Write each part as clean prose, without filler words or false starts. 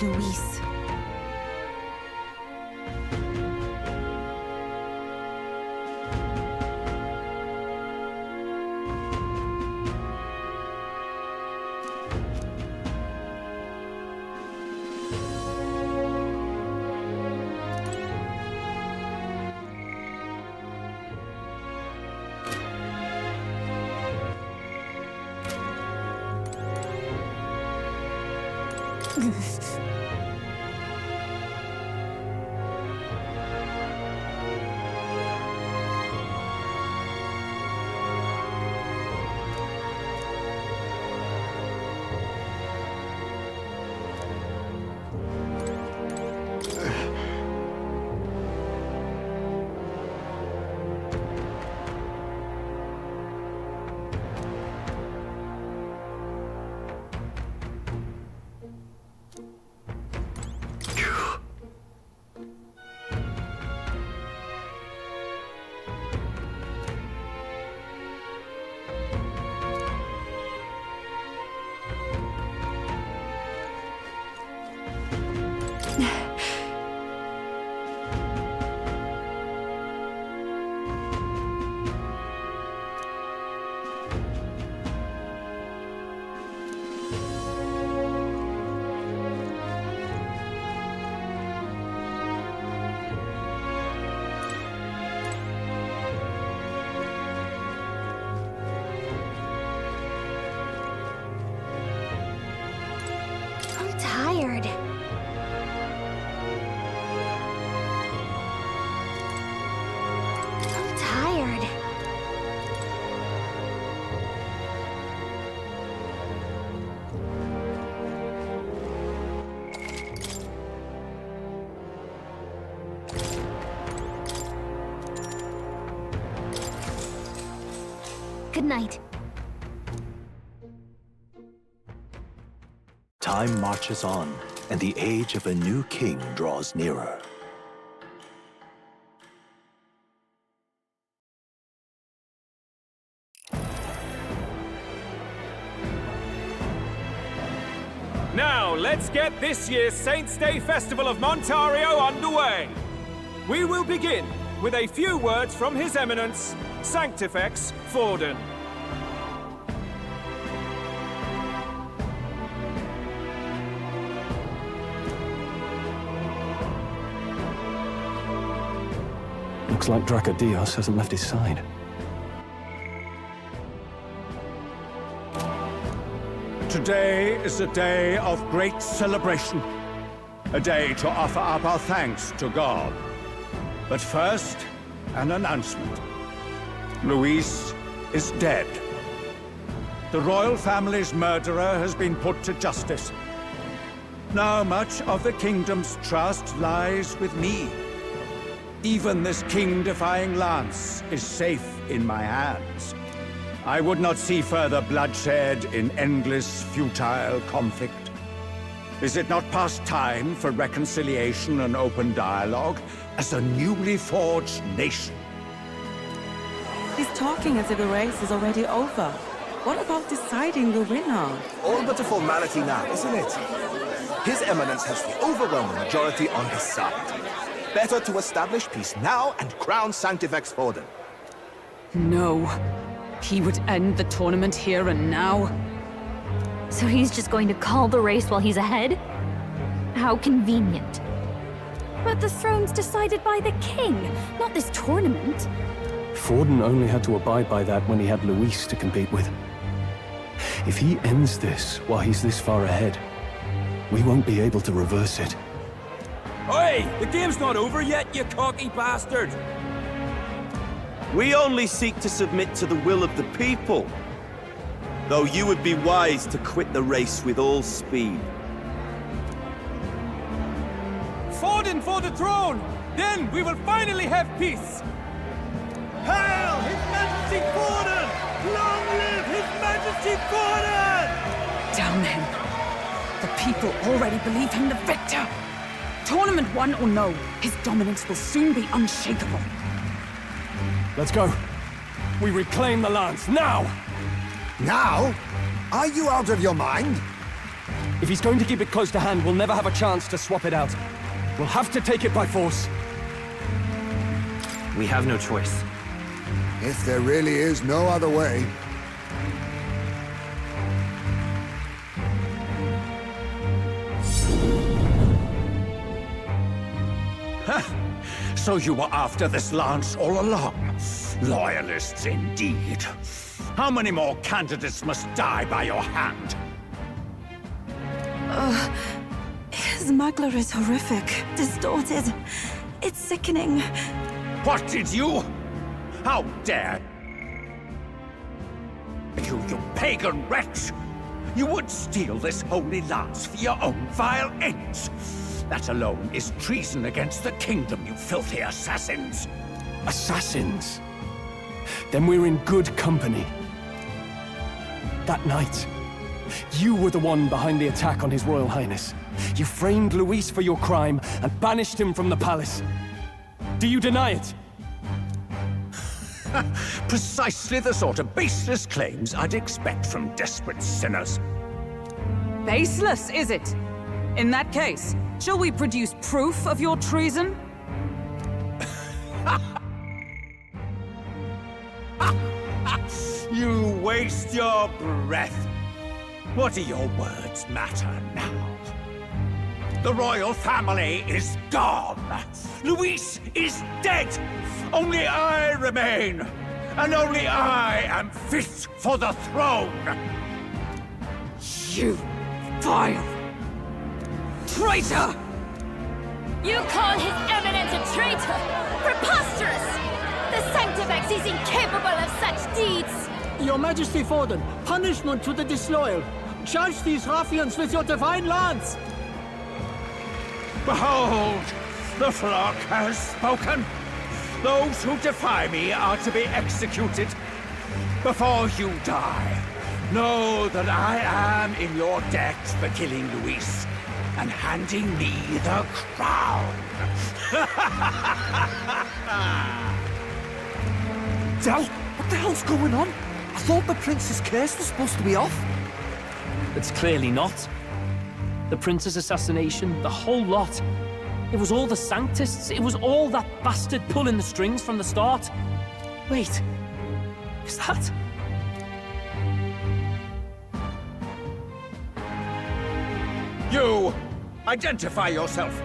Luis. Tired. I'm tired. Good night. Time marches on, and the age of a new king draws nearer. Now, let's get this year's Saints' Day Festival of Montario underway. We will begin with a few words from His Eminence, Sanctifex Forden. Looks like Dracodios hasn't left his side. Today is a day of great celebration. A day to offer up our thanks to God. But first, an announcement. Luis is dead. The royal family's murderer has been put to justice. Now much of the kingdom's trust lies with me. Even this king-defying lance is safe in my hands. I would not see further bloodshed in endless, futile conflict. Is it not past time for reconciliation and open dialogue as a newly forged nation? He's talking as if the race is already over. What about deciding the winner? All but a formality now, isn't it? His Eminence has the overwhelming majority on his side. Better to establish peace now and crown Sanctifex Forden. No. He would end the tournament here and now. So he's just going to call the race while he's ahead? How convenient. But the throne's decided by the king, not this tournament. Forden only had to abide by that when he had Luis to compete with. If he ends this while he's this far ahead, we won't be able to reverse it. Oi! The game's not over yet, you cocky bastard! We only seek to submit to the will of the people. Though you would be wise to quit the race with all speed. Forden for the throne! Then we will finally have peace! Hail His Majesty Forden! Long live His Majesty Forden! Damn him. The people already believe him the victor. Tournament won or no, his dominance will soon be unshakable. Let's go. We reclaim the lance, now! Now? Are you out of your mind? If he's going to keep it close to hand, we'll never have a chance to swap it out. We'll have to take it by force. We have no choice. If there really is no other way. So you were after this lance all along? Loyalists indeed. How many more candidates must die by your hand? His smuggler is horrific, distorted. It's sickening. What did you? How dare you, you pagan wretch! You would steal this holy lance for your own vile ends. That alone is treason against the kingdom, you filthy assassins. Assassins? Then we're in good company. That night, you were the one behind the attack on His Royal Highness. You framed Luis for your crime and banished him from the palace. Do you deny it? Precisely the sort of baseless claims I'd expect from desperate sinners. Baseless, is it? In that case, shall we produce proof of your treason? You waste your breath. What do your words matter now? The royal family is gone. Luis is dead. Only I remain. And only I am fit for the throne. You vile traitor! You call His Eminence a traitor? Preposterous! The Sanctifex is incapable of such deeds! Your Majesty Forden, punishment to the disloyal. Charge these ruffians with your divine lance! Behold, the flock has spoken. Those who defy me are to be executed. Before you die, know that I am in your debt for killing Luis and handing me the crown. Del, what the hell's going on? I thought the prince's curse was supposed to be off. It's clearly not. The prince's assassination, the whole lot. It was all the Sanctists. It was all that bastard pulling the strings from the start. Wait, is that... You! Identify yourself!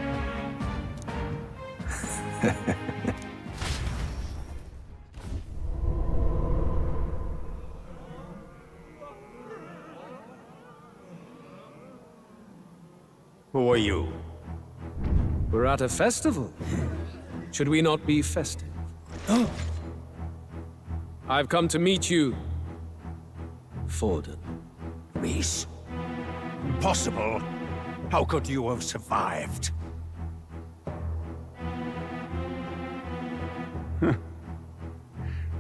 Who are you? We're at a festival. Should we not be festive? I've come to meet you, Forden. Luis? Impossible. How could you have survived?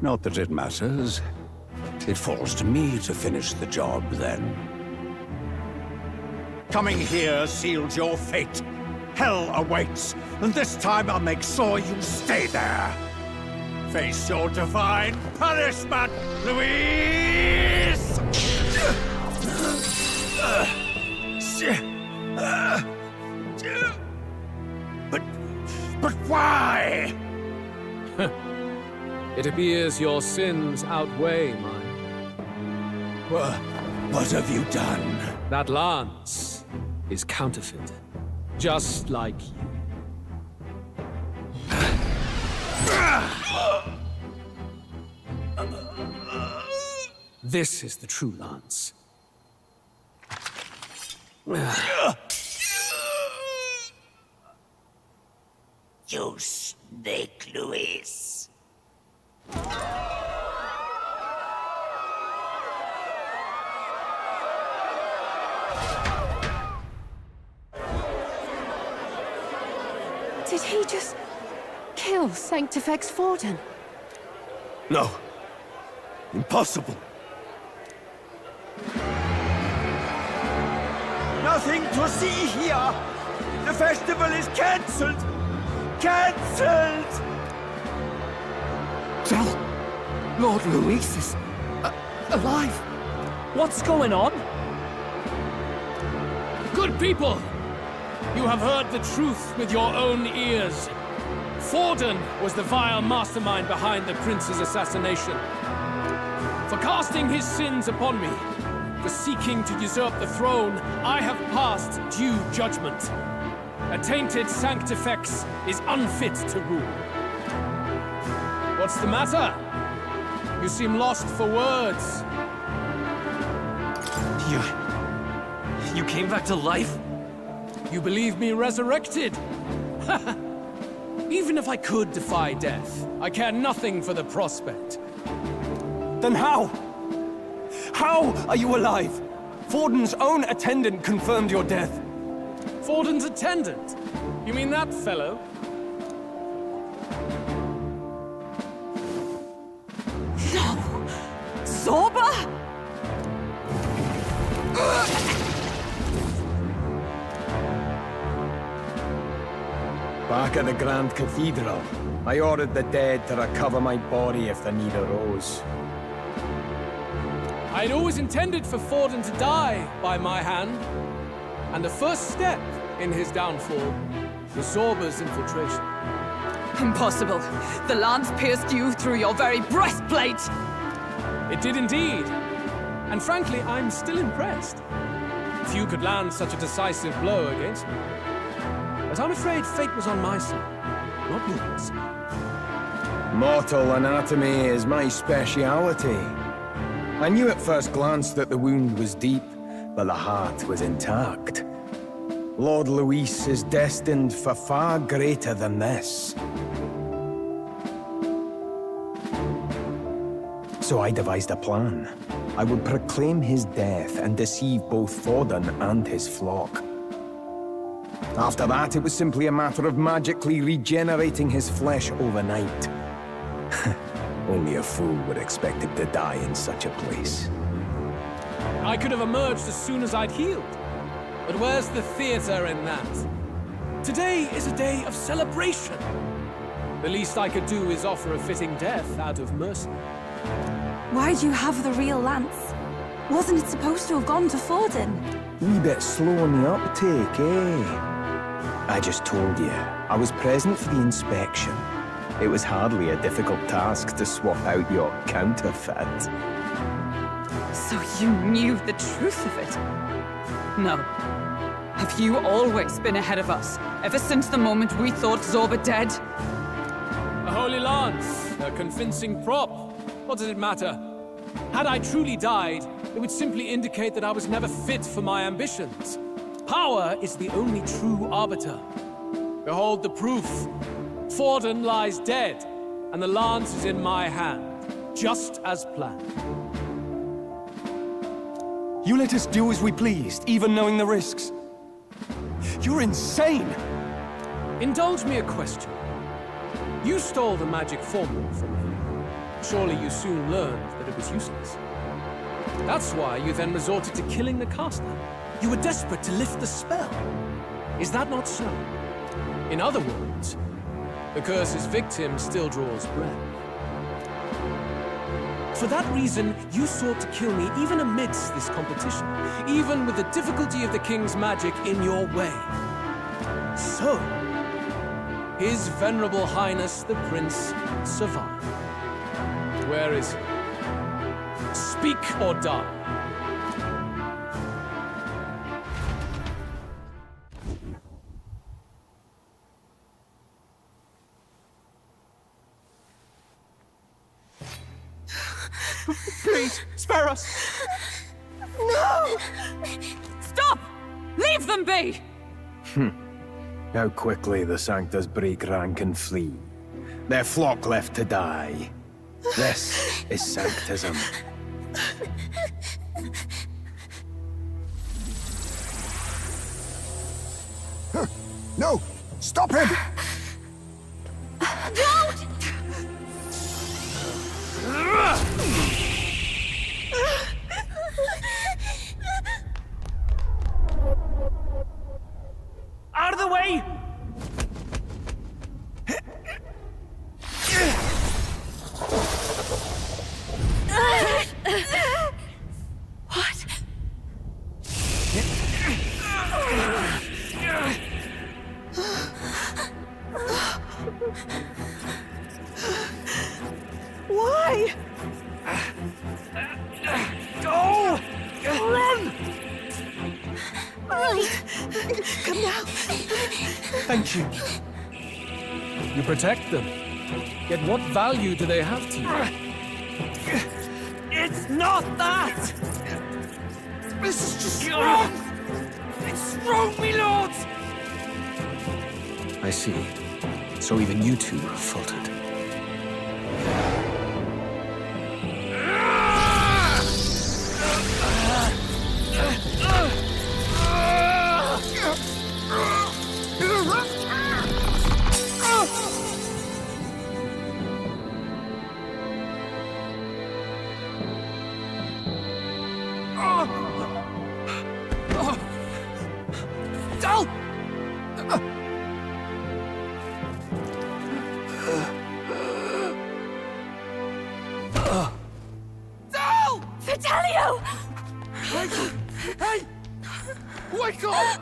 Not that it matters. It falls to me to finish the job, then. Coming here sealed your fate. Hell awaits, and this time I'll make sure you stay there. Face your divine punishment, Luis! But why? It appears your sins outweigh mine. What have you done? That lance is counterfeit, just like you. This is the true lance. You snake, Luis. Did he just kill Sanctifex Forden? No. Impossible. Nothing to see here. The festival is cancelled. Cancelled! Del, Lord Luis is alive. What's going on? Good people, you have heard the truth with your own ears. Forden was the vile mastermind behind the prince's assassination. For casting his sins upon me, for seeking to usurp the throne, I have passed due judgment. A tainted Sanctifex is unfit to rule. What's the matter? You seem lost for words. You came back to life? You believe me resurrected? Even if I could defy death, I care nothing for the prospect. Then how? How are you alive? Forden's own attendant confirmed your death. Forden's attendant? You mean that fellow? No! Zorba? Back at the Grand Cathedral, I ordered the dead to recover my body if the need arose. I'd always intended for Forden to die by my hand. And the first step in his downfall was Zorba's infiltration. Impossible. The lance pierced you through your very breastplate! It did indeed. And frankly, I'm still impressed. Few could land such a decisive blow against me. But I'm afraid fate was on my side, not yours. Mortal anatomy is my speciality. I knew at first glance that the wound was deep, but the heart was intact. Lord Luis is destined for far greater than this. So I devised a plan. I would proclaim his death and deceive both Forden and his flock. After that, it was simply a matter of magically regenerating his flesh overnight. Only a fool would expect him to die in such a place. I could have emerged as soon as I'd healed. But where's the theater in that? Today is a day of celebration. The least I could do is offer a fitting death out of mercy. Why do you have the real lance? Wasn't it supposed to have gone to Forden? Wee bit slow on the uptake, eh? I just told you, I was present for the inspection. It was hardly a difficult task to swap out your counterfeit. So you knew the truth of it? No. Have you always been ahead of us, ever since the moment we thought Zorba dead? A holy lance, a convincing prop. What does it matter? Had I truly died, it would simply indicate that I was never fit for my ambitions. Power is the only true arbiter. Behold the proof. Forden lies dead, and the lance is in my hand, just as planned. You let us do as we pleased, even knowing the risks. You're insane! Indulge me a question. You stole the magic formula from me. Surely you soon learned that it was useless. That's why you then resorted to killing the caster. You were desperate to lift the spell. Is that not so? In other words, the curse's victim still draws breath. For that reason, you sought to kill me even amidst this competition, even with the difficulty of the king's magic in your way. So, His Venerable Highness the Prince survived. Where is he? Speak or die. Please, spare us! No! Stop! Leave them be! How quickly the Sanctus break rank and flee. Their flock left to die. This is Sanctism. No! Stop him! Don't! Out of the way! What? Why? Go! Run! Come now. Thank you. You protect them. Yet what value do they have to you? It's not that! This is just wrong! It's wrong, me lords! I see. So even you two faltered. Del! Del! Vitelio! Hey! Wake up!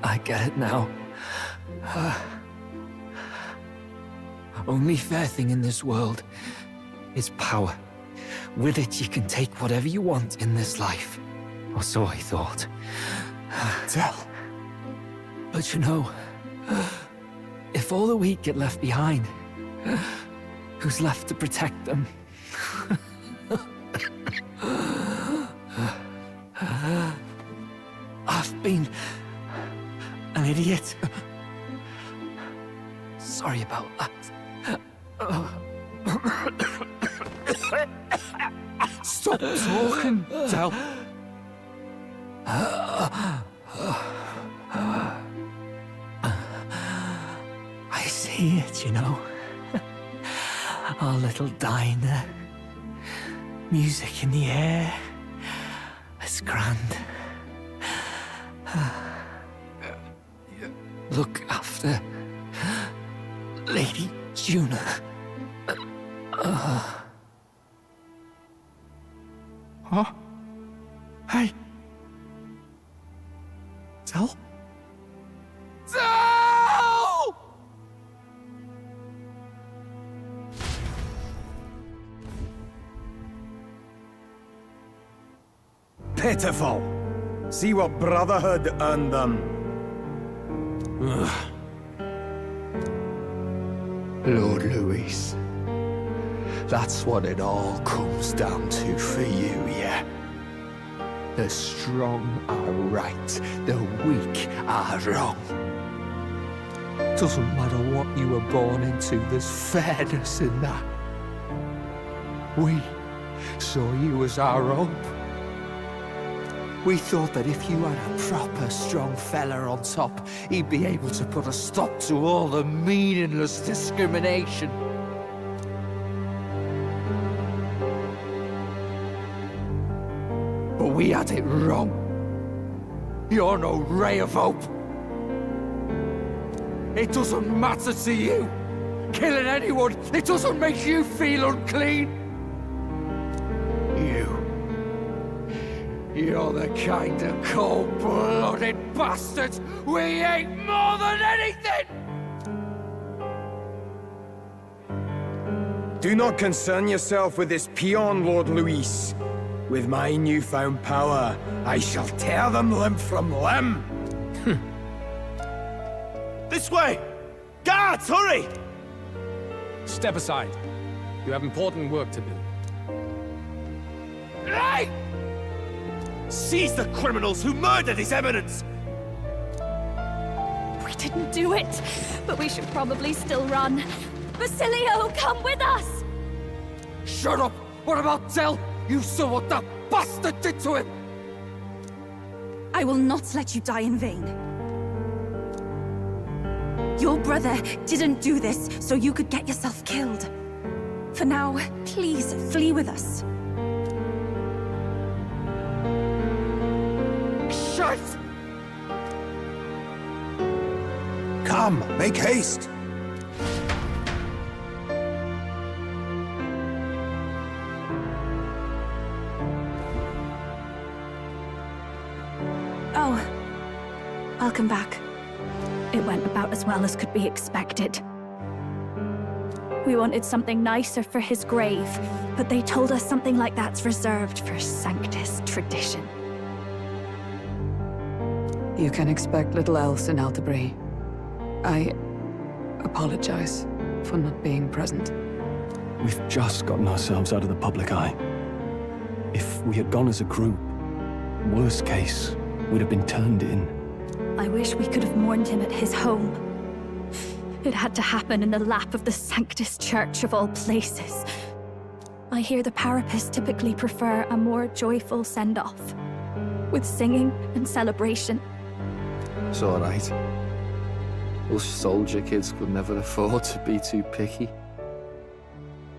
I get it now. Only fair thing in this world is power. With it, you can take whatever you want in this life. Or so I thought. Del. But you know, if all the weak get left behind, who's left to protect them? I've been an idiot. Sorry about that. Stop talking, Del. I see it, you know. Our little diner. Music in the air. It's grand. Look after Lady Juna. Huh? Hey. Del? Del! Pitiful. See what Brotherhood earned them. Lord Luis, that's what it all comes down to for you, yeah? The strong are right, the weak are wrong. Doesn't matter what you were born into, there's fairness in that. We saw you as our hope. We thought that if you had a proper strong fella on top, he'd be able to put a stop to all the meaningless discrimination. But we had it wrong. You're no ray of hope. It doesn't matter to you. Killing anyone, it doesn't make you feel unclean. You're the kind of cold-blooded bastards we hate more than anything! Do not concern yourself with this peon, Lord Luis. With my newfound power, I shall tear them limb from limb. This way! Guards, hurry! Step aside. You have important work to do. Hey! Seize the criminals who murdered His Eminence! We didn't do it, but we should probably still run. Basilio, come with us! Shut up! What about Del? You saw what that bastard did to him! I will not let you die in vain. Your brother didn't do this so you could get yourself killed. For now, please flee with us. Shut! Come, make haste. Welcome back. It went about as well as could be expected. We wanted something nicer for his grave, but they told us something like that's reserved for Sanctus tradition. You can expect little else in Altabri. I apologize for not being present. We've just gotten ourselves out of the public eye. If we had gone as a group, worst case, we'd have been turned in. I wish we could have mourned him at his home. It had to happen in the lap of the Sanctus Church of all places. I hear the Parapists typically prefer a more joyful send-off, with singing and celebration. It's all right. Us soldier kids could never afford to be too picky.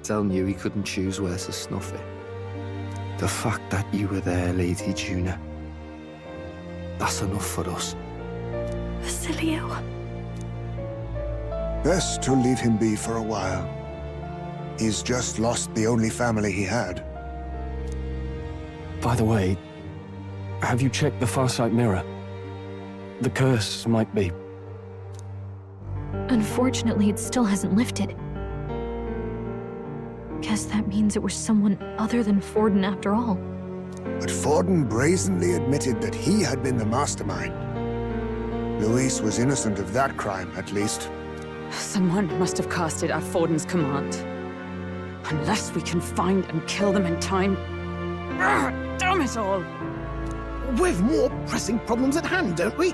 Tell knew he couldn't choose where to snuff it. The fact that you were there, Lady Juna, that's enough for us. Basilio. Best to leave him be for a while. He's just lost the only family he had. By the way, have you checked the Farsight mirror? The curse might be... Unfortunately, it still hasn't lifted. Guess that means it was someone other than Forden after all. But Forden brazenly admitted that he had been the mastermind. Luis was innocent of that crime, at least. Someone must have cast it at Forden's command. Unless we can find and kill them in time. Damn it all! We've more pressing problems at hand, don't we?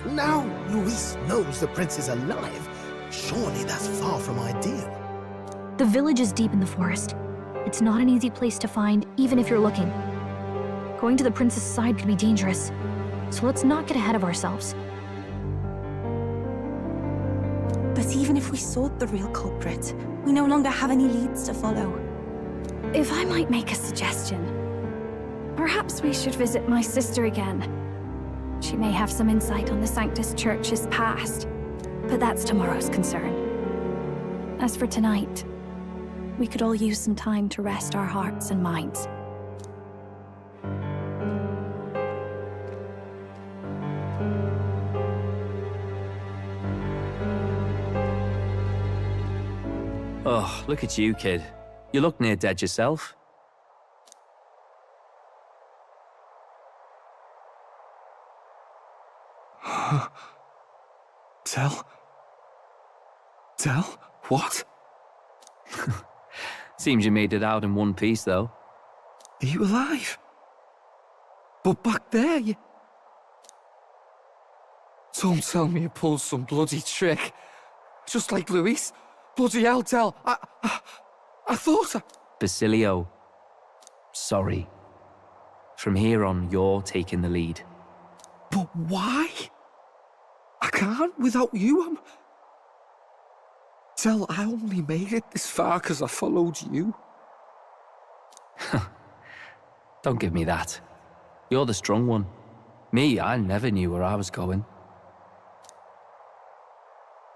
Now Luis knows the prince is alive. Surely that's far from ideal. The village is deep in the forest. It's not an easy place to find, even if you're looking. Going to the prince's side could be dangerous, so let's not get ahead of ourselves. But even if we sought the real culprit, we no longer have any leads to follow. If I might make a suggestion, perhaps we should visit my sister again. She may have some insight on the Sanctus Church's past, but that's tomorrow's concern. As for tonight, we could all use some time to rest our hearts and minds. Oh, look at you, kid. You look near dead yourself. Tell? What? Seems you made it out in one piece, though. Are you alive? But back there, you... Don't tell me you pulled some bloody trick. Just like Luis. Bloody hell, Tell. I thought I... Basilio. Sorry. From here on, you're taking the lead. But why? I can't without you. Tell, I only made it this far because I followed you. Don't give me that. You're the strong one. Me, I never knew where I was going.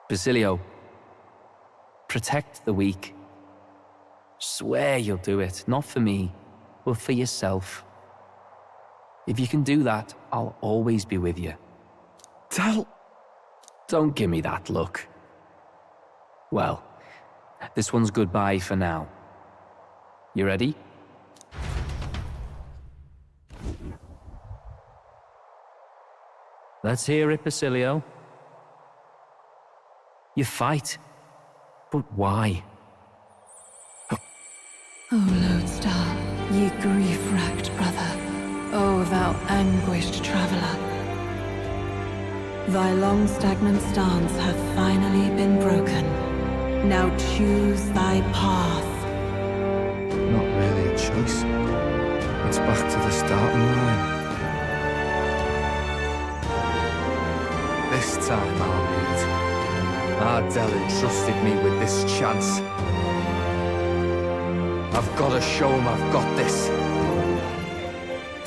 Basilio, protect the weak. Swear you'll do it, not for me, but for yourself. If you can do that, I'll always be with you. Tell... Don't give me that look. Well, this one's goodbye for now. You ready? Let's hear it, Basilio. You fight, but why? O Lodestar, ye grief-racked brother, O thou anguished traveler. Thy long stagnant stance hath finally been broken. Now choose thy path. Not really a choice. It's back to the starting line. This time I'll lead. Ardell entrusted me with this chance. I've got to show him I've got this.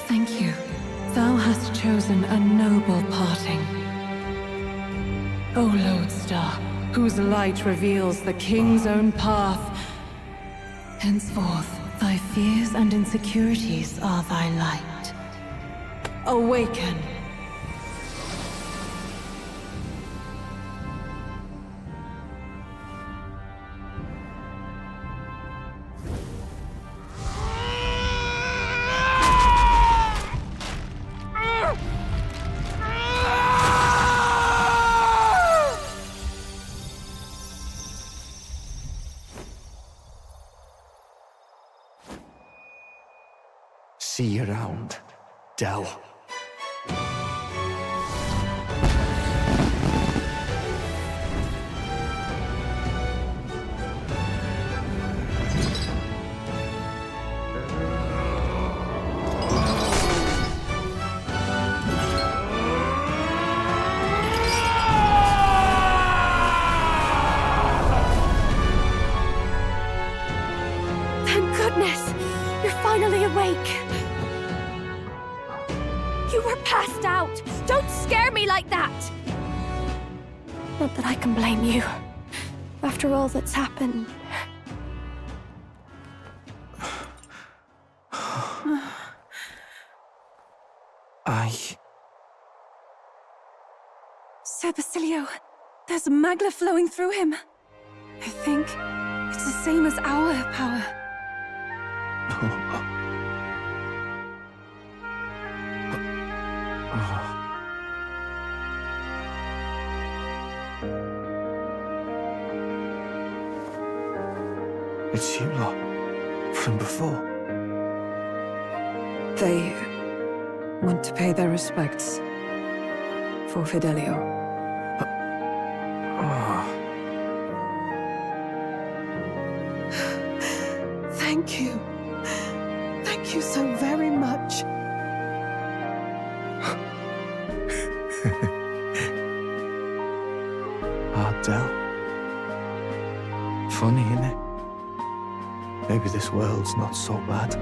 Thank you. Thou hast chosen a noble parting. O Lodestar, whose light reveals the king's own path. Henceforth, thy fears and insecurities are thy light. Awaken. you around, Del. Thank goodness! You're finally awake! You were passed out! Don't scare me like that! Not that I can blame you. After all that's happened. Sir Basilio, there's magla flowing through him. I think it's the same as our power. It's you lot, from before. They want to pay their respects for Fidelio. Thank you. Thank you so very much. Del. Funny, innit? Maybe this world's not so bad.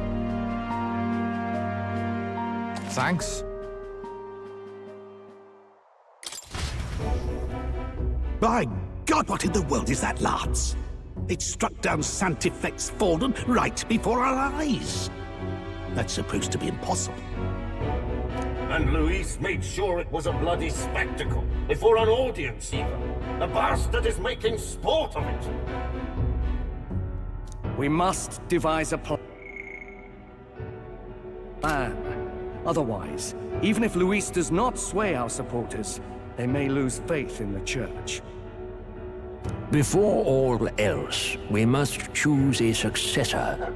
Thanks. By God, what in the world is that, lads? It struck down Santifex Forden right before our eyes. That's supposed to be impossible. And Luis made sure it was a bloody spectacle, before an audience even. The bastard is making sport of it. We must devise a plan. Otherwise, even if Luis does not sway our supporters, they may lose faith in the church. Before all else, we must choose a successor,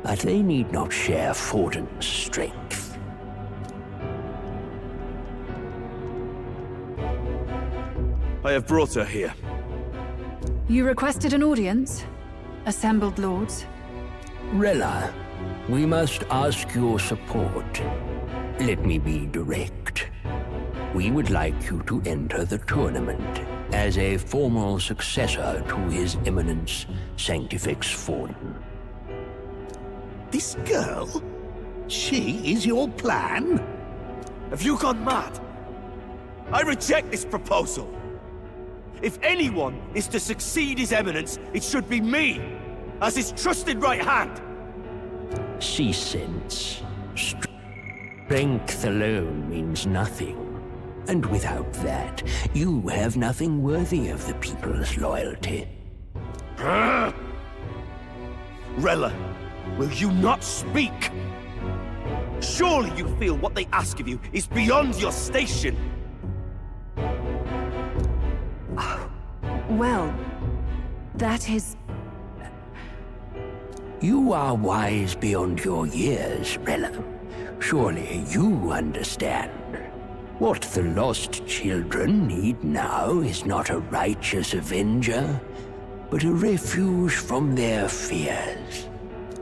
but they need not share Forden's strength. I have brought her here. You requested an audience? Assembled lords? Rella, we must ask your support. Let me be direct. We would like you to enter the tournament as a formal successor to His Eminence Sanctifex Forden. This girl? She is your plan? Have you gone mad? I reject this proposal. If anyone is to succeed His Eminence, it should be me, as his trusted right hand. She sense. Strength alone means nothing. And without that, you have nothing worthy of the people's loyalty. Rella, will you not speak? Surely you feel what they ask of you is beyond your station. Well, that is... You are wise beyond your years, Rella. Surely you understand. What the lost children need now is not a righteous avenger, but a refuge from their fears.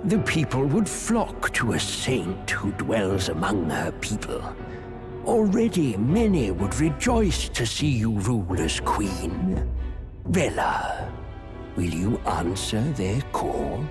The people would flock to a saint who dwells among her people. Already many would rejoice to see you rule as queen. Rella, will you answer their call?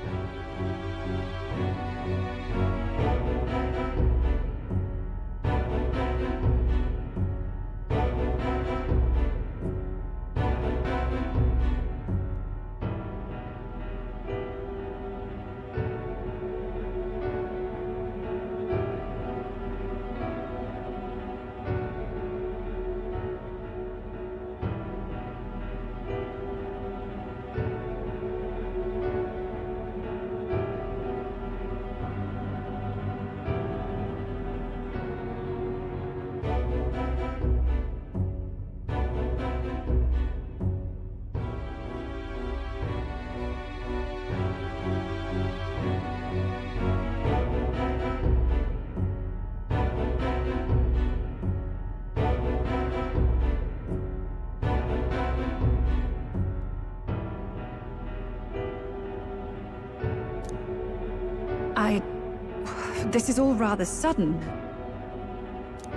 This is all rather sudden.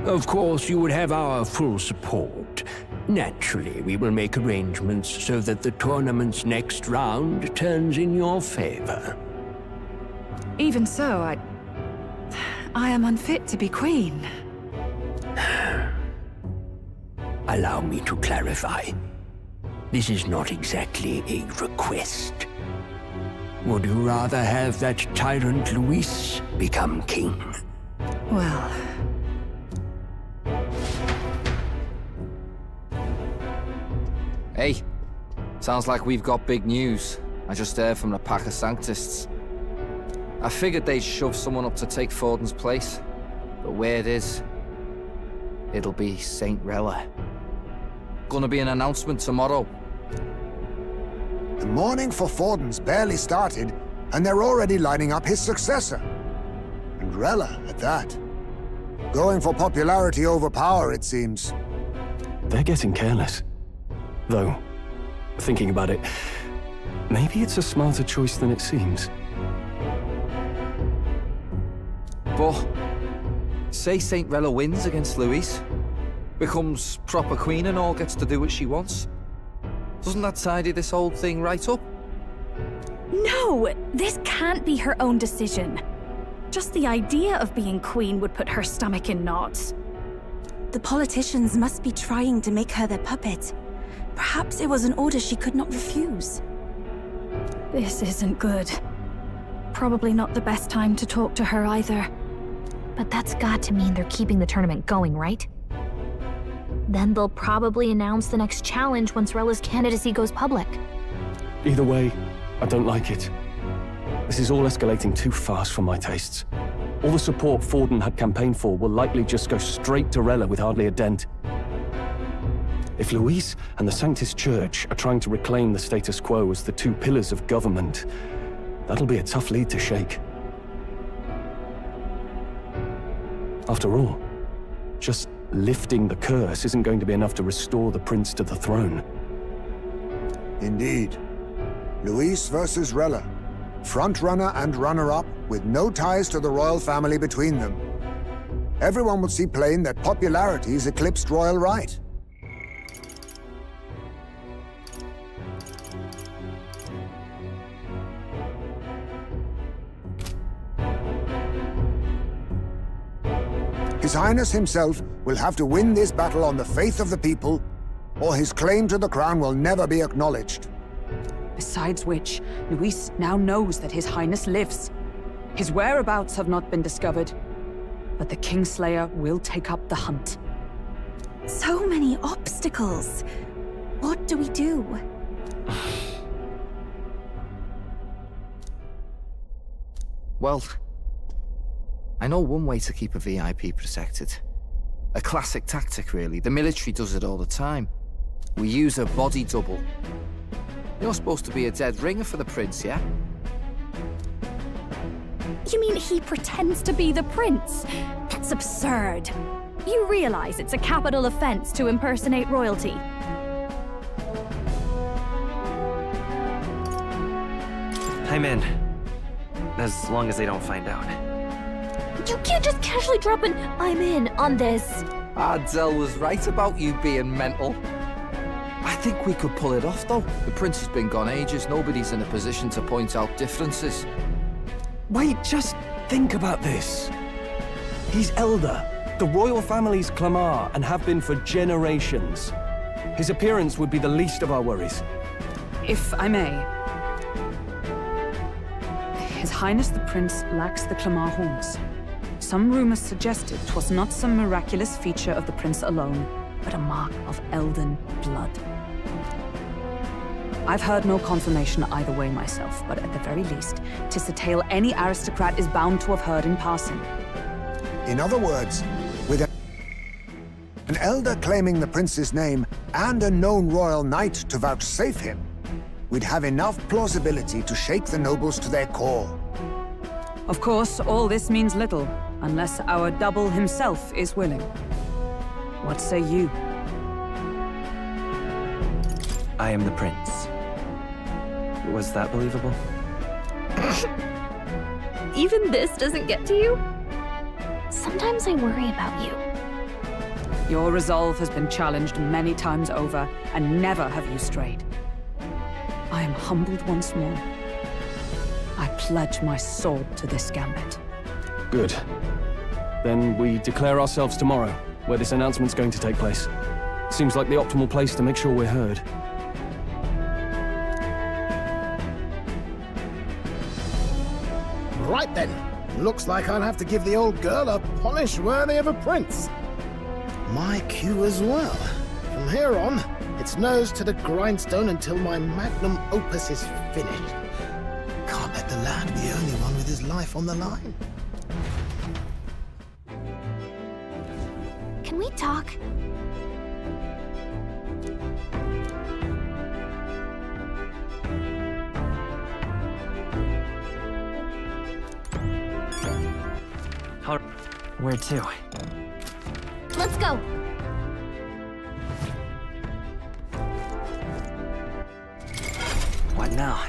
Of course, you would have our full support. Naturally, we will make arrangements so that the tournament's next round turns in your favor. Even so, I am unfit to be queen. Allow me to clarify. This is not exactly a request. Would you rather have that tyrant Luis become king? Well... Hey, sounds like we've got big news. I just heard from the pack of Sanctists. I figured they'd shove someone up to take Forden's place, but where it is, it'll be Saint Rella. Gonna be an announcement tomorrow. The mourning for Forden's barely started, and they're already lining up his successor. And Rella, at that. Going for popularity over power, it seems. They're getting careless. Though, thinking about it, maybe it's a smarter choice than it seems. But, say Saint Rella wins against Luis, becomes proper queen and all gets to do what she wants. Doesn't that tidy this whole thing right up? No! This can't be her own decision. Just the idea of being queen would put her stomach in knots. The politicians must be trying to make her their puppet. Perhaps it was an order she could not refuse. This isn't good. Probably not the best time to talk to her either. But that's got to mean they're keeping the tournament going, right? Then they'll probably announce the next challenge once Rella's candidacy goes public. Either way, I don't like it. This is all escalating too fast for my tastes. All the support Forden had campaigned for will likely just go straight to Rella with hardly a dent. If Luis and the Sanctist Church are trying to reclaim the status quo as the two pillars of government, that'll be a tough lead to shake. After all, just lifting the curse isn't going to be enough to restore the prince to the throne. Indeed. Luis versus Rella. Front-runner and runner-up, with no ties to the royal family between them. Everyone will see plain that popularity's eclipsed royal right. His Highness himself will have to win this battle on the faith of the people, or his claim to the crown will never be acknowledged. Besides which, Luis now knows that His Highness lives. His whereabouts have not been discovered, but the Kingslayer will take up the hunt. So many obstacles. What do we do? Well, I know one way to keep a VIP protected. A classic tactic, really. The military does it all the time. We use a body double. You're supposed to be a dead ringer for the prince, yeah? You mean he pretends to be the prince? That's absurd. You realize it's a capital offense to impersonate royalty. I'm in. As long as they don't find out. You can't just casually drop an "I'm in" on this. Ardell was right about you being mental. I think we could pull it off, though. The prince has been gone ages. Nobody's in a position to point out differences. Wait, just think about this. He's elder, the royal family's Clamar, and have been for generations. His appearance would be the least of our worries. If I may. His Highness the Prince lacks the Clamar horns. Some rumors suggested 'twas not some miraculous feature of the prince alone, but a mark of Elden blood. I've heard no confirmation either way myself, but at the very least, 'tis a tale any aristocrat is bound to have heard in passing. In other words, with an elder claiming the prince's name and a known royal knight to vouchsafe him, we'd have enough plausibility to shake the nobles to their core. Of course, all this means little, unless our double himself is willing. What say you? I am the prince. Was that believable? Even this doesn't get to you? Sometimes I worry about you. Your resolve has been challenged many times over, and never have you strayed. I am humbled once more. I pledge my sword to this gambit. Good. Then we declare ourselves tomorrow, where this announcement's going to take place. Seems like the optimal place to make sure we're heard. Right then. Looks like I'll have to give the old girl a polish worthy of a prince. My cue as well. From here on, it's nose to the grindstone until my magnum opus is finished. Can't let the lad be the only one with his life on the line. Can we talk? Where to? Let's go! What now?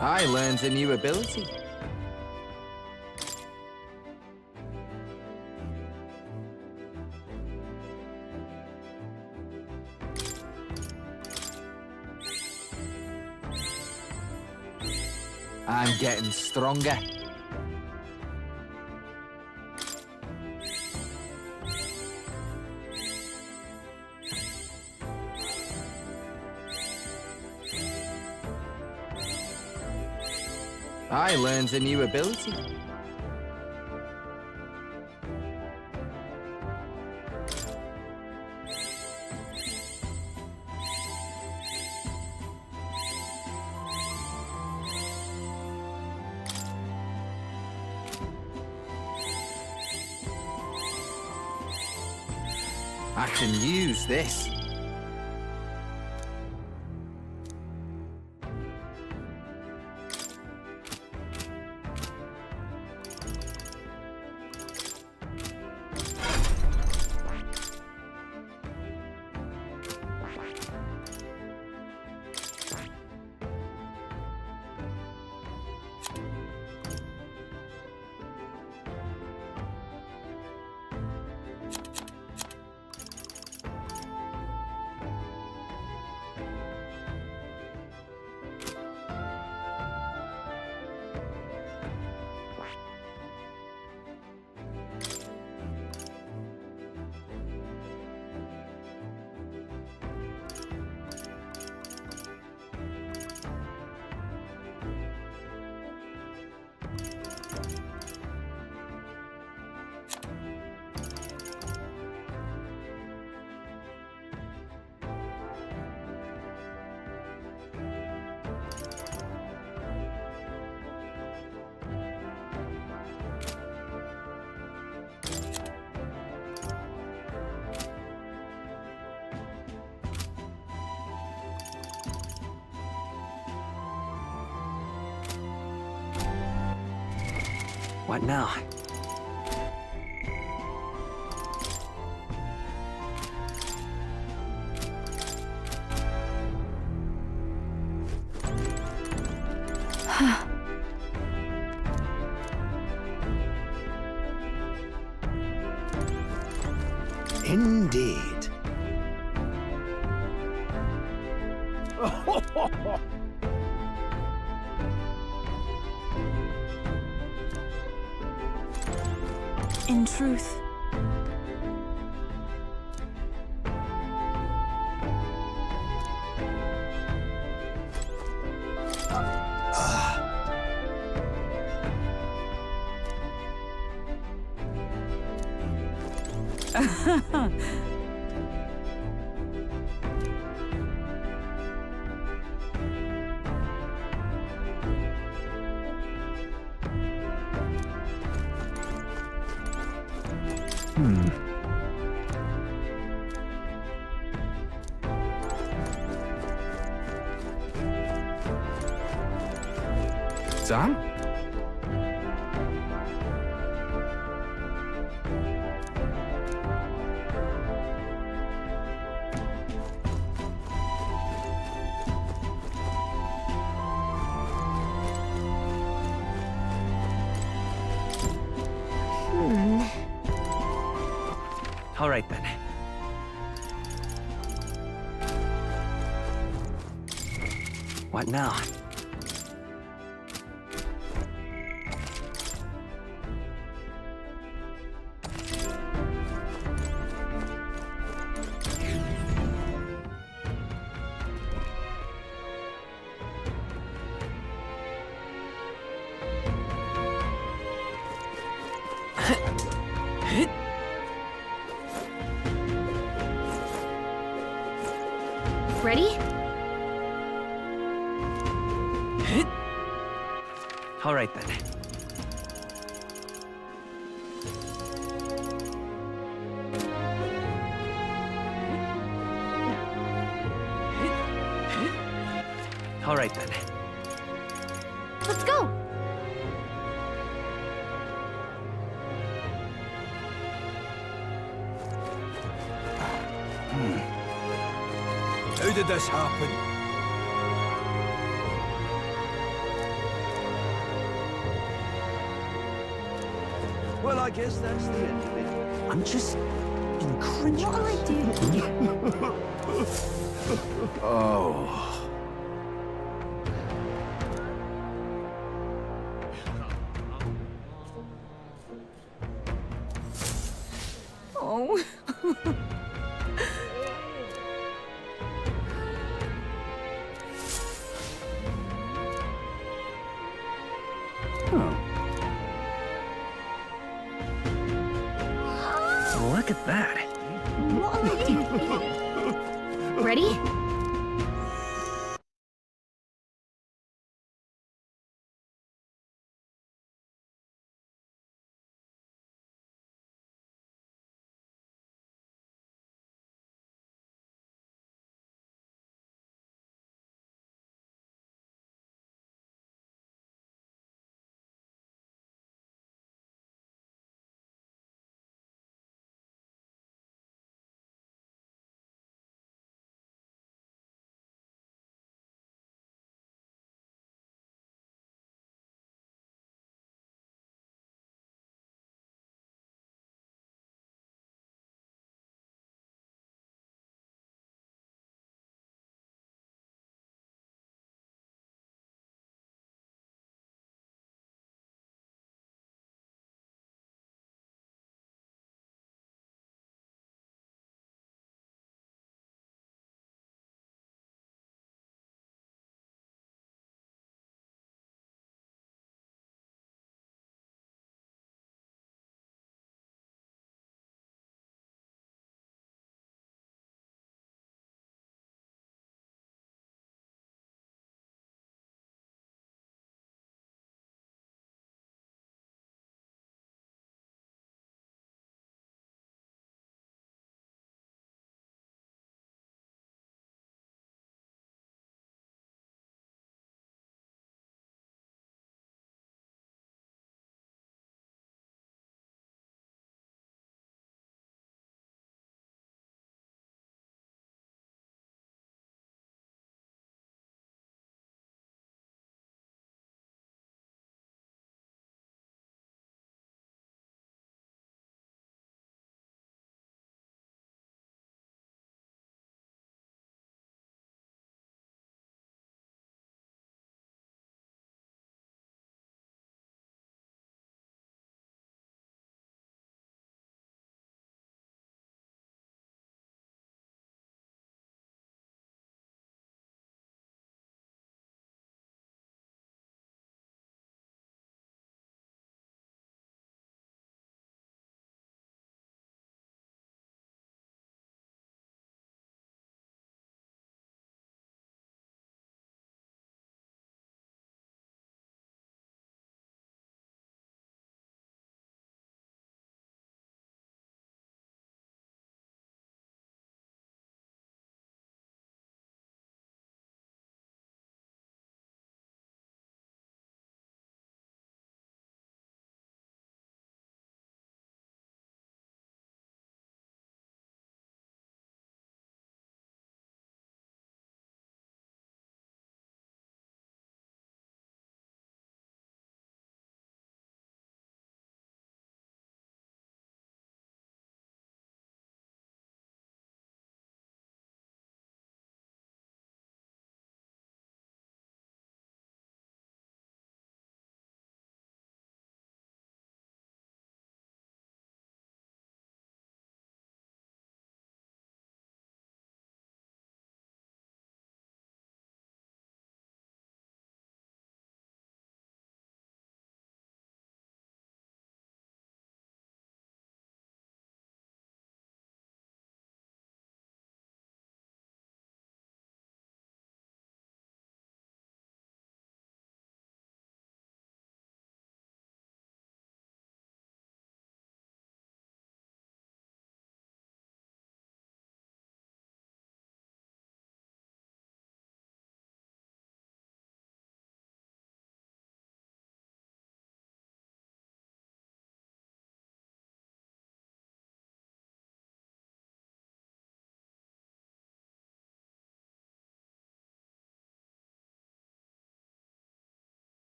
I learned a new ability. I'm getting stronger. I learned a new ability. I can use this. What now? Indeed. In truth, Sam? All right, then. What now? Ready? All right, then. All right, then. Let's go! How did this happen? Well, I guess that's the end of it. I'm just incredulous. what'll I do? Oh. Oh. Look at that. What'll I do? Ready?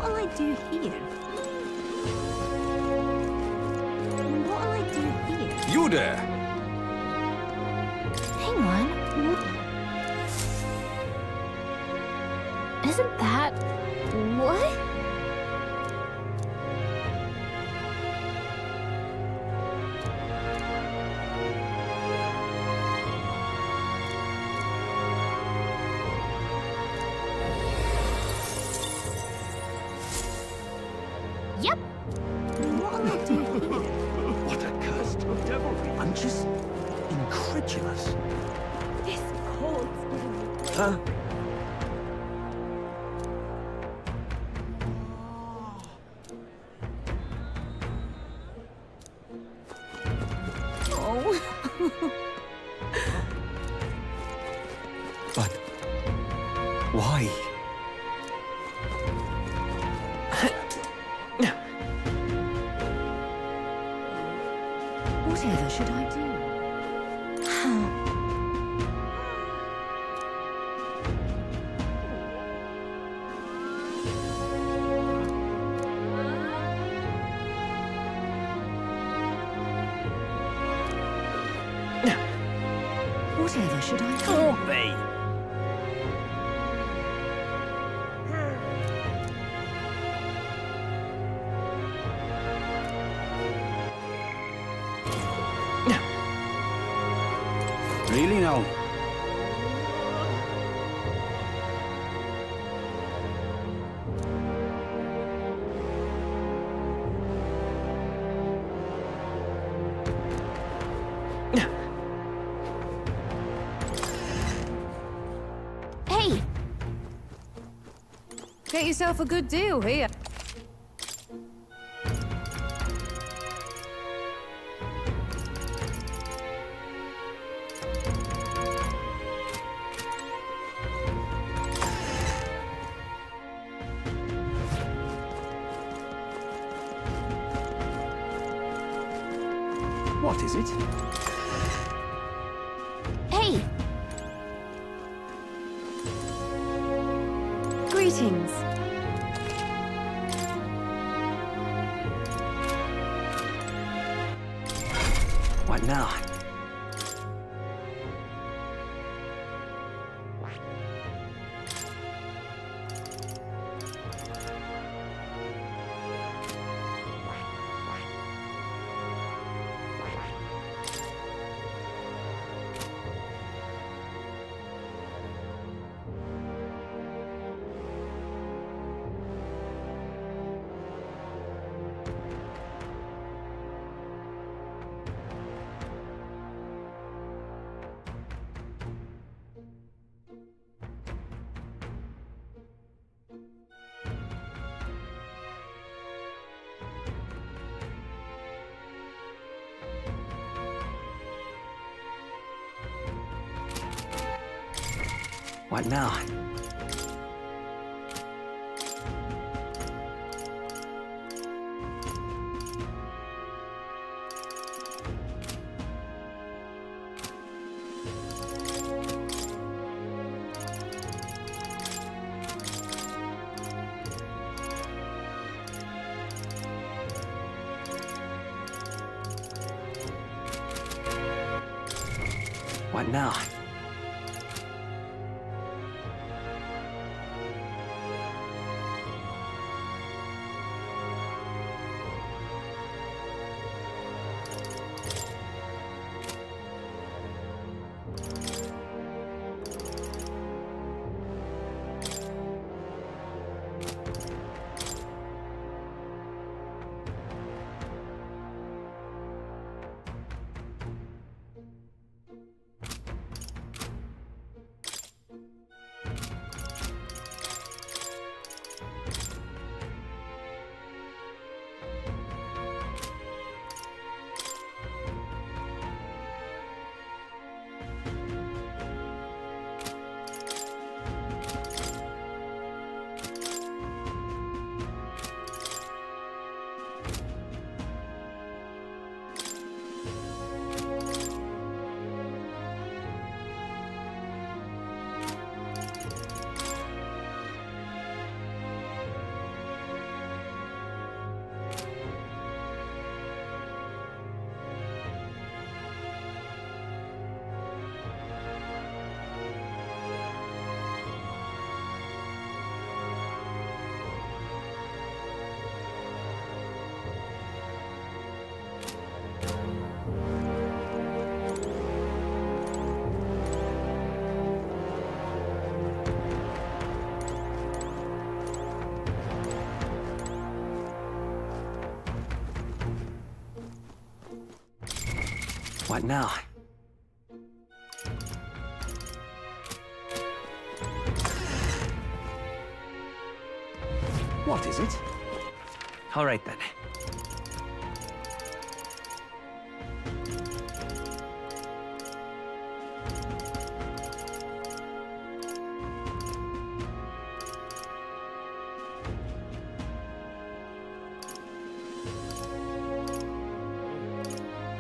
What'll I do here? What'll I do here? You there! Hang on. Isn't that... what? Yep. What'll I do here? What a cursed devilry. I'm just incredulous. This cold's Huh? Oh. But why? Whatever should I do? Whatever should I do? Can't be. Really now? Hey! Get yourself a good deal here. What is it? Hey! Greetings. What now? What now? What now? What now? What is it? All right then.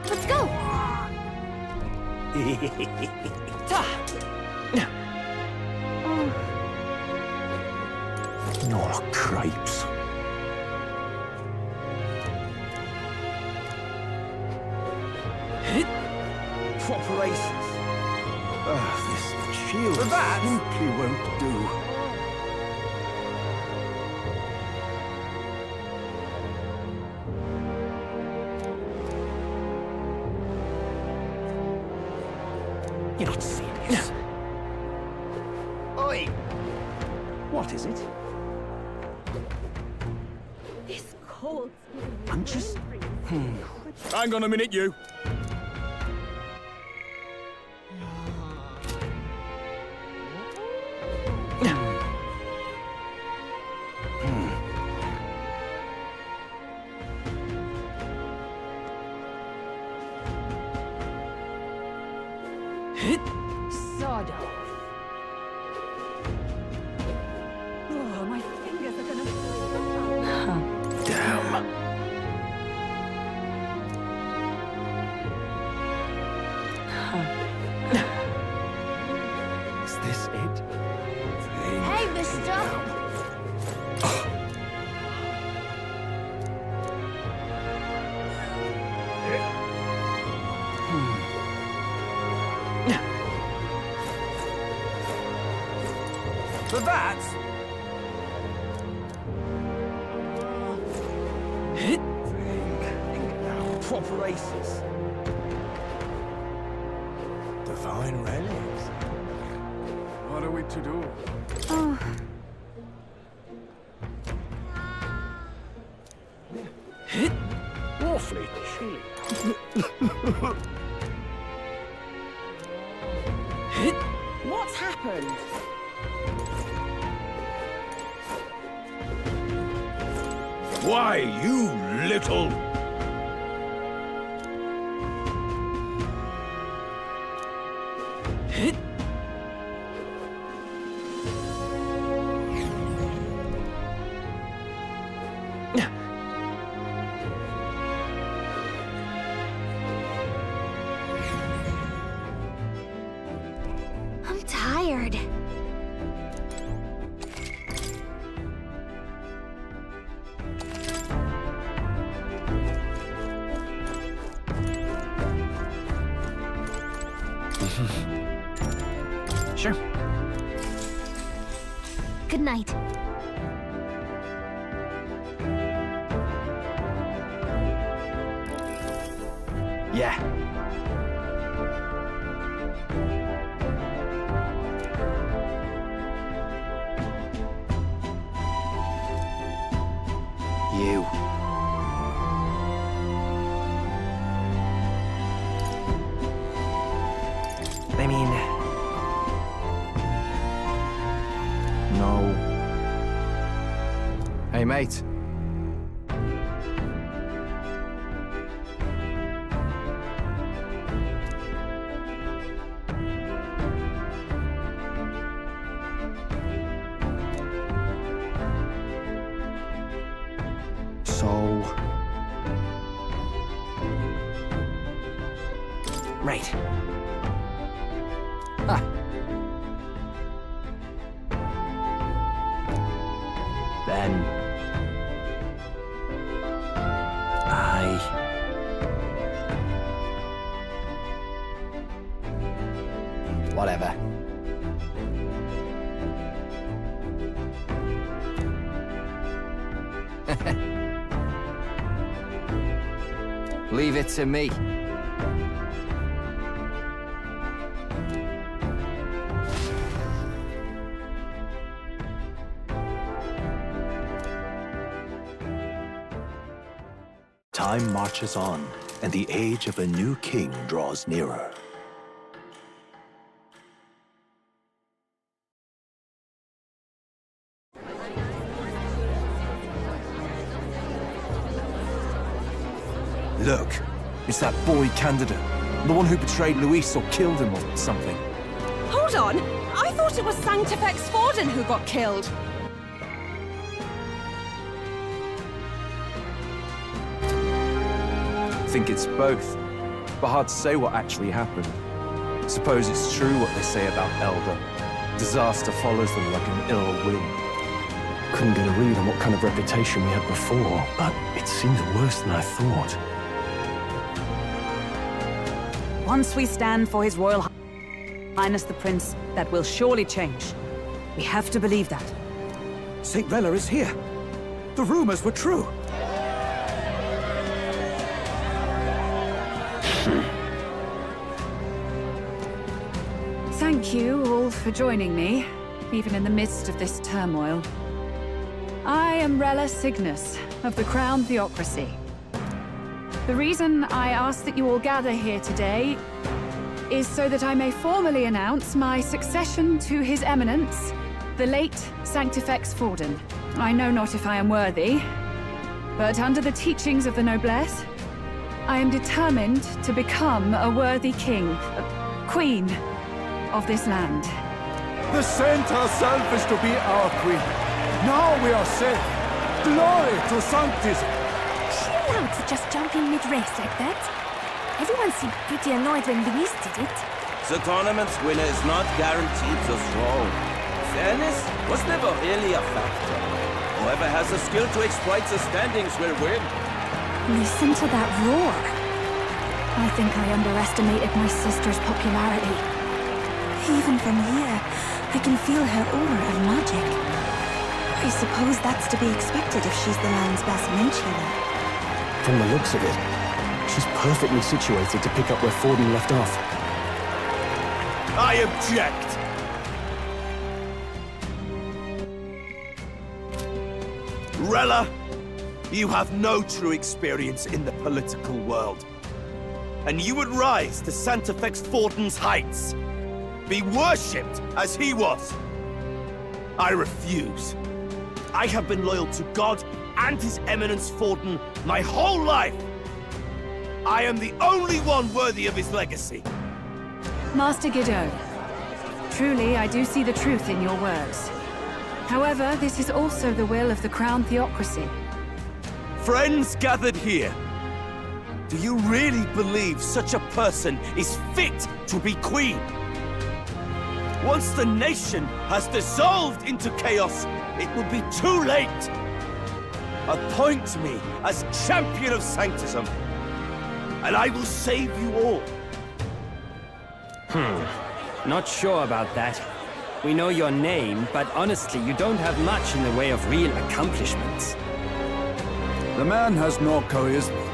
Let's go! No cripes. Proper aces. This shield simply won't do. You're not serious. Oi! What is it? This cold. I'm just... Hang on a minute, you. Sawed off. Oh, my fingers are gonna... Damn. Is this it? Hey, mister! For that? Think now. Proper aces. Divine relics. What are we to do? Oh. Awfully chilly. What's happened? Why, you little... I'm tired. Sure. Good night. Yeah. You. I mean, No. Hey, mate. So... right. Then... Whatever. Leave it to me. Time marches on, and the age of a new king draws nearer. Look, it's that boy candidate. The one who betrayed Luis or killed him or something. Hold on! I thought it was Sanctifex Forden who got killed. I think it's both, but hard to say what actually happened. Suppose it's true what they say about Elder. Disaster follows them like an ill wind. Couldn't get a read on what kind of reputation we had before, but it seems worse than I thought. Once we stand for His Royal Highness the Prince, that will surely change. We have to believe that. St. Rella is here. The rumors were true. Thank you all for joining me, even in the midst of this turmoil. I am Rella Cygnus of the Crown Theocracy. The reason I ask that you all gather here today is so that I may formally announce my succession to His Eminence, the late Sanctifex Forden. I know not if I am worthy, but under the teachings of the noblesse, I am determined to become a worthy king, queen of this land. The saint herself is to be our queen. Now we are safe. Glory to Sanctism. Is she allowed to just jump in mid-race like that? Everyone seemed pretty annoyed when Luis did it. The tournament's winner is not guaranteed the throne. Fairness was never really a factor. Whoever has the skill to exploit the standings will win. Listen to that roar. I think I underestimated my sister's popularity. Even from here, I can feel her aura of magic. I suppose that's to be expected if she's the land's best mage healer. From the looks of it, she's perfectly situated to pick up where Forden left off. I object! Rella, you have no true experience in the political world. And you would rise to Sanctifex Forden's heights. Be worshipped as he was. I refuse. I have been loyal to God and His Eminence Forden my whole life. I am the only one worthy of his legacy. Master Guido, truly I do see the truth in your words. However, this is also the will of the Crown Theocracy. Friends gathered here, do you really believe such a person is fit to be queen? Once the nation has dissolved into chaos, it will be too late. Appoint me as champion of Sanctism, and I will save you all. Not sure about that. We know your name, but honestly, you don't have much in the way of real accomplishments. The man has no charisma.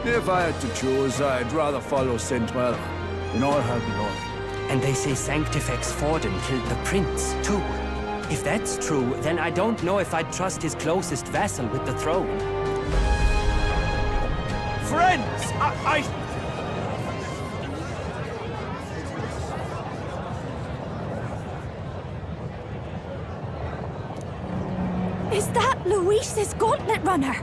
If I had to choose, I'd rather follow St. Rella in all her glory. And they say Sanctifex Forden killed the prince, too. If that's true, then I don't know if I'd trust his closest vassal with the throne. Friends, Is that Luis's gauntlet runner?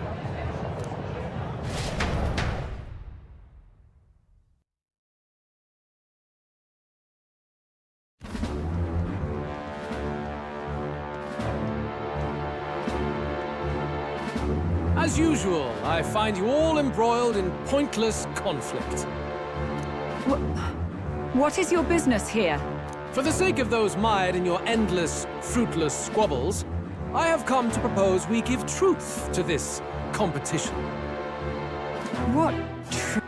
As usual, I find you all embroiled in pointless conflict. What is your business here? For the sake of those mired in your endless, fruitless squabbles, I have come to propose we give truth to this competition. What truth?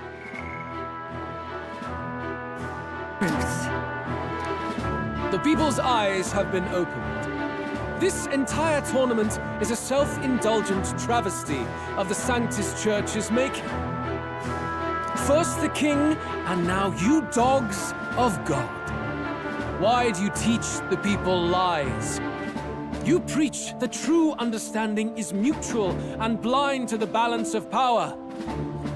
The people's eyes have been opened. This entire tournament is a self-indulgent travesty of the Sanctus Church's making. First the king, and now you dogs of God. Why do you teach the people lies? You preach that true understanding is mutual and blind to the balance of power.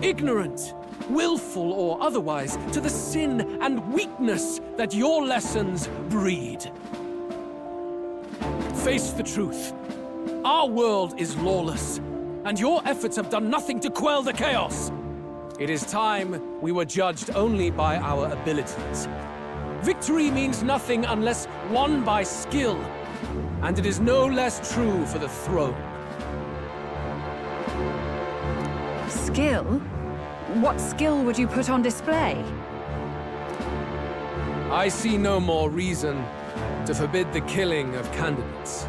ignorant, willful or otherwise, to the sin and weakness that your lessons breed. Face the truth. Our world is lawless, and your efforts have done nothing to quell the chaos. It is time we were judged only by our abilities. Victory means nothing unless won by skill, and it is no less true for the throne. Skill? What skill would you put on display? I see no more reason to forbid the killing of candidates.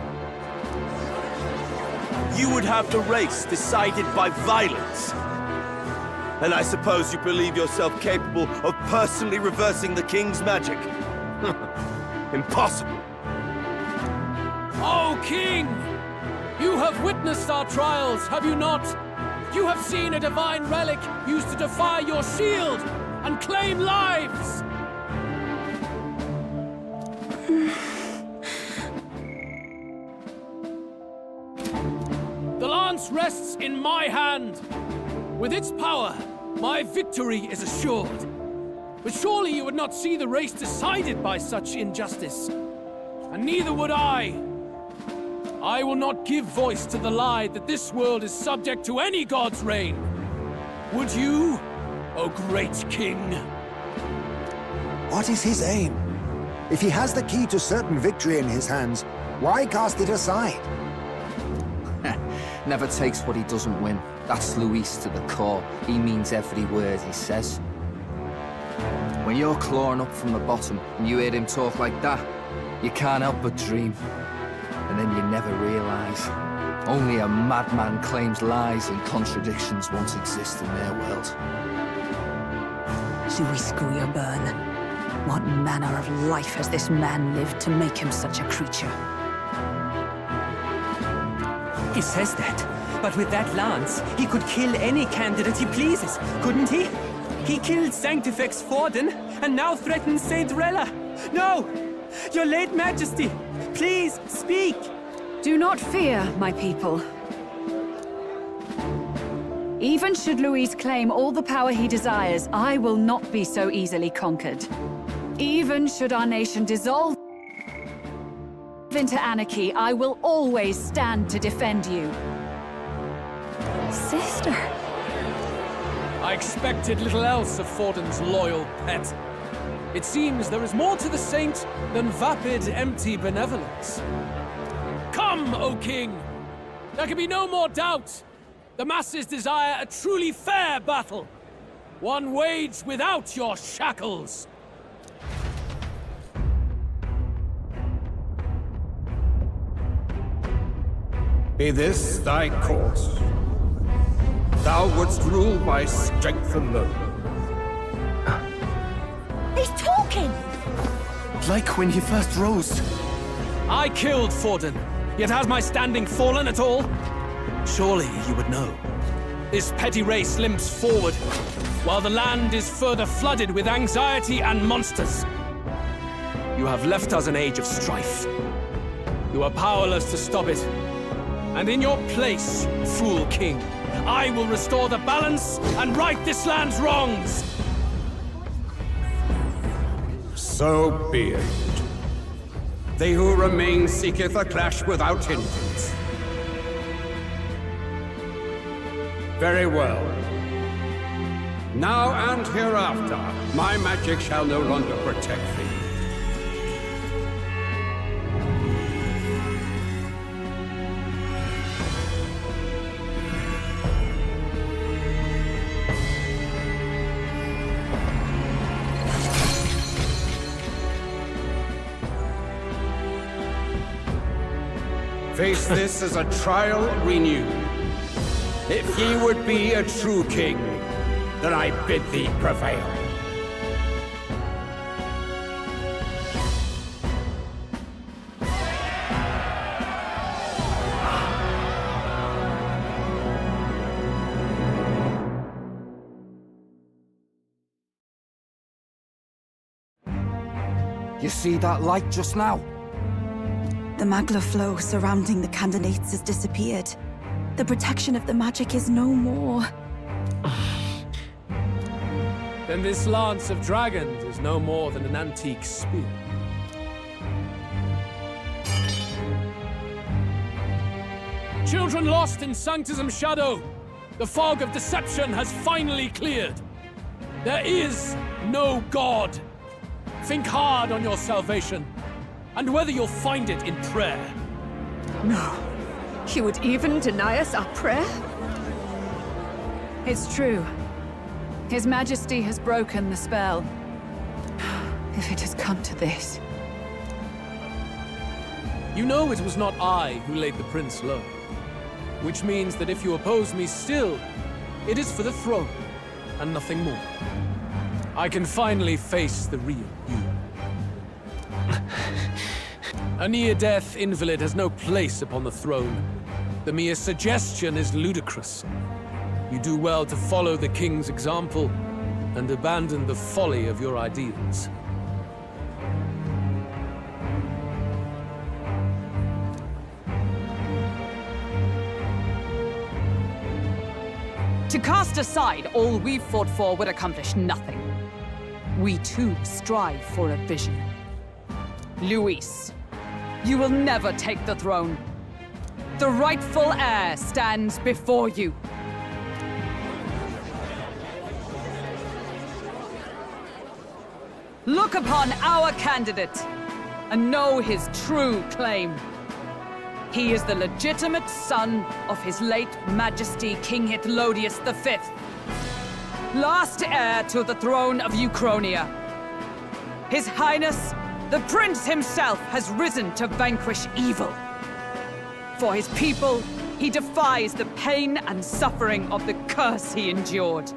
You would have the race decided by violence. And I suppose you believe yourself capable of personally reversing the king's magic? Impossible. Oh, King! You have witnessed our trials, have you not? You have seen a divine relic used to defy your shield and claim lives! The lance rests in my hand. With its power, my victory is assured. But surely you would not see the race decided by such injustice. And neither would I. I will not give voice to the lie that this world is subject to any god's reign. Would you, O great king? What is his aim? If he has the key to certain victory in his hands, why cast it aside? Never takes what he doesn't win. That's Luis to the core. He means every word he says. When you're clawing up from the bottom and you hear him talk like that, you can't help but dream. And then you never realize. Only a madman claims lies and contradictions won't exist in their world. Luis Grierburn. What manner of life has this man lived to make him such a creature? He says that, but with that lance, he could kill any candidate he pleases, couldn't he? He killed Sanctifex Forden, and now threatens Saint Rella. No! Your late Majesty, please, speak! Do not fear, my people. Even should Luis claim all the power he desires, I will not be so easily conquered. Even should our nation dissolve into anarchy, I will always stand to defend you. Sister. I expected little else of Forden's loyal pet. It seems there is more to the saint than vapid, empty benevolence. Come, O King! There can be no more doubt. The masses desire a truly fair battle. One waged without your shackles. Be this thy course. Thou wouldst rule by strength alone. He's talking! Like when he first rose. I killed Forden, yet has my standing fallen at all? Surely you would know. This petty race limps forward, while the land is further flooded with anxiety and monsters. You have left us an age of strife. You are powerless to stop it. And in your place, fool king, I will restore the balance and right this land's wrongs! So be it. They who remain seeketh a clash without hindrance. Very well. Now and hereafter, my magic shall no longer protect thee. Face this as a trial renewed. If ye would be a true king, then I bid thee prevail. You see that light just now? The magla flow surrounding the candidates has disappeared. The protection of the magic is no more. Then this lance of dragons is no more than an antique spear. Children lost in Sanctism's shadow, the fog of deception has finally cleared. There is no God. Think hard on your salvation, and whether you'll find it in prayer. No. He would even deny us our prayer? It's true. His Majesty has broken the spell. If it has come to this. You know it was not I who laid the prince low. Which means that if you oppose me still, it is for the throne, and nothing more. I can finally face the real you. A near-death invalid has no place upon the throne. The mere suggestion is ludicrous. You do well to follow the king's example and abandon the folly of your ideals. To cast aside all we've fought for would accomplish nothing. We too strive for a vision. Luis, you will never take the throne. The rightful heir stands before you. Look upon our candidate and know his true claim. He is the legitimate son of his late Majesty King Hytlodius V, last heir to the throne of Uchronia. His Highness, the Prince himself, has risen to vanquish evil. For his people, he defies the pain and suffering of the curse he endured.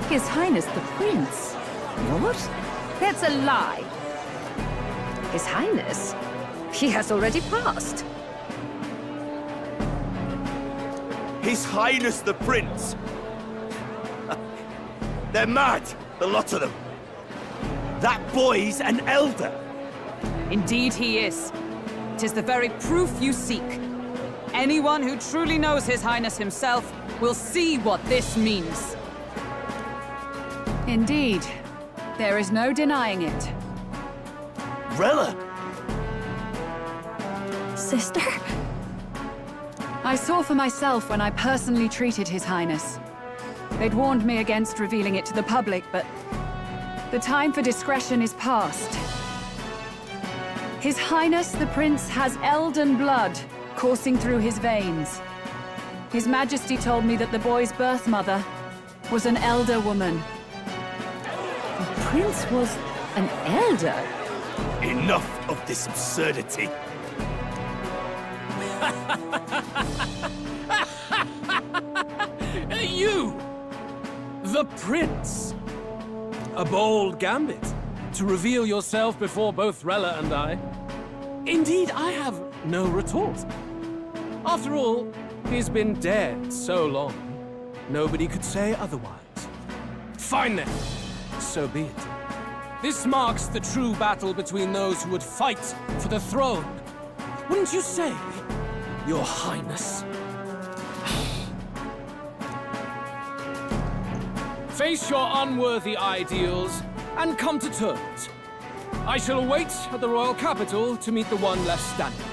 His Highness the Prince? What? That's a lie. His Highness? He has already passed. His Highness the Prince! They're mad, the lot of them. That boy's an elder. Indeed he is. 'Tis the very proof you seek. Anyone who truly knows His Highness himself will see what this means. Indeed. There is no denying it. Rella! Sister? I saw for myself when I personally treated His Highness. They'd warned me against revealing it to the public, but the time for discretion is past. His Highness the Prince has elden blood coursing through his veins. His Majesty told me that the boy's birth mother was an elder woman. The Prince was an elder? Enough of this absurdity. You! The Prince! A bold gambit to reveal yourself before both Rella and I. Indeed, I have no retort. After all, he's been dead so long, nobody could say otherwise. Fine then, so be it. This marks the true battle between those who would fight for the throne. Wouldn't you say, Your Highness? Face your unworthy ideals and come to terms. I shall await at the royal capital to meet the one left standing.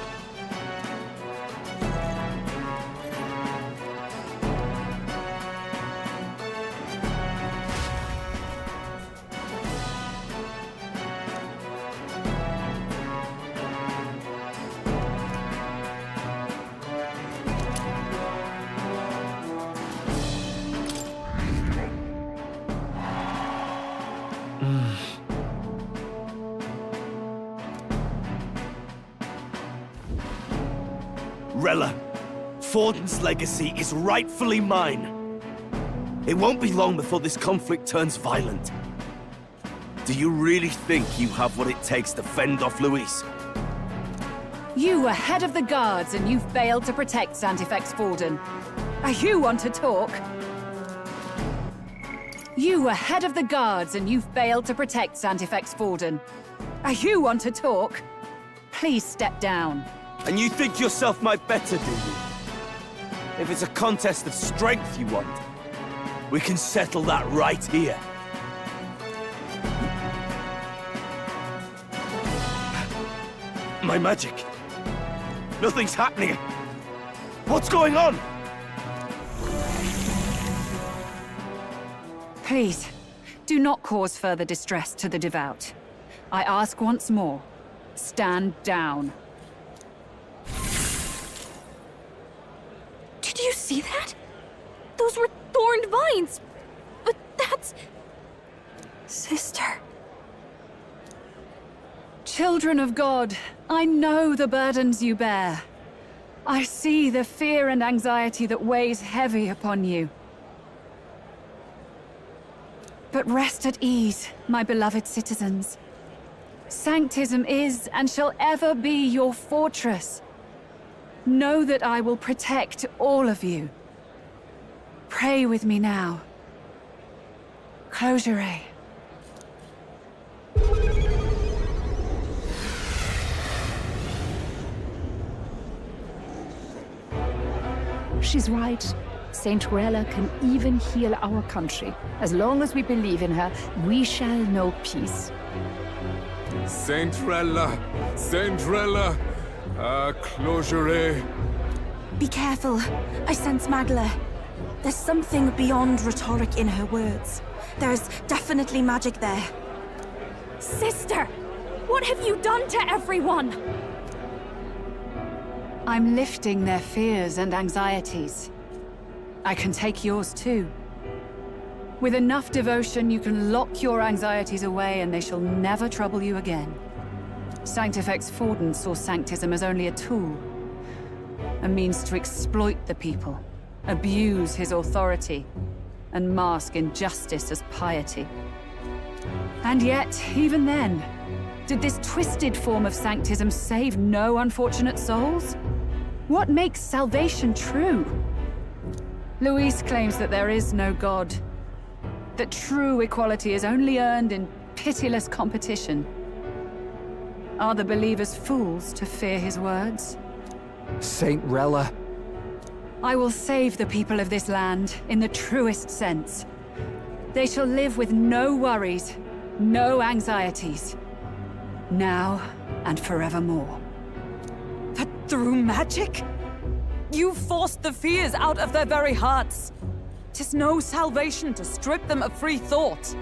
Rella, Forden's legacy is rightfully mine. It won't be long before this conflict turns violent. Do you really think you have what it takes to fend off Luis? You were head of the guards and you failed to protect Santifex Forden. You want to talk? You were head of the guards and you failed to protect Santifex Forden. You want to talk? Please step down. And you think yourself my better, do you? If it's a contest of strength you want, we can settle that right here. My magic. Nothing's happening. What's going on? Please, do not cause further distress to the devout. I ask once more, stand down. Did you see that? Those were thorned vines. But that's... Sister. Children of God, I know the burdens you bear. I see the fear and anxiety that weighs heavy upon you. But rest at ease, my beloved citizens. Sanctism is and shall ever be your fortress. Know that I will protect all of you. Pray with me now. Close your eyes. She's right. Saint Rella can even heal our country. As long as we believe in her, we shall know peace. Saint Rella! Saint Rella! Closure. Be careful. I sense Magla. There's something beyond rhetoric in her words. There's definitely magic there. Sister! What have you done to everyone? I'm lifting their fears and anxieties. I can take yours too. With enough devotion, you can lock your anxieties away and they shall never trouble you again. Sanctifex Forden saw Sanctism as only a tool. A means to exploit the people, abuse his authority, and mask injustice as piety. And yet, even then, did this twisted form of Sanctism save no unfortunate souls? What makes salvation true? Luis claims that there is no God, that true equality is only earned in pitiless competition. Are the believers fools to fear his words? Saint Rella. I will save the people of this land in the truest sense. They shall live with no worries, no anxieties, now and forevermore. But through magic? You forced the fears out of their very hearts. 'Tis no salvation to strip them of free thought.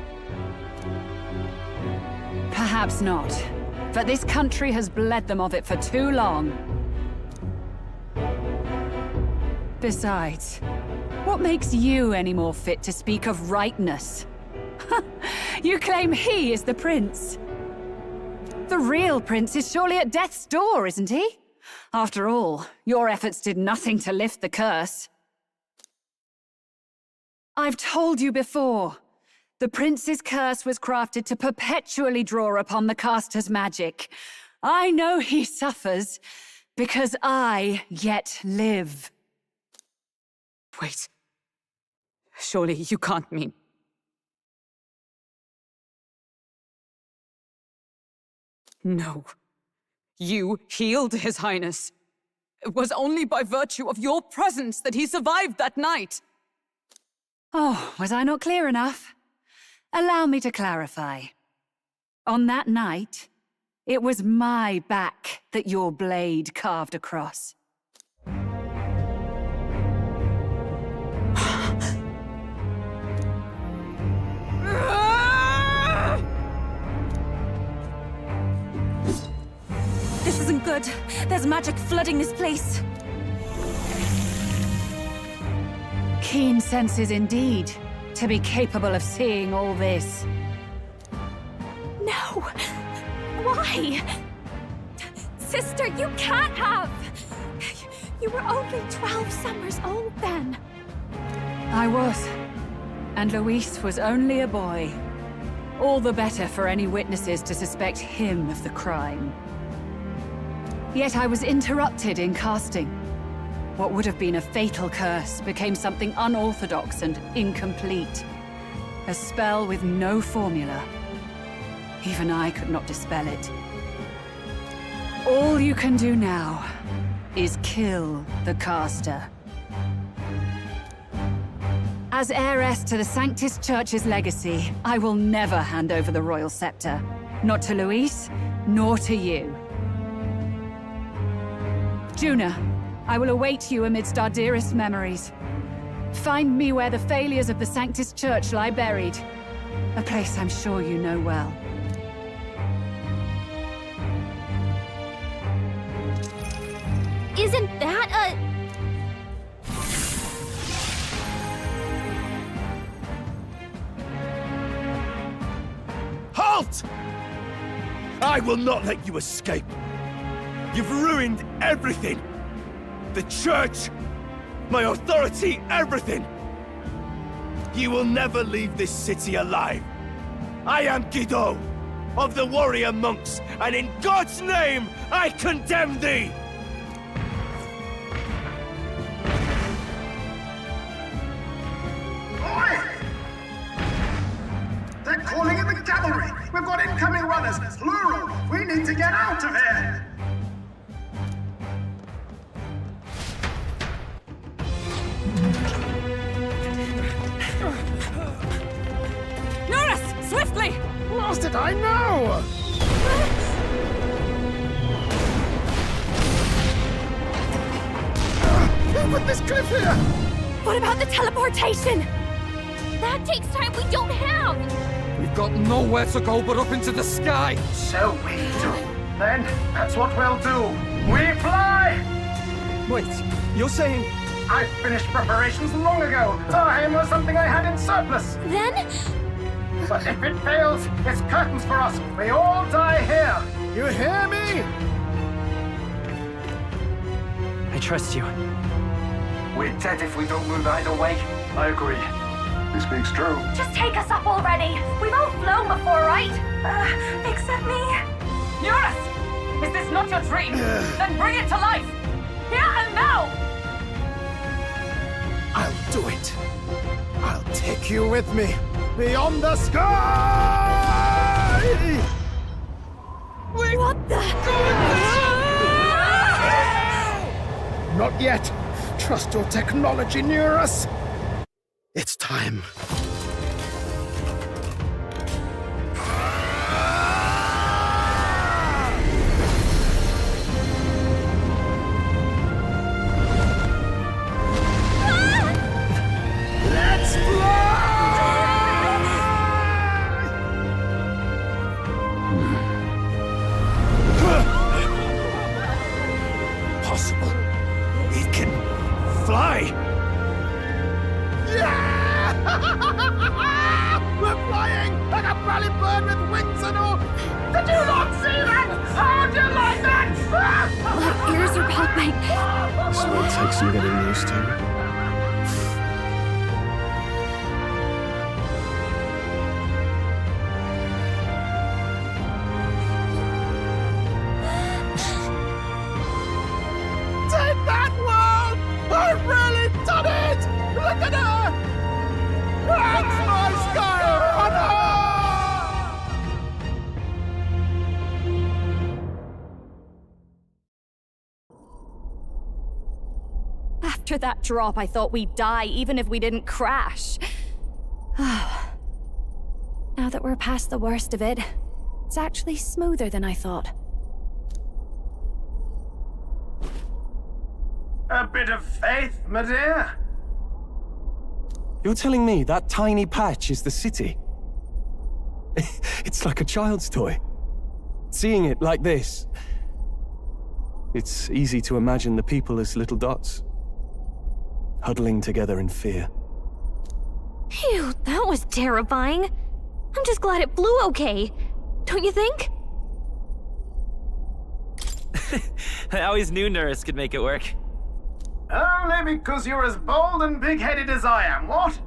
Perhaps not, but this country has bled them of it for too long. Besides, what makes you any more fit to speak of rightness? You claim he is the prince. The real prince is surely at death's door, isn't he? After all, your efforts did nothing to lift the curse. I've told you before, the prince's curse was crafted to perpetually draw upon the caster's magic. I know he suffers, because I yet live. Wait. Surely you can't mean... No. You healed His Highness. It was only by virtue of your presence that he survived that night. Oh, was I not clear enough? Allow me to clarify. On that night, it was my back that your blade carved across. This isn't good. There's magic flooding this place. Keen senses indeed, to be capable of seeing all this. No! Why? Sister, you can't have! You were only 12 summers old then. I was. And Luis was only a boy. All the better for any witnesses to suspect him of the crime. Yet I was interrupted in casting. What would have been a fatal curse became something unorthodox and incomplete. A spell with no formula. Even I could not dispel it. All you can do now is kill the caster. As heiress to the Sanctus Church's legacy, I will never hand over the royal scepter. Not to Luis, nor to you. Juna, I will await you amidst our dearest memories. Find me where the failures of the Sanctus Church lie buried. A place I'm sure you know well. Isn't that a... Halt! I will not let you escape. You've ruined everything. The church, my authority, everything. You will never leave this city alive. I am Guido, of the warrior monks, and in God's name, I condemn thee! They're calling in the cavalry! We've got incoming runners, plural! We need to get out of here! Norris! Swiftly! Lost it, I know! With this cliff here! What about the teleportation? That takes time we don't have! We've got nowhere to go but up into the sky! So we do. Then, that's what we'll do. We fly! Wait, you're saying... I finished preparations long ago. Time was something I had in surplus. Then? But if it fails, it's curtains for us. We all die here. You hear me? I trust you. We're dead if we don't move either way. I agree. This speaks true. Just take us up already! We've all flown before, right? Except me. Eurus! Is this not your dream? Then bring it to life! Here and now! I'll do it. I'll take you with me. Beyond the sky! What the? Not yet. Trust your technology, Neurus. It's time. Let's Possible. We can fly. Yeah! We're flying like a rally bird with wings and all. Did you not see that? How do you like that? My ears are popping. This will take some getting used to. Take that, world! I've really done it! Look at her! That's my sky runner! After that drop, I thought we'd die even if we didn't crash. Now that we're past the worst of it, it's actually smoother than I thought. A bit of faith, my dear. You're telling me that tiny patch is the city? It's like a child's toy. Seeing it like this, it's easy to imagine the people as little dots, huddling together in fear. Phew, that was terrifying. I'm just glad it flew okay. Don't you think? I always knew Nurse could make it work. Only because you're as bold and big-headed as I am, what?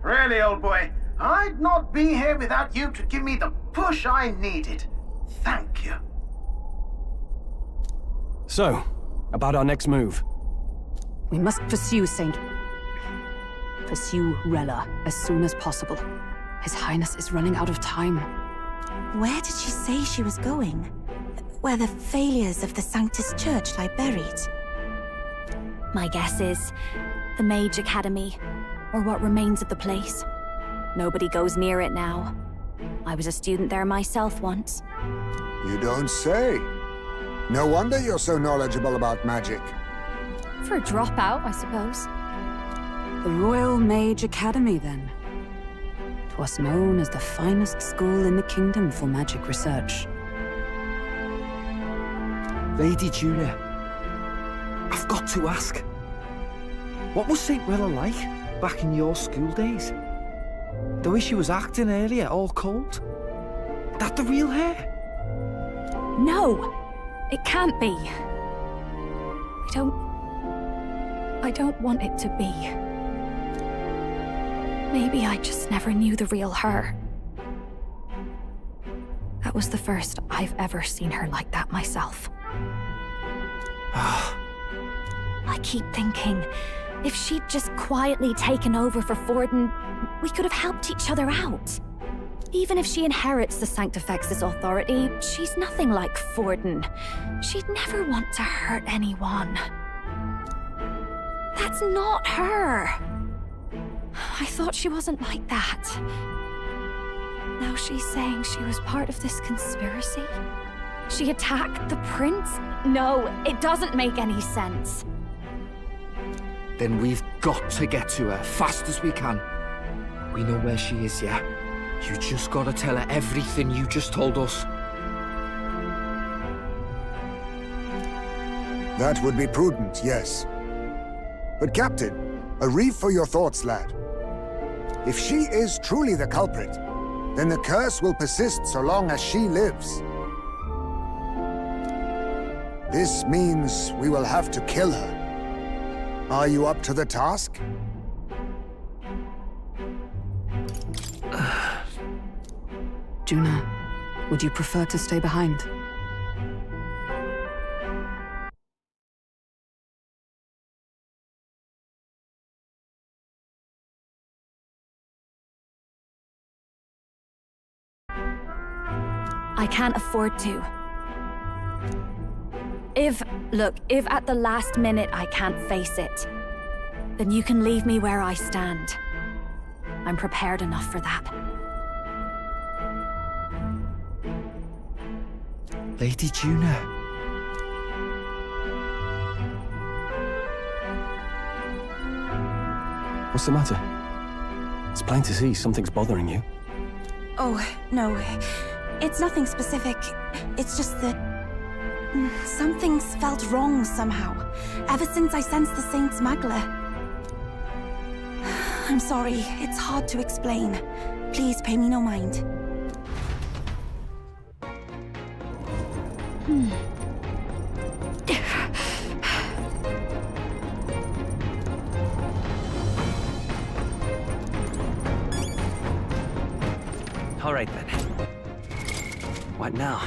Really, old boy, I'd not be here without you to give me the push I needed. Thank you. So, about our next move. We must pursue Rella as soon as possible. His Highness is running out of time. Where did she say she was going? Where the failures of the Sanctus Church lie buried? My guess is the Mage Academy, or what remains of the place. Nobody goes near it now. I was a student there myself once. You don't say. No wonder you're so knowledgeable about magic. For a dropout, I suppose. The Royal Mage Academy, then. 'Twas known as the finest school in the kingdom for magic research. Lady Julia, I've got to ask. What was St. Rella like back in your school days? The way she was acting earlier, all cold? That the real hair? No! It can't be. I don't want it to be. Maybe I just never knew the real her. That was the first I've ever seen her like that myself. I keep thinking, if she'd just quietly taken over for Forden, we could have helped each other out. Even if she inherits the Sanctifex's authority, she's nothing like Forden. She'd never want to hurt anyone. That's not her. I thought she wasn't like that. Now she's saying she was part of this conspiracy? She attacked the prince? No, it doesn't make any sense. Then we've got to get to her fast as we can. We know where she is, yeah? You just gotta tell her everything you just told us. That would be prudent, yes. But Captain, a reef for your thoughts, lad. If she is truly the culprit, then the curse will persist so long as she lives. This means we will have to kill her. Are you up to the task? Juna, would you prefer to stay behind? I can't afford to. If at the last minute I can't face it, then you can leave me where I stand. I'm prepared enough for that. Lady Juna. What's the matter? It's plain to see something's bothering you. Oh, no. It's nothing specific. It's just that... something's felt wrong somehow, ever since I sensed the Saint's Magla. I'm sorry, it's hard to explain. Please pay me no mind. All right, then. What now?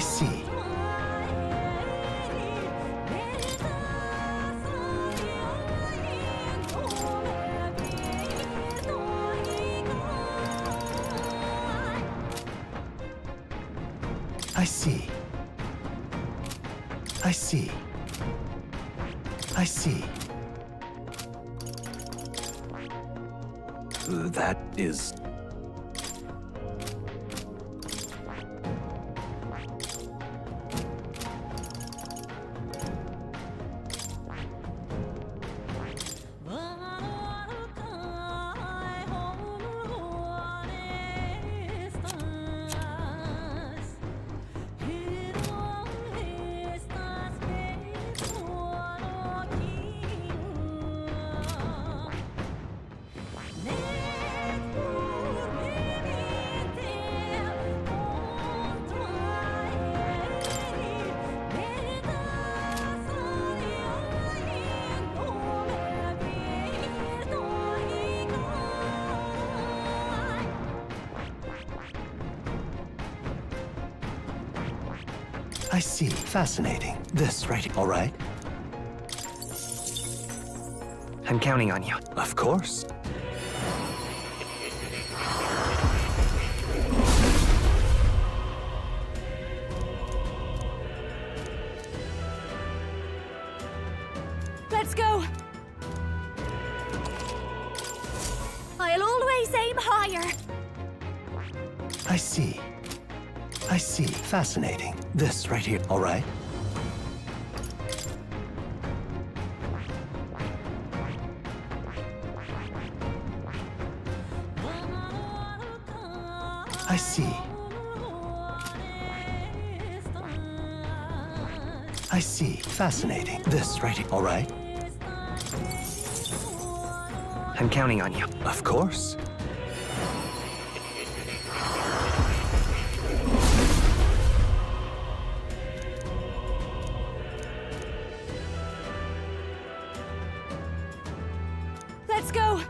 see. I see. I see. I see. That is... I see. Fascinating. This right... All right. I'm counting on you. Of course. Let's go! I'll always aim higher! I see. I see. Fascinating. This right here. All right. I see. I see. Fascinating. This right here. All right. I'm counting on you. Of course. Let's go!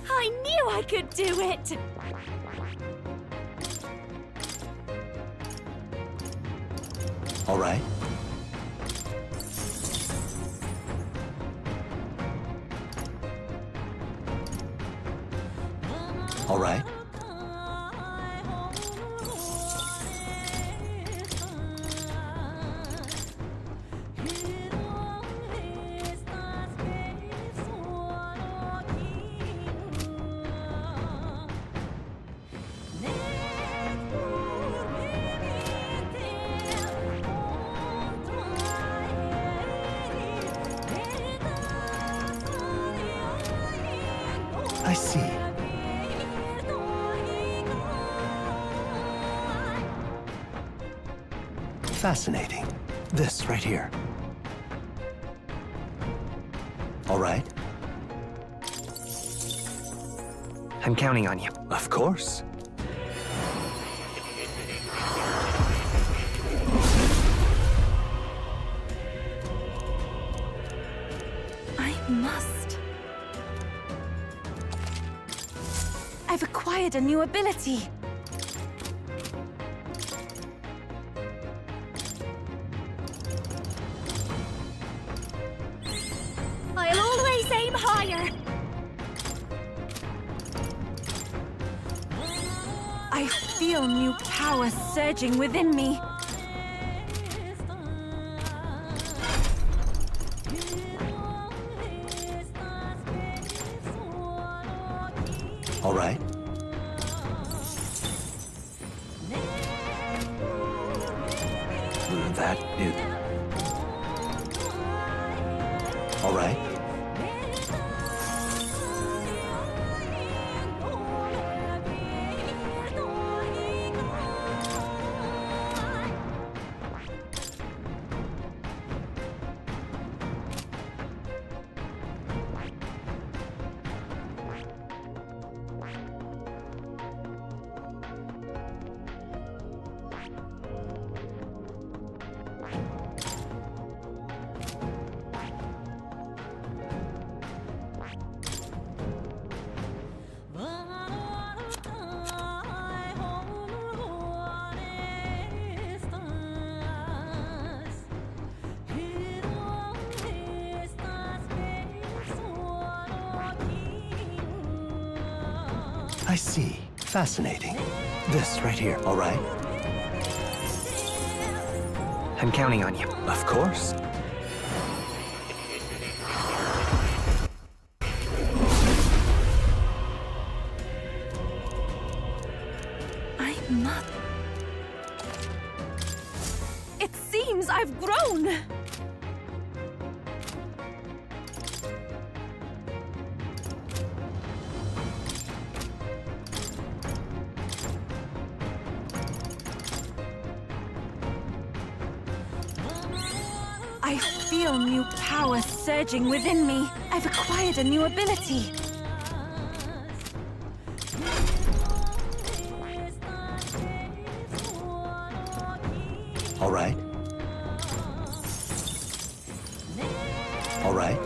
I knew I could do it! All right. All right. I see. Fascinating. This right here. All right. I'm counting on you. Of course. I must. I've acquired a new ability. I'll always aim higher! I feel new power surging within me. All right. That is... All right. I see. Fascinating. This right here, all right? I'm counting on you. Of course. I'm not... It seems I've grown! I feel new power surging within me. I've acquired a new ability. All right. All right.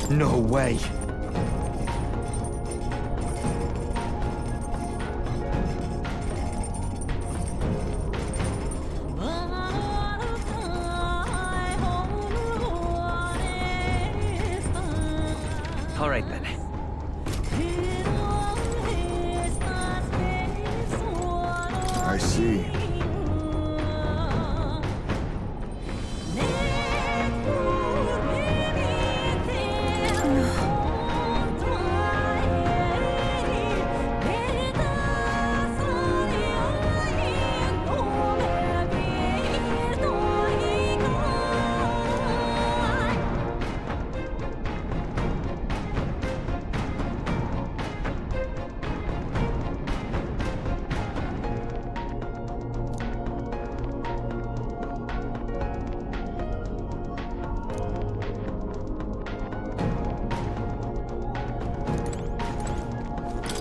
No way. All right, then. I see.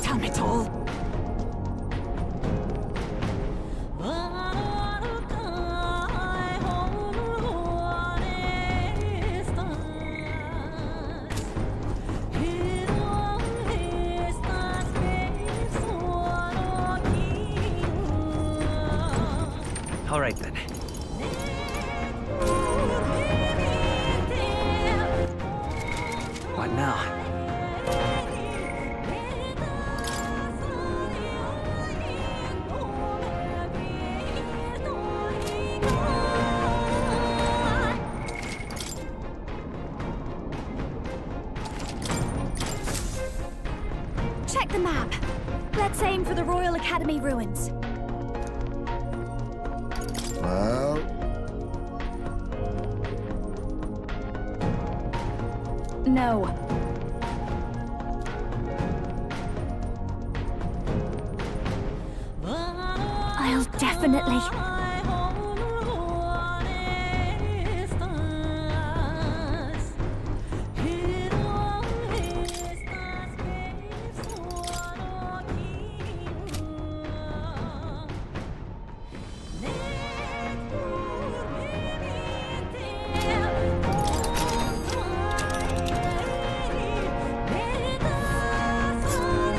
Damn it all! All right, then. What now? Check the map. Let's aim for the Royal Academy ruins. Well... No. I'll definitely...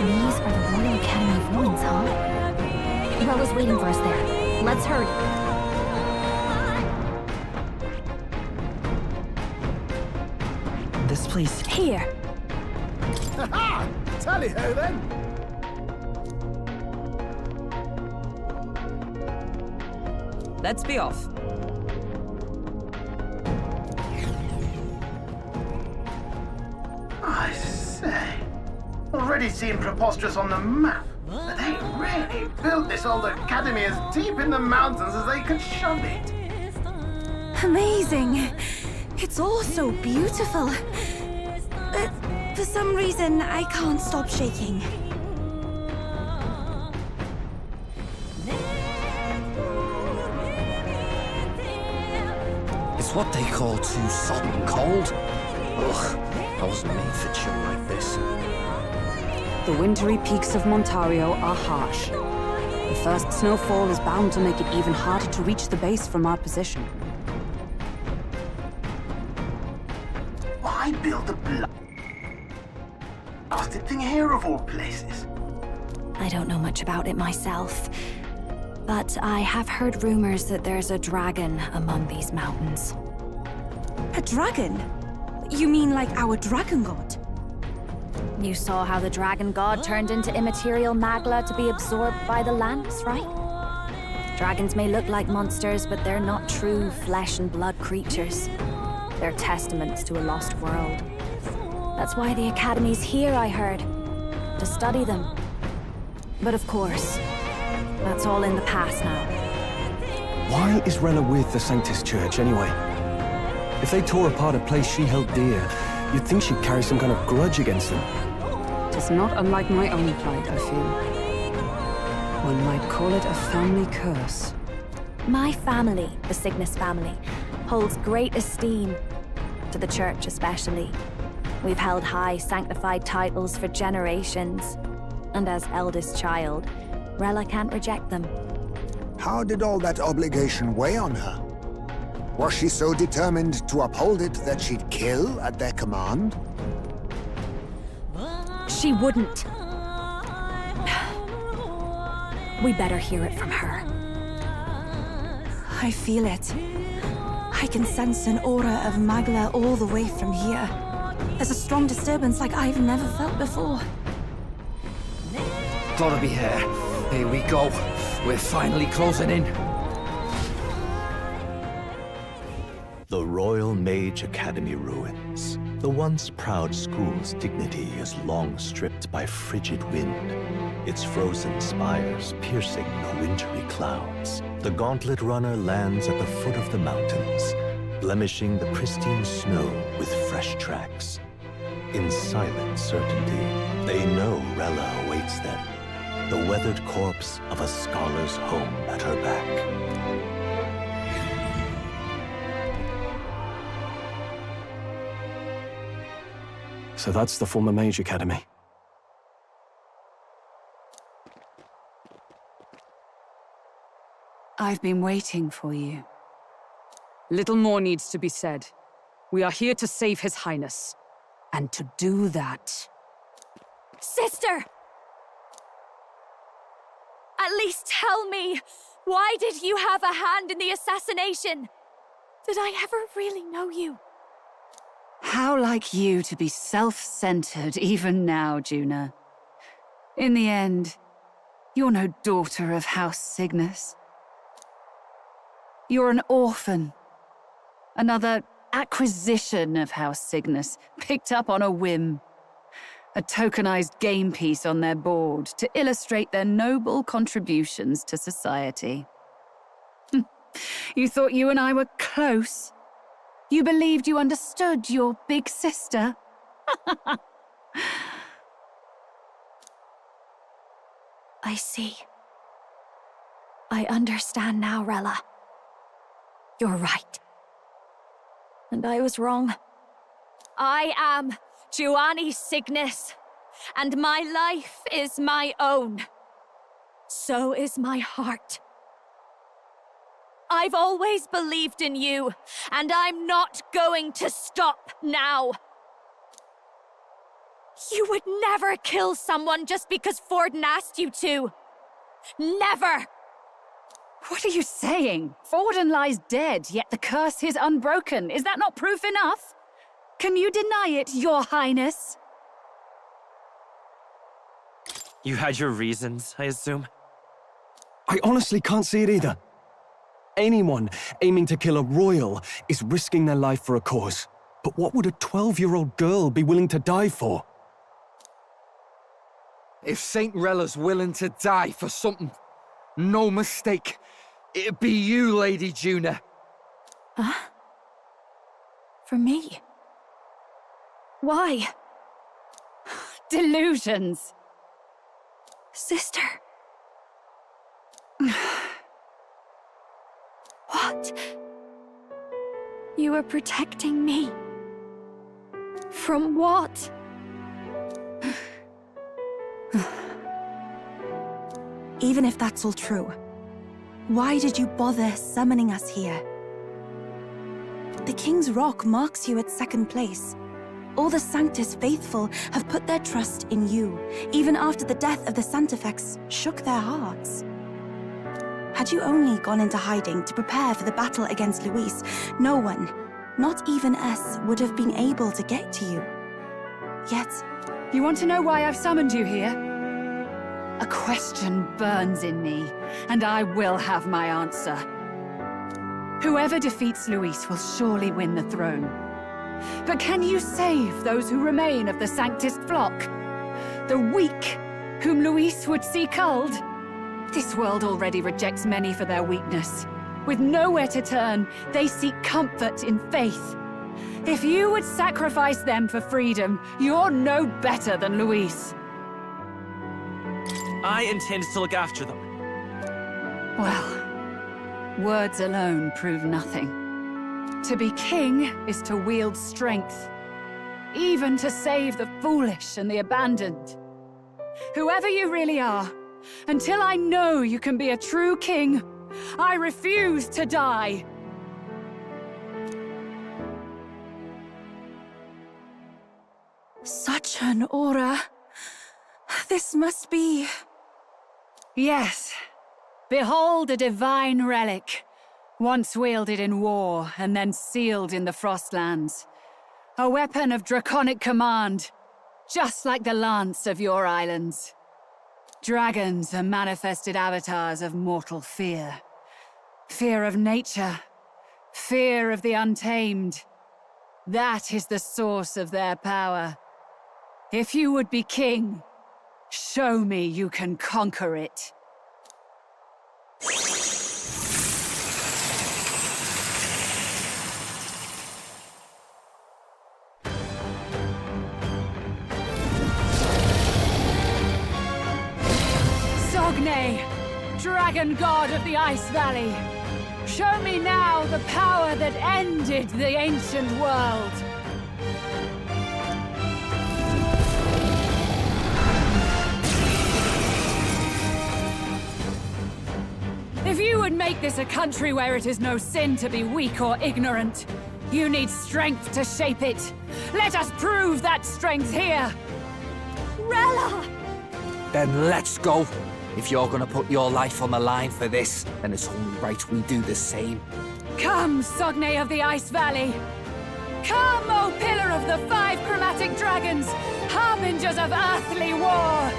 These are the Royal Academy ruins, huh? waiting for us there. Let's hurry. This place. Here. Ha-ha! Tally-ho then! Let's be off. I say, already seem preposterous on the map. But they really built this old academy as deep in the mountains as they could shove it. Amazing. It's all so beautiful. But for some reason, I can't stop shaking. It's what they call too sodden cold. Ugh, I wasn't made for chill like this. The wintry peaks of Montario are harsh. The first snowfall is bound to make it even harder to reach the base from our position. Why build a blasted thing here of all places? I don't know much about it myself, but I have heard rumors that there's a dragon among these mountains. A dragon? You mean like our dragon god? You saw how the dragon god turned into immaterial magla to be absorbed by the Lance, right? Dragons may look like monsters, but they're not true flesh and blood creatures. They're testaments to a lost world. That's why the Academy's here, I heard. To study them. But of course, that's all in the past now. Why is Rella with the Sanctus Church, anyway? If they tore apart a place she held dear, you'd think she'd carry some kind of grudge against them. It's not unlike my own plight, I feel. One might call it a family curse. My family, the Cygnus family, holds great esteem, to the Church especially. We've held high sanctified titles for generations, and as eldest child, Rella can't reject them. How did all that obligation weigh on her? Was she so determined to uphold it that she'd kill at their command? She wouldn't. We better hear it from her. I feel it. I can sense an aura of Magla all the way from here. There's a strong disturbance like I've never felt before. Gotta be here. Here we go. We're finally closing in. The Royal Mage Academy ruins. The once proud school's dignity is long stripped by frigid wind. Its frozen spires piercing the wintry clouds. The gauntlet runner lands at the foot of the mountains, blemishing the pristine snow with fresh tracks. In silent certainty, they know Rella awaits them, the weathered corpse of a scholar's home at her back. So that's the former Mage Academy. I've been waiting for you. Little more needs to be said. We are here to save His Highness. And to do that... Sister! At least tell me, why did you have a hand in the assassination? Did I ever really know you? How like you to be self-centered even now, Juna. In the end, you're no daughter of House Cygnus. You're an orphan. Another acquisition of House Cygnus, picked up on a whim. A tokenized game piece on their board to illustrate their noble contributions to society. You thought you and I were close? You believed you understood your big sister? I see. I understand now, Rella. You're right. And I was wrong. I am Giovanni Cygnus, and my life is my own. So is my heart. I've always believed in you, and I'm not going to stop now. You would never kill someone just because Forden asked you to. Never! What are you saying? Forden lies dead, yet the curse is unbroken. Is that not proof enough? Can you deny it, Your Highness? You had your reasons, I assume? I honestly can't see it either. Anyone aiming to kill a royal is risking their life for a cause. But what would a 12-year-old girl be willing to die for? If Saint Rella's willing to die for something, no mistake, it'd be you, Lady Juna. Huh? For me? Why? Delusions. Sister. What? You were protecting me? From what? Even if that's all true, why did you bother summoning us here? The King's Rock marks you at second place. All the Sanctus faithful have put their trust in you, even after the death of the Santafex shook their hearts. Had you only gone into hiding to prepare for the battle against Luis, no one, not even us, would have been able to get to you. Yet... You want to know why I've summoned you here? A question burns in me, and I will have my answer. Whoever defeats Luis will surely win the throne. But can you save those who remain of the Sanctus flock? The weak, whom Luis would see culled? This world already rejects many for their weakness. With nowhere to turn, they seek comfort in faith. If you would sacrifice them for freedom, you're no better than Luis. I intend to look after them. Well, words alone prove nothing. To be king is to wield strength, even to save the foolish and the abandoned. Whoever you really are, until I know you can be a true king, I refuse to die. Such an aura. This must be... Yes. Behold a divine relic. Once wielded in war, and then sealed in the Frostlands. A weapon of draconic command, just like the lance of your islands. Dragons are manifested avatars of mortal fear. Fear of nature. Fear of the untamed. That is the source of their power. If you would be king, show me you can conquer it. Sogne, dragon god of the Ice Valley, show me now the power that ended the ancient world. If you would make this a country where it is no sin to be weak or ignorant, you need strength to shape it. Let us prove that strength here. Rella! Then let's go. If you're gonna put your life on the line for this, then it's only right we do the same. Come, Sogne of the Ice Valley. Come, O Pillar of the 5 Chromatic Dragons, harbingers of earthly war.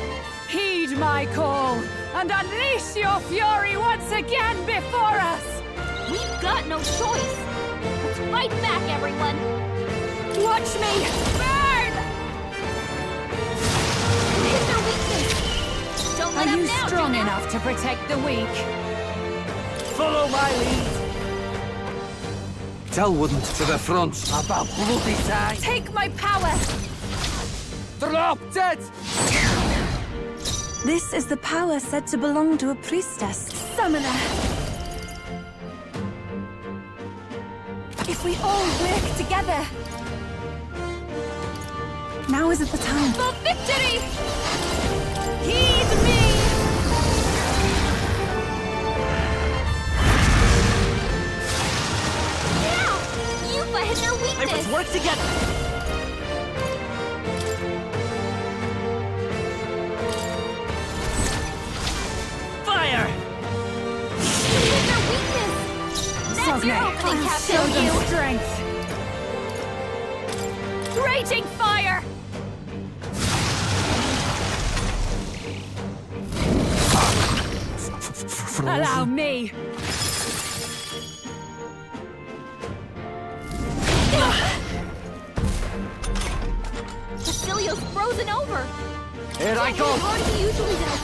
Heed my call, and unleash your fury once again before us! We've got no choice! Let's fight back, everyone! Watch me! Burn! Hit their weakness! Don't let Are them you down, strong Juna. enough to protect the weak? Follow my lead. Telwood to the front. About bloody time. Take my power! Drop dead! This is the power said to belong to a priestess. Summoner! If we all work together... Now isn't the time. For victory! Heed me! Now! Yuffie has no weakness! Let's work together! Fire! It's your opening, Captain. Show them strength. Raging fire! Allow me. Basilio's frozen over. Here I go. As hard as he usually does.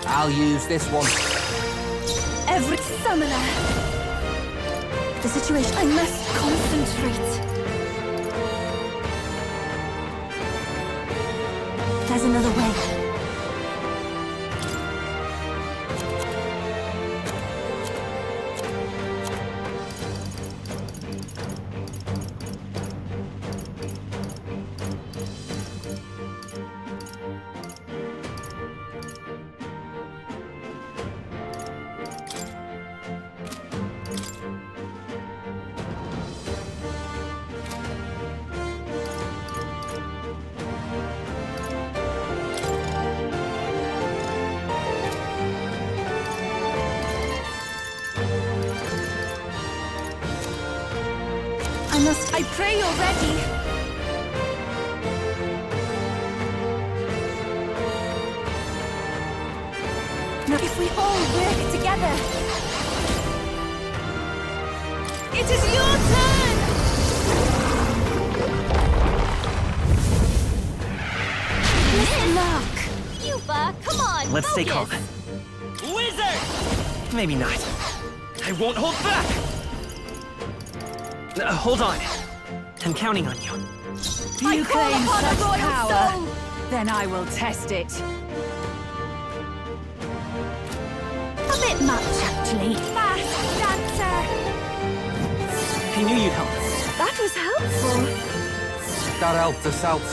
I'll use this one. Every summoner. The situation. I must concentrate. There's another way. I pray you're ready. Now, if we all work together. It is your turn! Good luck. Yuba, come on, Let's stay calm. Wizard! Maybe not. I won't hold back! Hold on. I'm counting on you. You claim such power, then I will test it. A bit much, actually. Fast dancer! I knew you'd help. That was helpful. That helped us out.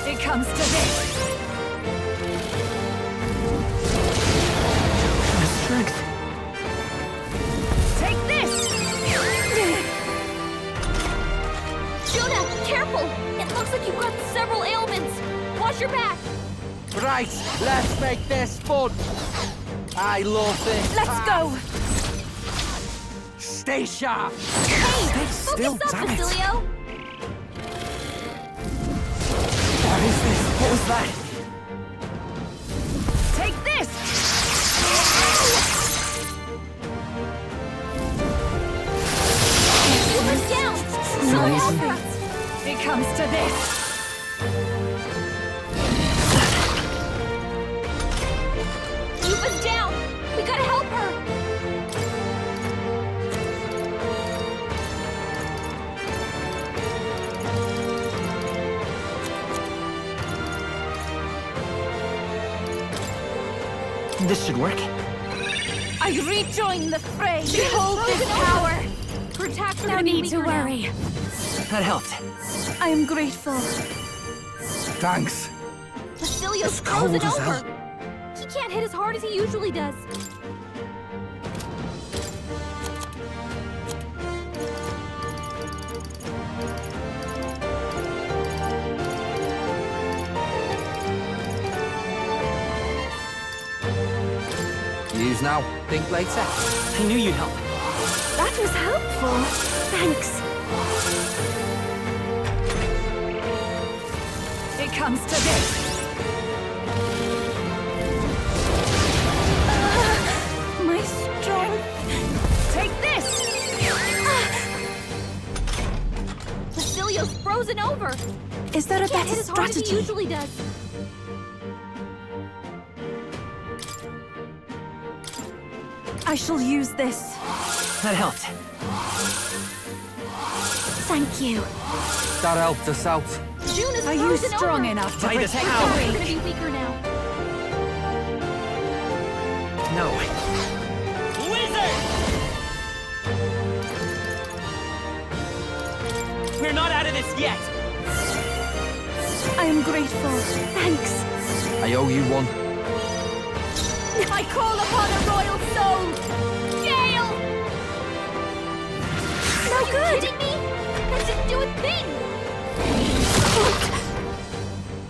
It comes to this. The strength. Take this! Juna, careful! It looks like you've got several ailments. Watch your back. Right, let's make this fun. I love this. Let's go! Stay sharp. Hey, still, focus up, damn it. Basilio. What is this? What was that? Take this! Yuba's down. Basilio, help her. It comes to this. Yuba's down. We gotta help her. This should work. I rejoin the fray. Behold this power. Protect No need to worry. That helped. I am grateful. Thanks. Basilio's cold frozen as over. hell. He can't hit as hard as he usually does. Use now, think later. I knew you'd help. That was helpful. Thanks. It comes to this. My strength. Take this! Basilio's frozen over. Is there a Can't better hit as hard as he strategy? usually does. I shall use this. That helped. Thank you. That helped us out. Juna's Are you frozen strong over. enough to By the protect power. the We're gonna weak? be weaker now. No. Wizard! We're not out of this yet. I am grateful. Thanks. I owe you one. I call upon a royal soul. Gale! No Are you good. kidding me? That didn't do a thing.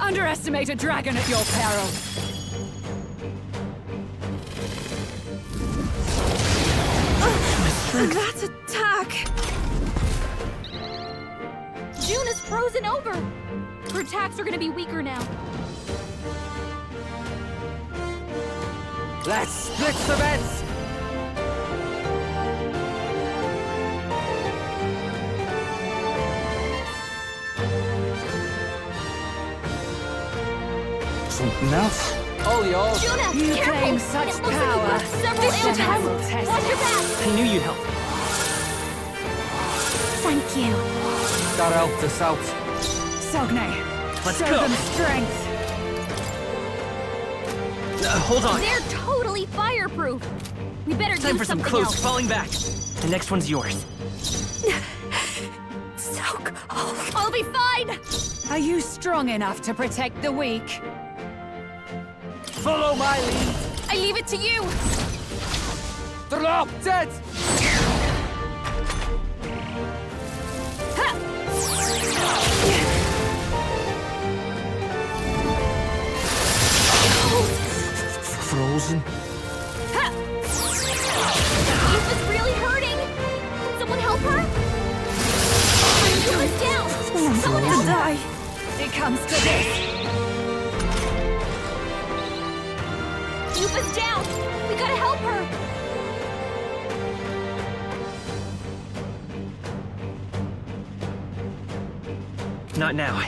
underestimate a dragon at your peril. That attack! June is frozen over! Her attacks are gonna be weaker now. Let's split the bets! Something else? All yours. Juna, You careful! claim such It looks power. like you've got several Then I will ailments. test Watch your it. back! I knew you'd help. Thank you. That helped us out. Sogne, Let's show go. them strength. Hold on. They're totally fireproof! We better Time do for some something clothes else. falling back. The next one's yours. So cold. I'll be fine! Are you strong enough to protect the weak? Follow my lead. I leave it to you! Drop dead. Frozen. Yufa's really hurting! Can someone help her? Yufa's down! Someone help her! It comes to this. Yufa's down! We gotta help her! Not now.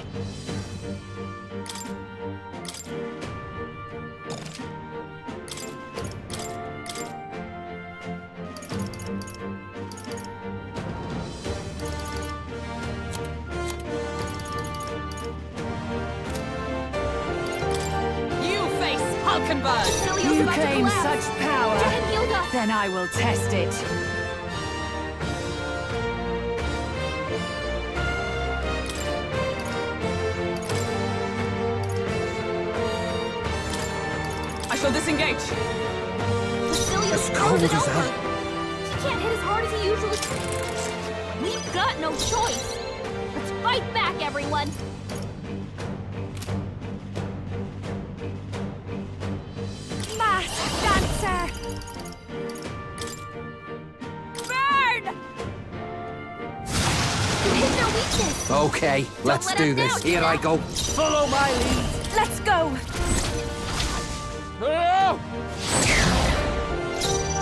You face Hulkenberg! Helios You about to claim collapse. such power. Get him healed up! Then I will test it. I shall disengage. Helios cold frozen as over! hell. He can't hit as hard as he usually... We've got no choice! Let's fight back, everyone! Mask Dancer! Burn! You hit their weakness! Okay, let's let do us this. down, Here Juna. I go. Follow my lead. Let's go! Oh!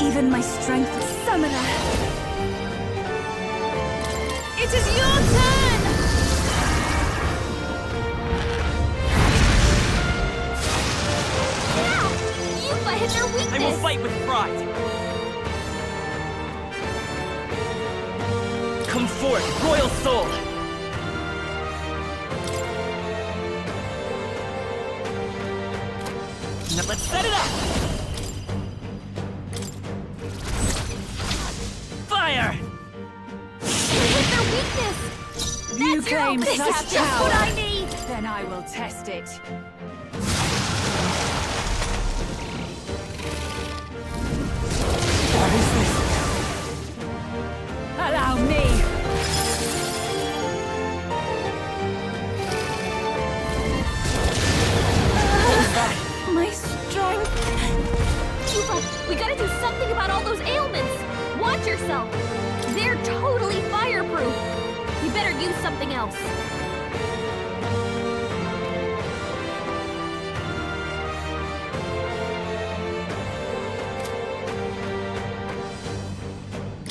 Even my strength of summoner. It is your turn! Now! Yufa hit their weakness! I will fight with pride. Come forth, royal soul. Now let's set it up. Fire! You hit their weakness! You That's your claim opening such tap, just what power. I need! Then I will test it. What is this? Allow me. My strength. Yufa, we gotta do something about all those ailments! Watch yourself! They're totally fireproof! We better use something else.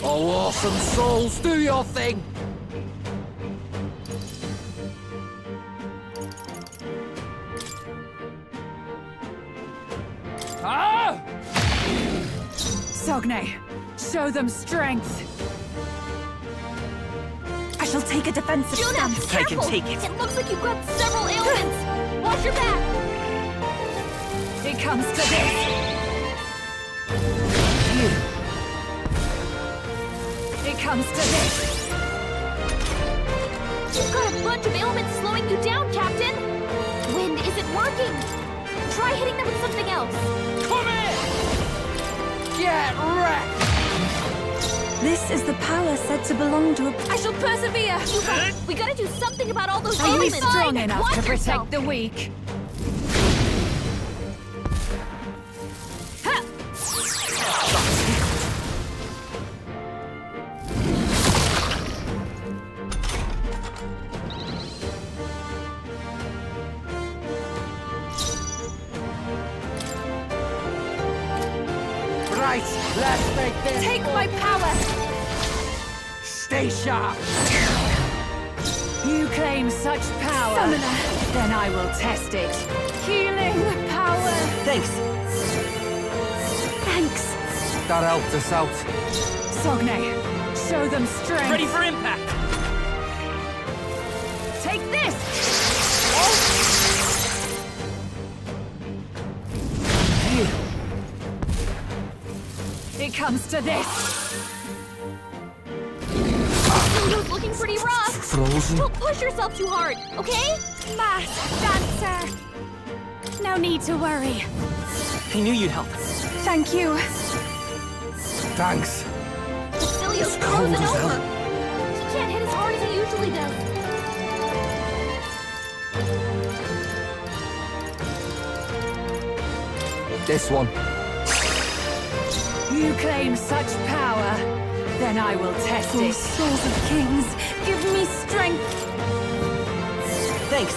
Oh, awesome souls, do your thing! Ah! Sogne, show them strength. I shall take a defensive Juna, stance. I can careful! take it. It looks like you've got several ailments! Watch your back! It comes to this. It comes to this. You've got a bunch of ailments slowing you down, Captain! Wind isn't working! Try hitting them with something else! Come here! Get wrecked! This is the power said to belong to a... I shall persevere! We gotta do something about all those Are you elements! strong enough Watch to protect yourself. the weak? Right, let's make this. Take my power! Stay sharp. You claim such power. Summoner. Then I will test it. Healing power. Thanks. Thanks. That helped us out. Sogne, show them strength. Ready for impact. Take this! It comes to this. Silio's looking pretty rough. Frozen. Don't push yourself too hard, okay? Masked dancer. No need to worry. I knew you'd help. Thank you. Thanks. Silio's It's cold frozen as over. hell. He can't hit as hard as he usually does. This one. You claim such power. Then I will test it. Souls of kings, give me strength. Thanks.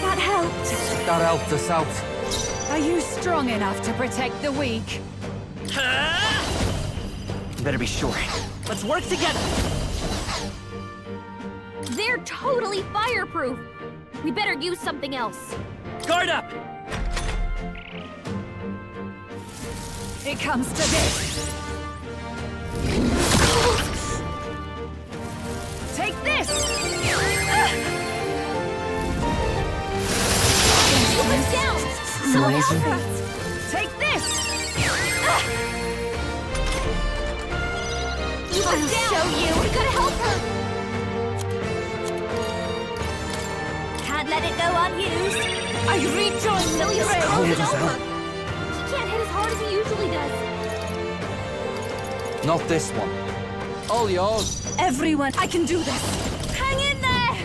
That helped. That helped us out. Are you strong enough to protect the weak? Better be sure. Let's work together. They're totally fireproof. We better use something else. Guard up! It comes to this. Take this! Push down! Someone help her! Take this! I'll show you! We gotta help her! Can't let it go unused! I rejoin the Silio's fray! frozen over! He can't hit as hard as he usually does. Not this one. All yours. Everyone, I can do this! Hang in there!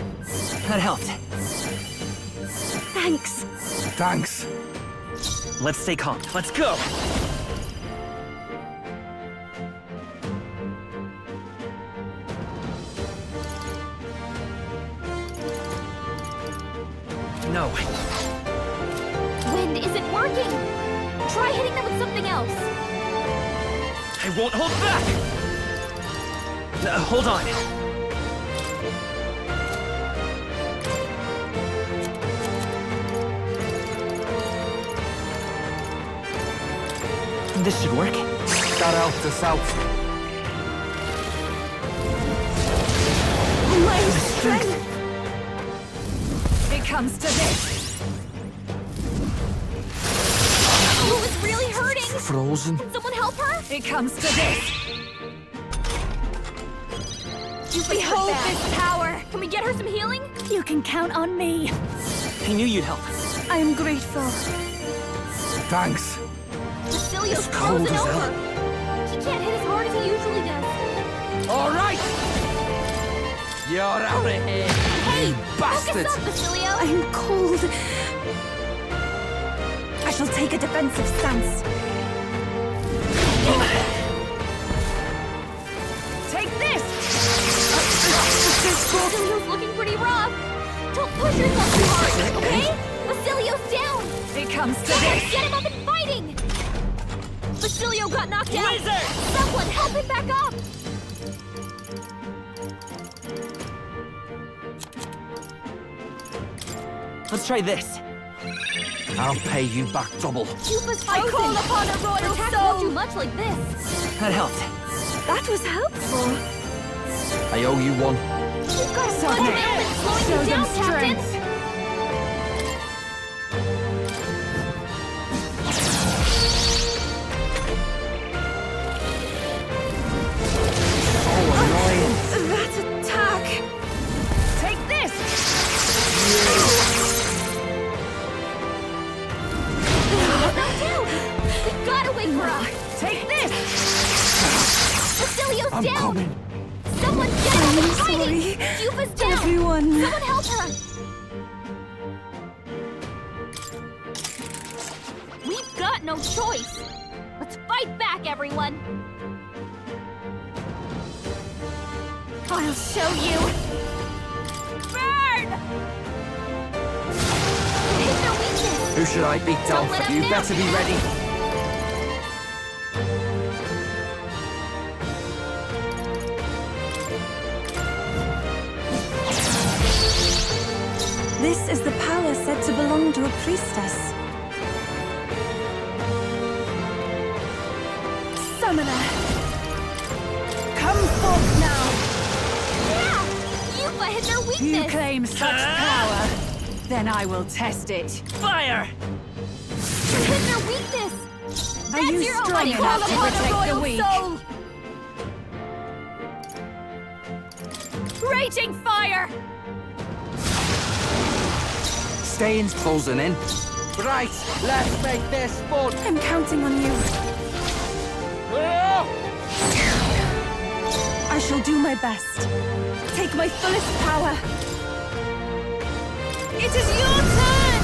That helped. Thanks. Thanks. Let's stay calm. Let's go! No. Wind isn't working! Try hitting them with something else! I won't hold back! Hold on. This should work. That helped us out. My strength! It comes to this. Oh, it's really hurting! Frozen. Can someone help her? It comes to this. Behold this power! Can we get her some healing? You can count on me. I knew you'd help. I am grateful. Thanks. Silio's cold frozen as over. hell. He can't hit as hard as he usually does. All right! You're out of here, Hey, you bastard! focus up, Basilio! I'm cold. I shall take a defensive stance. Take this! Basilio's looking pretty rough. Don't push yourself too hard, okay? Basilio's down! It comes to Get this. him up and fighting! Basilio got knocked out! Wizard! Someone help him back up! Let's try this. I'll pay you back double. Cuba's frozen! I call upon a royal attack won't do much like this. That helped. That was helpful. I owe you one. You've got a good element slowing Show you down, them Captain! strength. That attack! Take this! Knocked out! We gotta wake her up! Take this! Yuva's down! Everyone! Someone help her! We've got no choice! Let's fight back, everyone! I'll show you! Burn! Hit their weakness! Who should I beat, Don't let Dolph? him You know. better be ready. This is the power said to belong to a priestess. Summoner! Come forth now! Yeah! Yuva hit their weakness! You claim such power, then I will test it. Fire! You hit their weakness! Are That's you your strong only enough to call upon protect a the royal weak? soul! Raging fire! Stain's closing in. Right, let's make this fun. I'm counting on you. I shall do my best. Take my fullest power. It is your turn!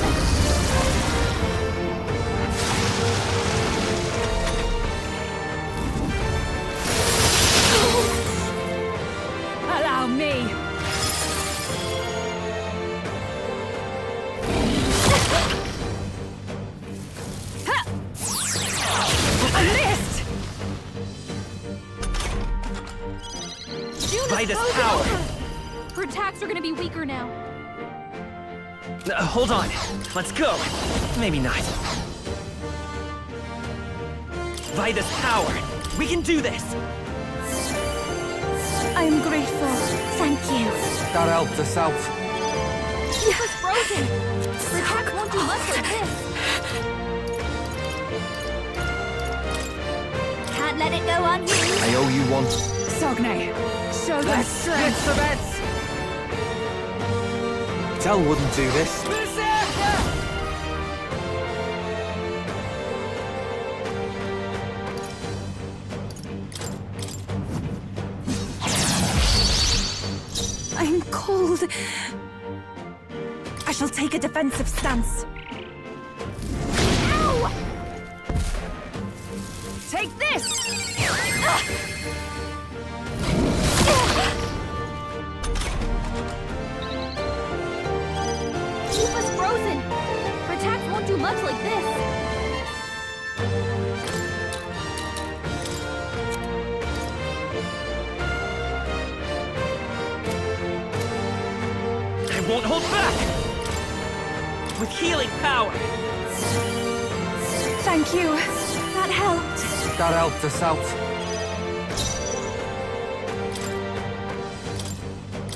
Allow me. I missed! June By is this frozen power. over. Her attacks are gonna be weaker now. Hold on. Let's go. Maybe not. By this power, we can do this. I am grateful. Thank you. That helped us out. Yuva's frozen. Her attacks won't do much like this. Can't let it go unused. I owe you one. Sogne, show them strength. the beds. Tell wouldn't do this. I'm cold. I shall take a defensive stance. Ow! Take this! Yuva's frozen. Her attacks won't do much like this. I won't hold back! With healing power! Thank you. That helped. That helped us out.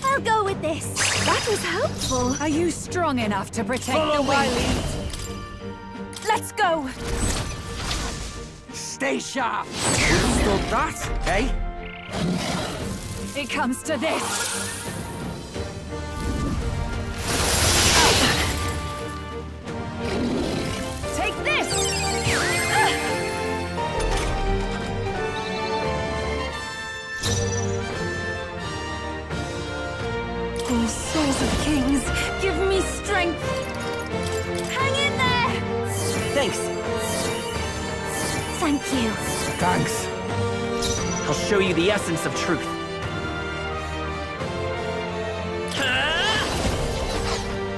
I'll go with this. That was helpful. Are you strong enough to protect Follow the my weak? lead! Let's go. Stay sharp. Withstood that, eh? It comes to this. Take this! Oh, souls of kings, give me strength. Hang in there! Thanks. Thank you. Thanks. I'll show you the essence of truth.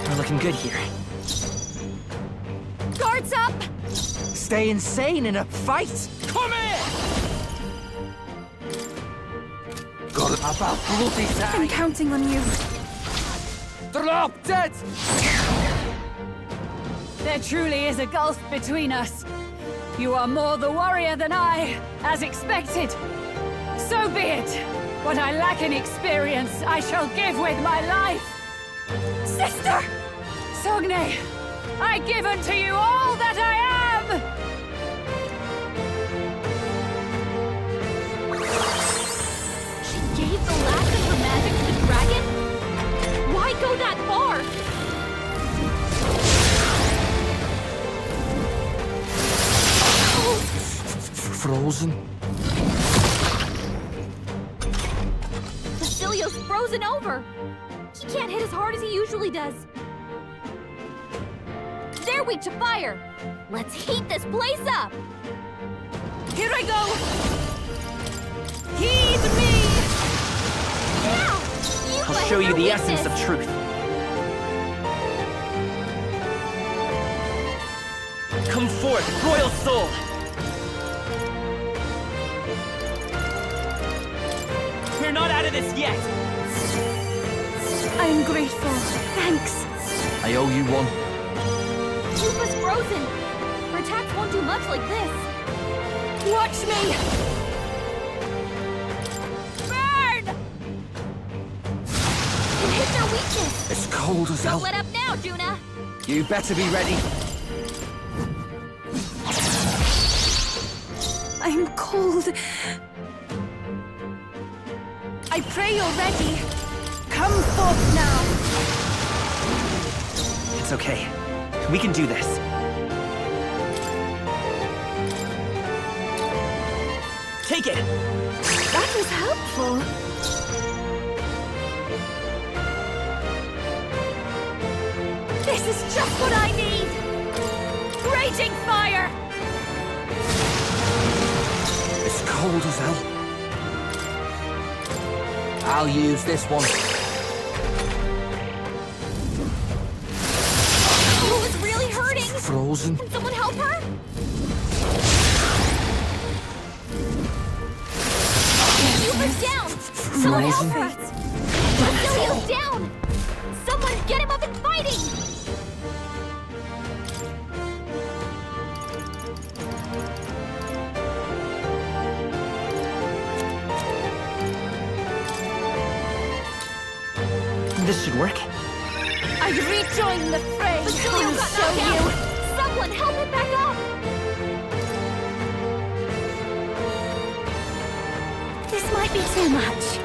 We're looking good here. Guards up! Stay insane in a fight. Come here! Got it about bloody I'm time. counting on you. Drop dead. There truly is a gulf between us. You are more the warrior than I, as expected. So be it. What I lack in experience, I shall give with my life. Sister! Sogne, I give unto you all that I am! She gave the last of her magic to the dragon? Why go that far? Frozen. Basilio's frozen over. He can't hit as hard as he usually does. They're weak to fire. Let's heat this place up. Here I go! Heed me! Yeah! I'll show you the essence of truth. Come forth, royal soul! We're not out of this yet! I'm grateful. Thanks. I owe you one. Lupa's frozen. Her attacks won't do much like this. Watch me! Burn! You hit their weakness. It's cold as hell. Don't let up now, Juna. You better be ready. I'm cold. I pray you're ready. Come forth now. It's okay. We can do this. Take it! That was helpful. This is just what I need. Raging fire! It's cold as hell. I'll use this one. Oh, it's really hurting. Frozen. Can someone help her? Lupa's down. Someone help her. Basilio's down. Someone get him up and fighting. This should work. I rejoin the fray. Basilio got knocked out. Someone help him back up. This might be too much.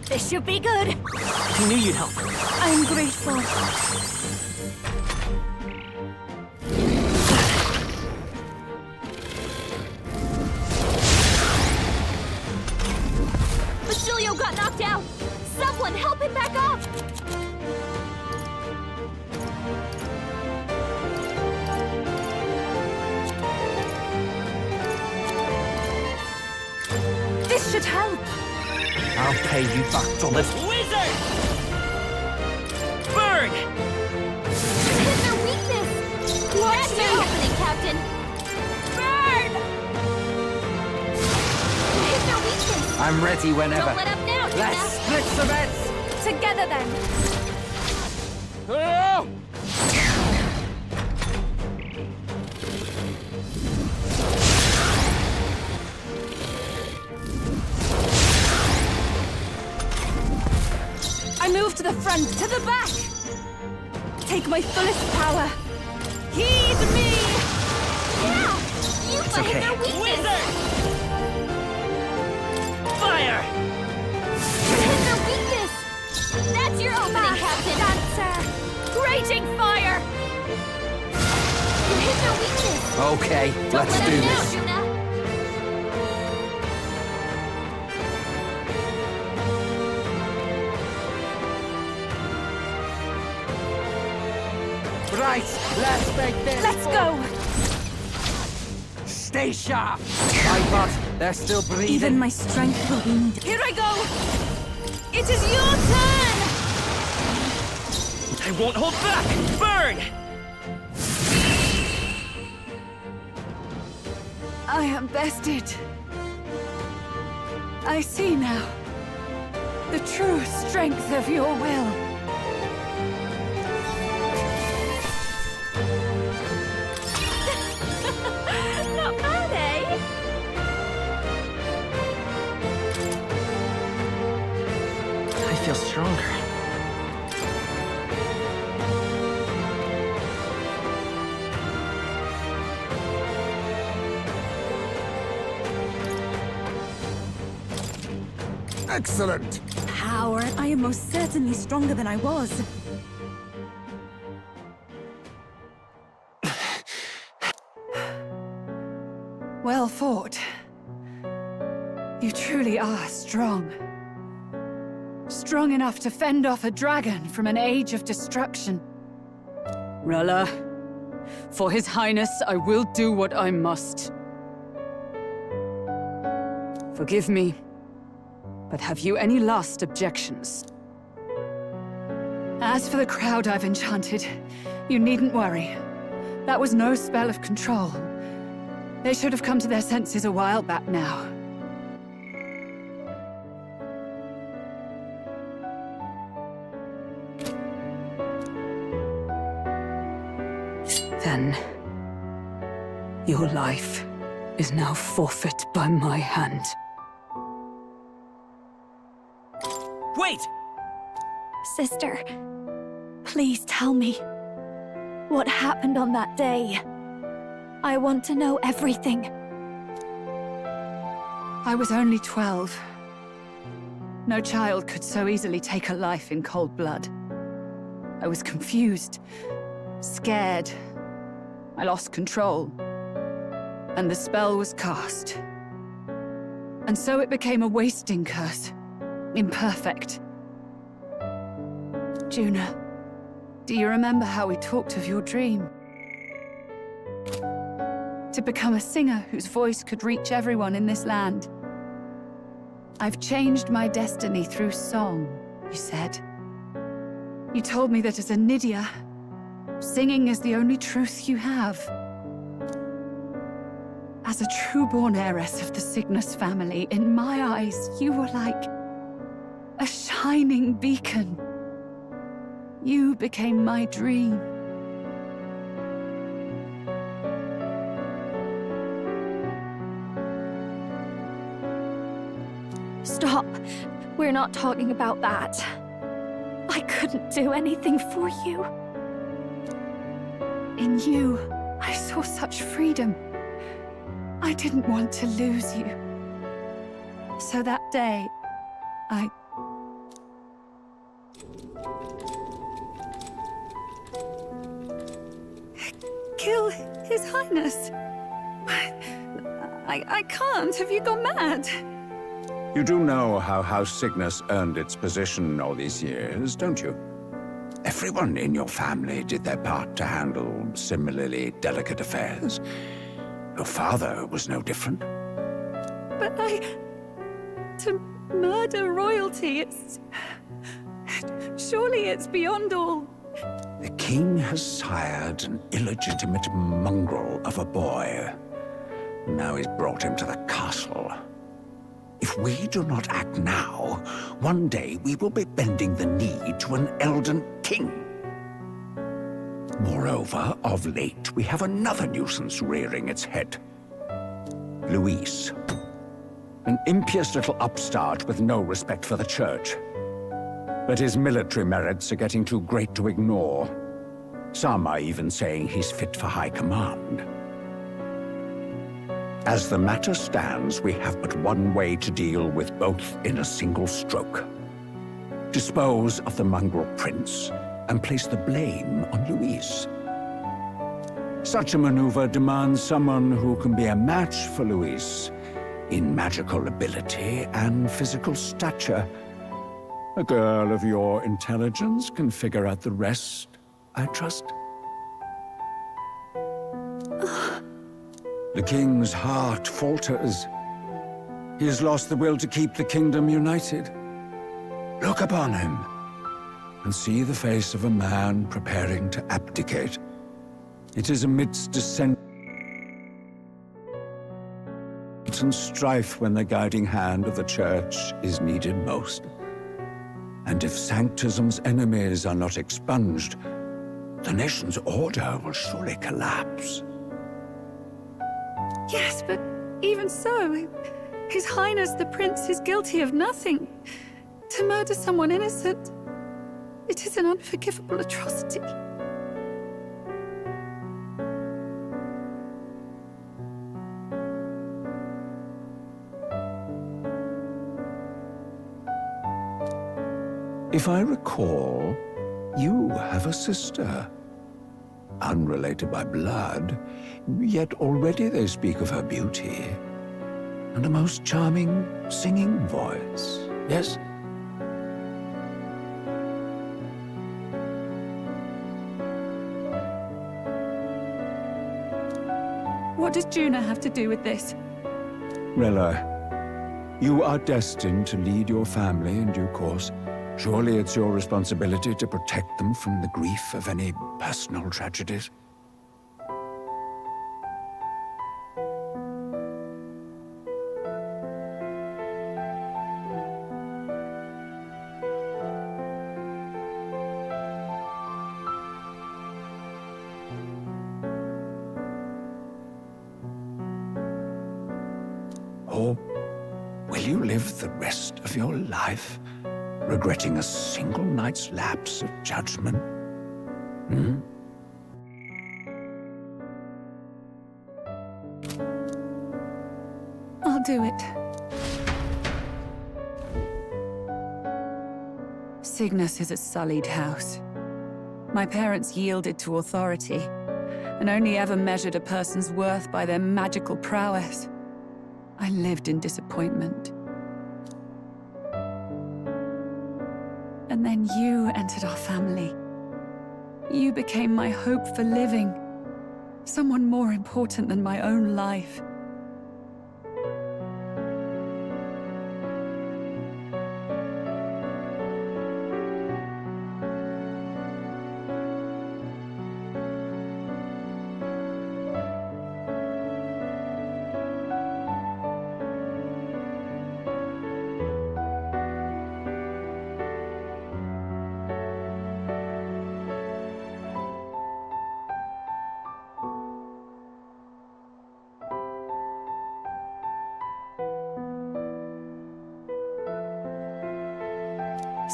This should be good. I knew you'd help. I'm grateful. Basilio got knocked out. Someone help him back up. This should help. I'll pay you back, Thomas. Wizard! Burn! Hit their weakness. Watch That's me. your opening, Captain. Burn! Hit their weakness. I'm ready whenever. Don't let up now, Juna. Let's split some heads. Together then. Oh! I move to the front, to the back. Take my fullest power. Heed me. Yeah! You It's hit okay. their weakness. Fire! Hit their weakness. That's your opening, Captain. Dancer. Raging fire. You hit their weakness. Okay, Don't let's let do up now, this. Juna. Right, let's make this. Let's go. Stay sharp. My bud, they're still breathing. Even my strength will be needed. Here I go! It is your turn! I won't hold back! Burn! I am bested. I see now the true strength of your will. Not bad, eh? I feel stronger. Excellent. Power. I am most certainly stronger than I was. Well fought. You truly are strong. Strong enough to fend off a dragon from an age of destruction. Rella, for His Highness, I will do what I must. Forgive me, but have you any last objections? As for the crowd I've enchanted, you needn't worry. That was no spell of control. They should have come to their senses a while back now. Then, your life is now forfeit by my hand. Wait! Sister, please tell me. What happened on that day? I want to know everything. I was only 12. No child could so easily take a life in cold blood. I was confused, scared. I lost control. And the spell was cast. And so it became a wasting curse. Imperfect. Juna, do you remember how we talked of your dream? To become a singer whose voice could reach everyone in this land. I've changed my destiny through song, you said. You told me that as a Nydia, singing is the only truth you have. As a true-born heiress of the Cygnus family, in my eyes, you were like a shining beacon. You became my dream. Stop. We're not talking about that. I couldn't do anything for you. In you, I saw such freedom. I didn't want to lose you. So that day, I... kill His Highness. I can't. Have you gone mad? You do know how House Cygnus earned its position all these years, don't you? Everyone in your family did their part to handle similarly delicate affairs. Your father was no different. But to murder royalty, surely it's beyond all. The king has sired an illegitimate mongrel of a boy. Now he's brought him to the castle. If we do not act now, one day we will be bending the knee to an Elden king. Moreover, of late, we have another nuisance rearing its head. Luis. An impious little upstart with no respect for the church. But his military merits are getting too great to ignore. Some are even saying he's fit for high command. As the matter stands, we have but one way to deal with both in a single stroke. Dispose of the mongrel prince and place the blame on Luis. Such a maneuver demands someone who can be a match for Luis in magical ability and physical stature. A girl of your intelligence can figure out the rest, I trust. The king's heart falters. He has lost the will to keep the kingdom united. Look upon him and see the face of a man preparing to abdicate. It is amidst dissent and strife when the guiding hand of the church is needed most. And if Sanctism's enemies are not expunged, the nation's order will surely collapse. Yes, but even so, His Highness the Prince is guilty of nothing. To murder someone innocent, it is an unforgivable atrocity. If I recall, you have a sister. unrelated by blood, yet already they speak of her beauty. And a most charming singing voice, yes? What does Juna have to do with this? Rella, you are destined to lead your family in due course. Surely it's your responsibility to protect them from the grief of any personal tragedies. Or will you live the rest of your life regretting a single night's lapse of judgment? Hmm? I'll do it. Cygnus is a sullied house. My parents yielded to authority, and only ever measured a person's worth by their magical prowess. I lived in disappointment. And then you entered our family. You became my hope for living. Someone more important than my own life.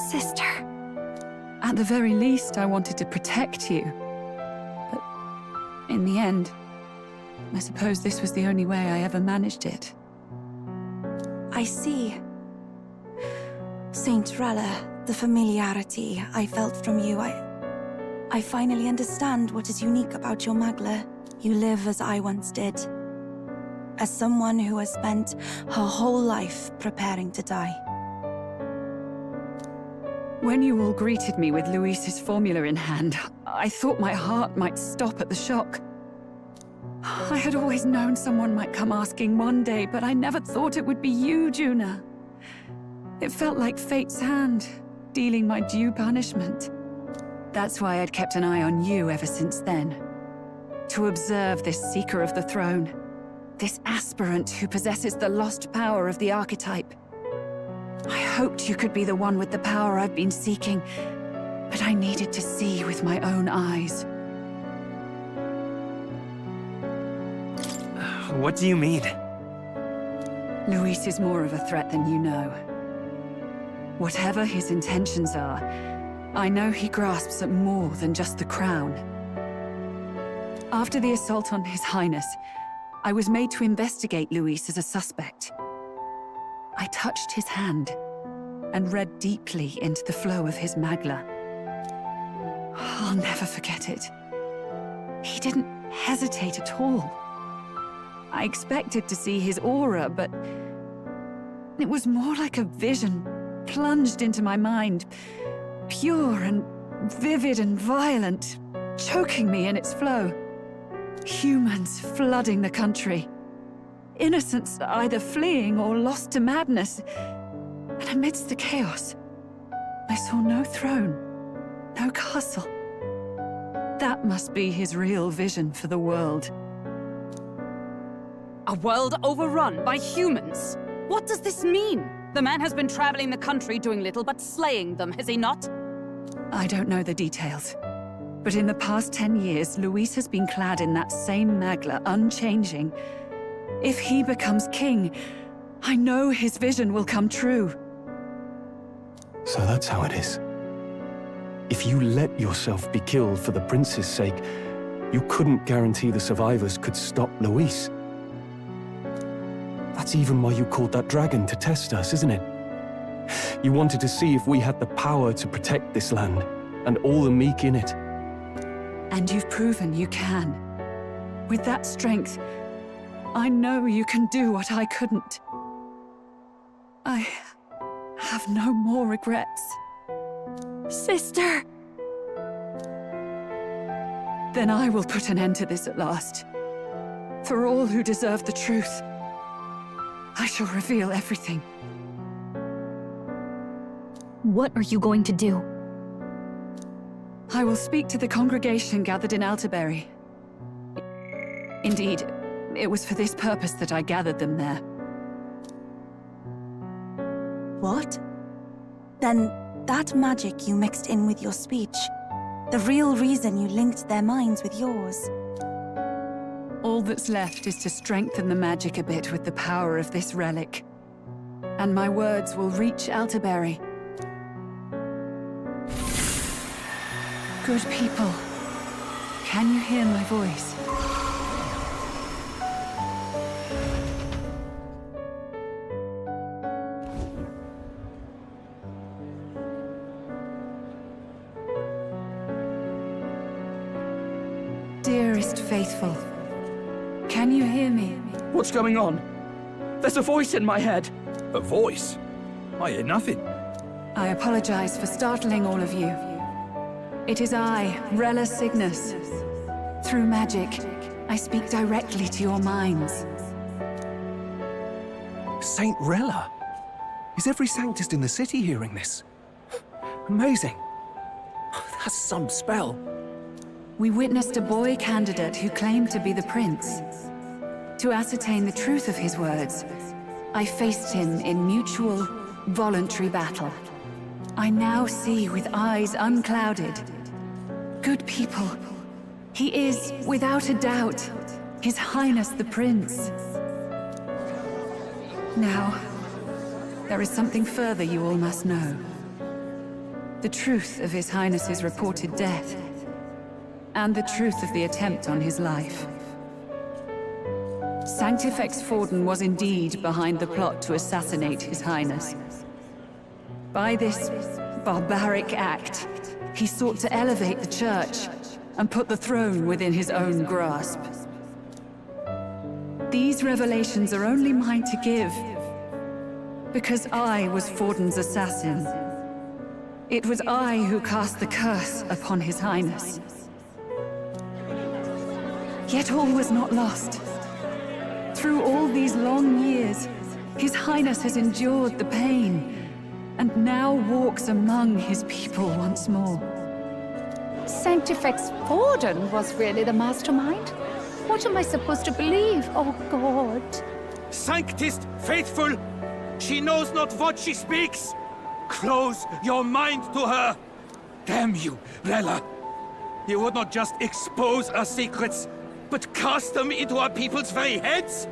Sister. At the very least, I wanted to protect you. But in the end, I suppose this was the only way I ever managed it. I see. Saint Rella, the familiarity I felt from you, I finally understand what is unique about your Magla. You live as I once did. As someone who has spent her whole life preparing to die. When you all greeted me with Luis's formula in hand, I thought my heart might stop at the shock. I had always known someone might come asking one day, but I never thought it would be you, Juna. It felt like fate's hand, dealing my due punishment. That's why I'd kept an eye on you ever since then. To observe this seeker of the throne, this aspirant who possesses the lost power of the archetype. I hoped you could be the one with the power I've been seeking, but I needed to see with my own eyes. What do you mean? Luis is more of a threat than you know. Whatever his intentions are, I know he grasps at more than just the crown. After the assault on His Highness, I was made to investigate Luis as a suspect. I touched his hand and read deeply into the flow of his Magla. I'll never forget it. He didn't hesitate at all. I expected to see his aura, but it was more like a vision plunged into my mind, pure and vivid and violent, choking me in its flow. Humans flooding the country. Innocents either fleeing or lost to madness. And amidst the chaos, I saw no throne, no castle. That must be his real vision for the world. A world overrun by humans? What does this mean? The man has been traveling the country doing little but slaying them, has he not? I don't know the details. But in the past 10 years, Luis has been clad in that same Magla, unchanging. If he becomes king, I know his vision will come true. So that's how it is. If you let yourself be killed for the prince's sake, you couldn't guarantee the survivors could stop Luis. That's even why you called that dragon to test us, isn't it? You wanted to see if we had the power to protect this land, and all the meek in it. And you've proven you can. With that strength, I know you can do what I couldn't. I have no more regrets. Sister! Then I will put an end to this at last. For all who deserve the truth, I shall reveal everything. What are you going to do? I will speak to the congregation gathered in Alterbury. Indeed, it was for this purpose that I gathered them there. What? Then that magic you mixed in with your speech, the real reason you linked their minds with yours. All that's left is to strengthen the magic a bit with the power of this relic. And my words will reach Alterbury. Good people, can you hear my voice? Dearest faithful, can you hear me? What's going on? There's a voice in my head. A voice? I hear nothing. I apologize for startling all of you. It is I, Rella Cygnus. Through magic, I speak directly to your minds. Saint Rella? Is every Sanctist in the city hearing this? Amazing. That's some spell. We witnessed a boy candidate who claimed to be the prince. To ascertain the truth of his words, I faced him in mutual, voluntary battle. I now see with eyes unclouded. Good people, he is, without a doubt, His Highness the Prince. Now, there is something further you all must know. The truth of His Highness's reported death, and the truth of the attempt on his life. Sanctifex Forden was indeed behind the plot to assassinate His Highness. By this barbaric act, he sought to elevate the Church and put the throne within his own grasp. These revelations are only mine to give, because I was Forden's assassin. It was I who cast the curse upon His Highness. Yet all was not lost. Through all these long years, His Highness has endured the pain, and now walks among his people once more. Sanctifex Forden was really the mastermind? What am I supposed to believe? Oh, God. Sanctist faithful! She knows not what she speaks! Close your mind to her! Damn you, Rella! You would not just expose our secrets, but cast them into our people's very heads?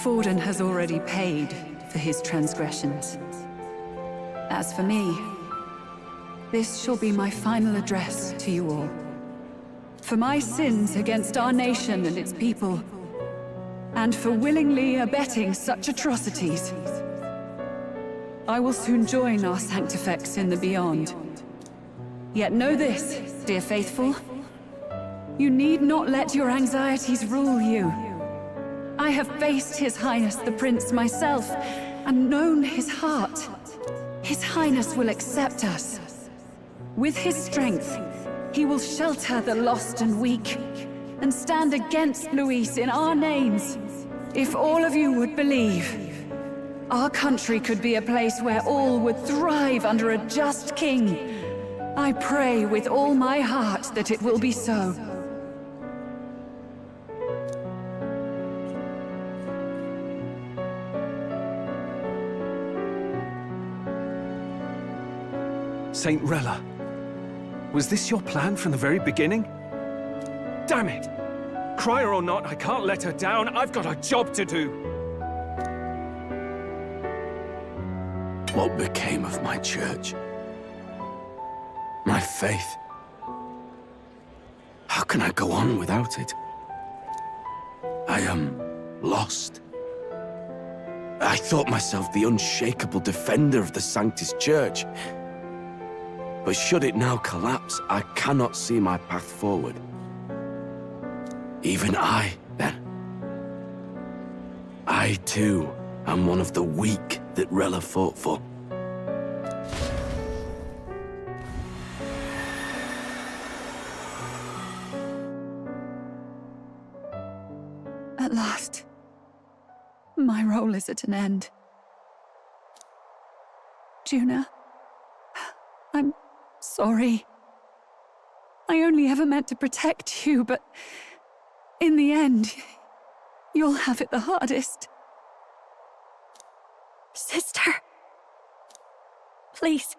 Forden has already paid for his transgressions. As for me, this shall be my final address to you all. For my sins against our nation and its people, and for willingly abetting such atrocities, I will soon join our Sanctifex in the Beyond. Yet know this, dear faithful. You need not let your anxieties rule you. I have faced His Highness the Prince myself, and known his heart. His Highness will accept us. With his strength, he will shelter the lost and weak, and stand against Luis in our names. If all of you would believe, our country could be a place where all would thrive under a just king. I pray with all my heart that it will be so. Saint Rella, was this your plan from the very beginning? Damn it! Crier or not, I can't let her down. I've got a job to do. What became of my church? My faith? How can I go on without it? I am lost. I thought myself the unshakable defender of the Sanctus Church. But should it now collapse, I cannot see my path forward. Even I, then. I, too, am one of the weak that Rella fought for. At last, my role is at an end. Juna, I'm sorry. I only ever meant to protect you, but in the end, you'll have it the hardest. Sister. Please.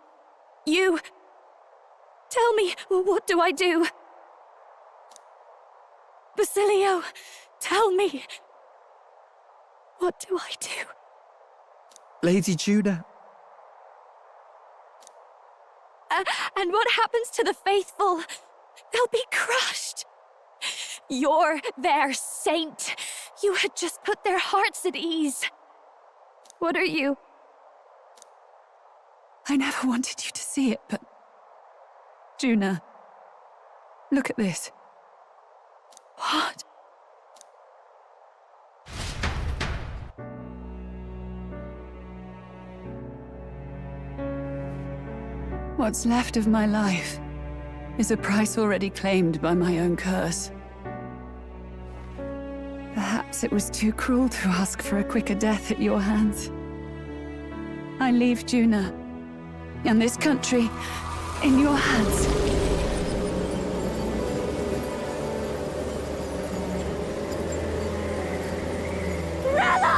You. Tell me, what do I do? Basilio, tell me. What do I do? Lady Juna. And what happens to the faithful? They'll be crushed. You're their saint. You had just put their hearts at ease. What are you? I never wanted you to see it, but... Juna, look at this. What? What's left of my life is a price already claimed by my own curse. Perhaps it was too cruel to ask for a quicker death at your hands. I leave Juna and this country in your hands. Rella!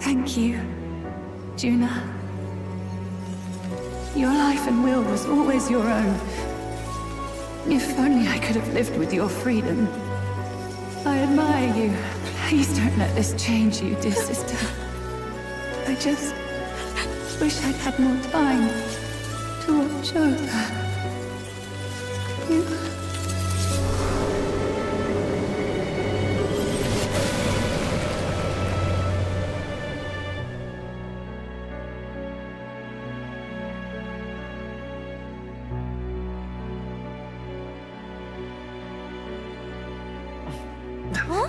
Thank you, Juna. Your life and will was always your own. If only I could have lived with your freedom. I admire you. Please don't let this change you, dear sister. I just wish I'd had more time to watch over you. Huh?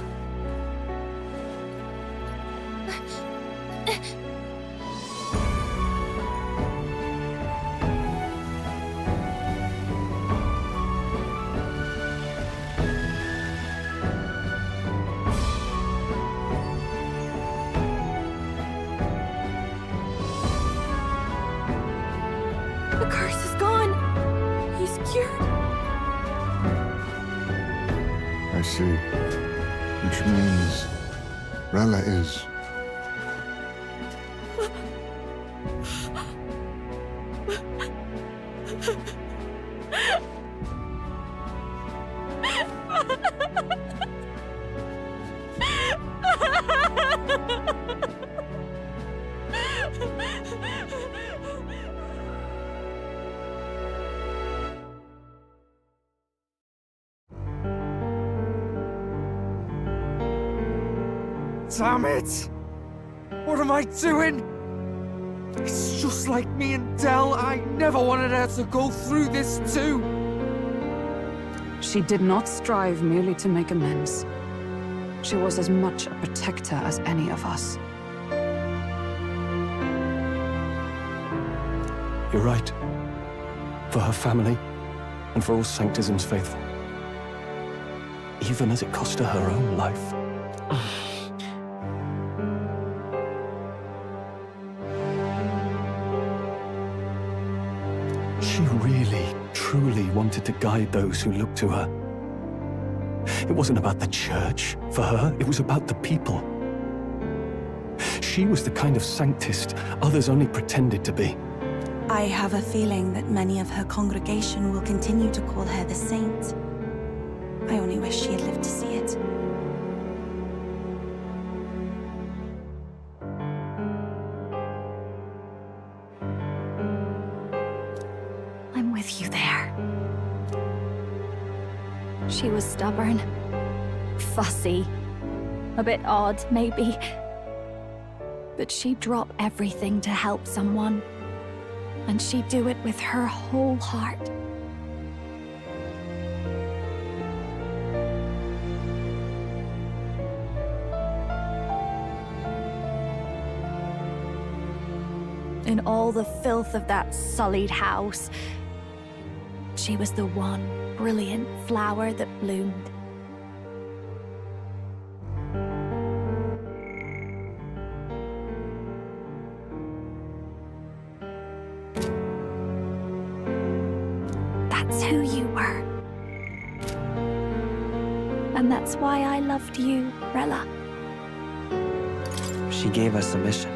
The curse is gone. He's cured. I see. Which means Rella is... Damn it! What am I doing? It's just like me and Dell. I never wanted her to go through this too. She did not strive merely to make amends. She was as much a protector as any of us. You're right. For her family, and for all Sanctism's faithful. Even as it cost her her own life. She really, truly wanted to guide those who looked to her. It wasn't about the church, for her, it was about the people. She was the kind of Sanctist others only pretended to be. I have a feeling that many of her congregation will continue to call her the saint. I only wish she had lived to see it. I'm with you there. She was stubborn, fussy, a bit odd, maybe. but she'd drop everything to help someone. And she'd do it with her whole heart. In all the filth of that sullied house, she was the one brilliant flower that bloomed. That's who you were. And that's why I loved you, Rella. She gave us a mission.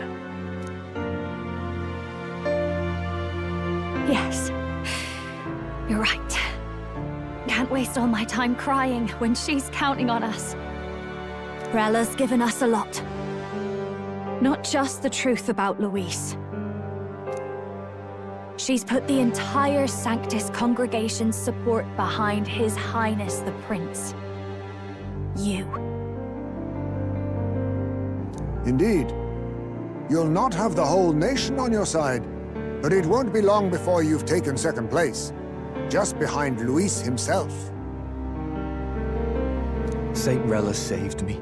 Yes, you're right. Can't waste all my time crying when she's counting on us. Rella's given us a lot. Not just the truth about Luis. She's put the entire Sanctus congregation's support behind His Highness the Prince. You. Indeed. You'll not have the whole nation on your side, but it won't be long before you've taken second place, just behind Luis himself. Saint Rella saved me.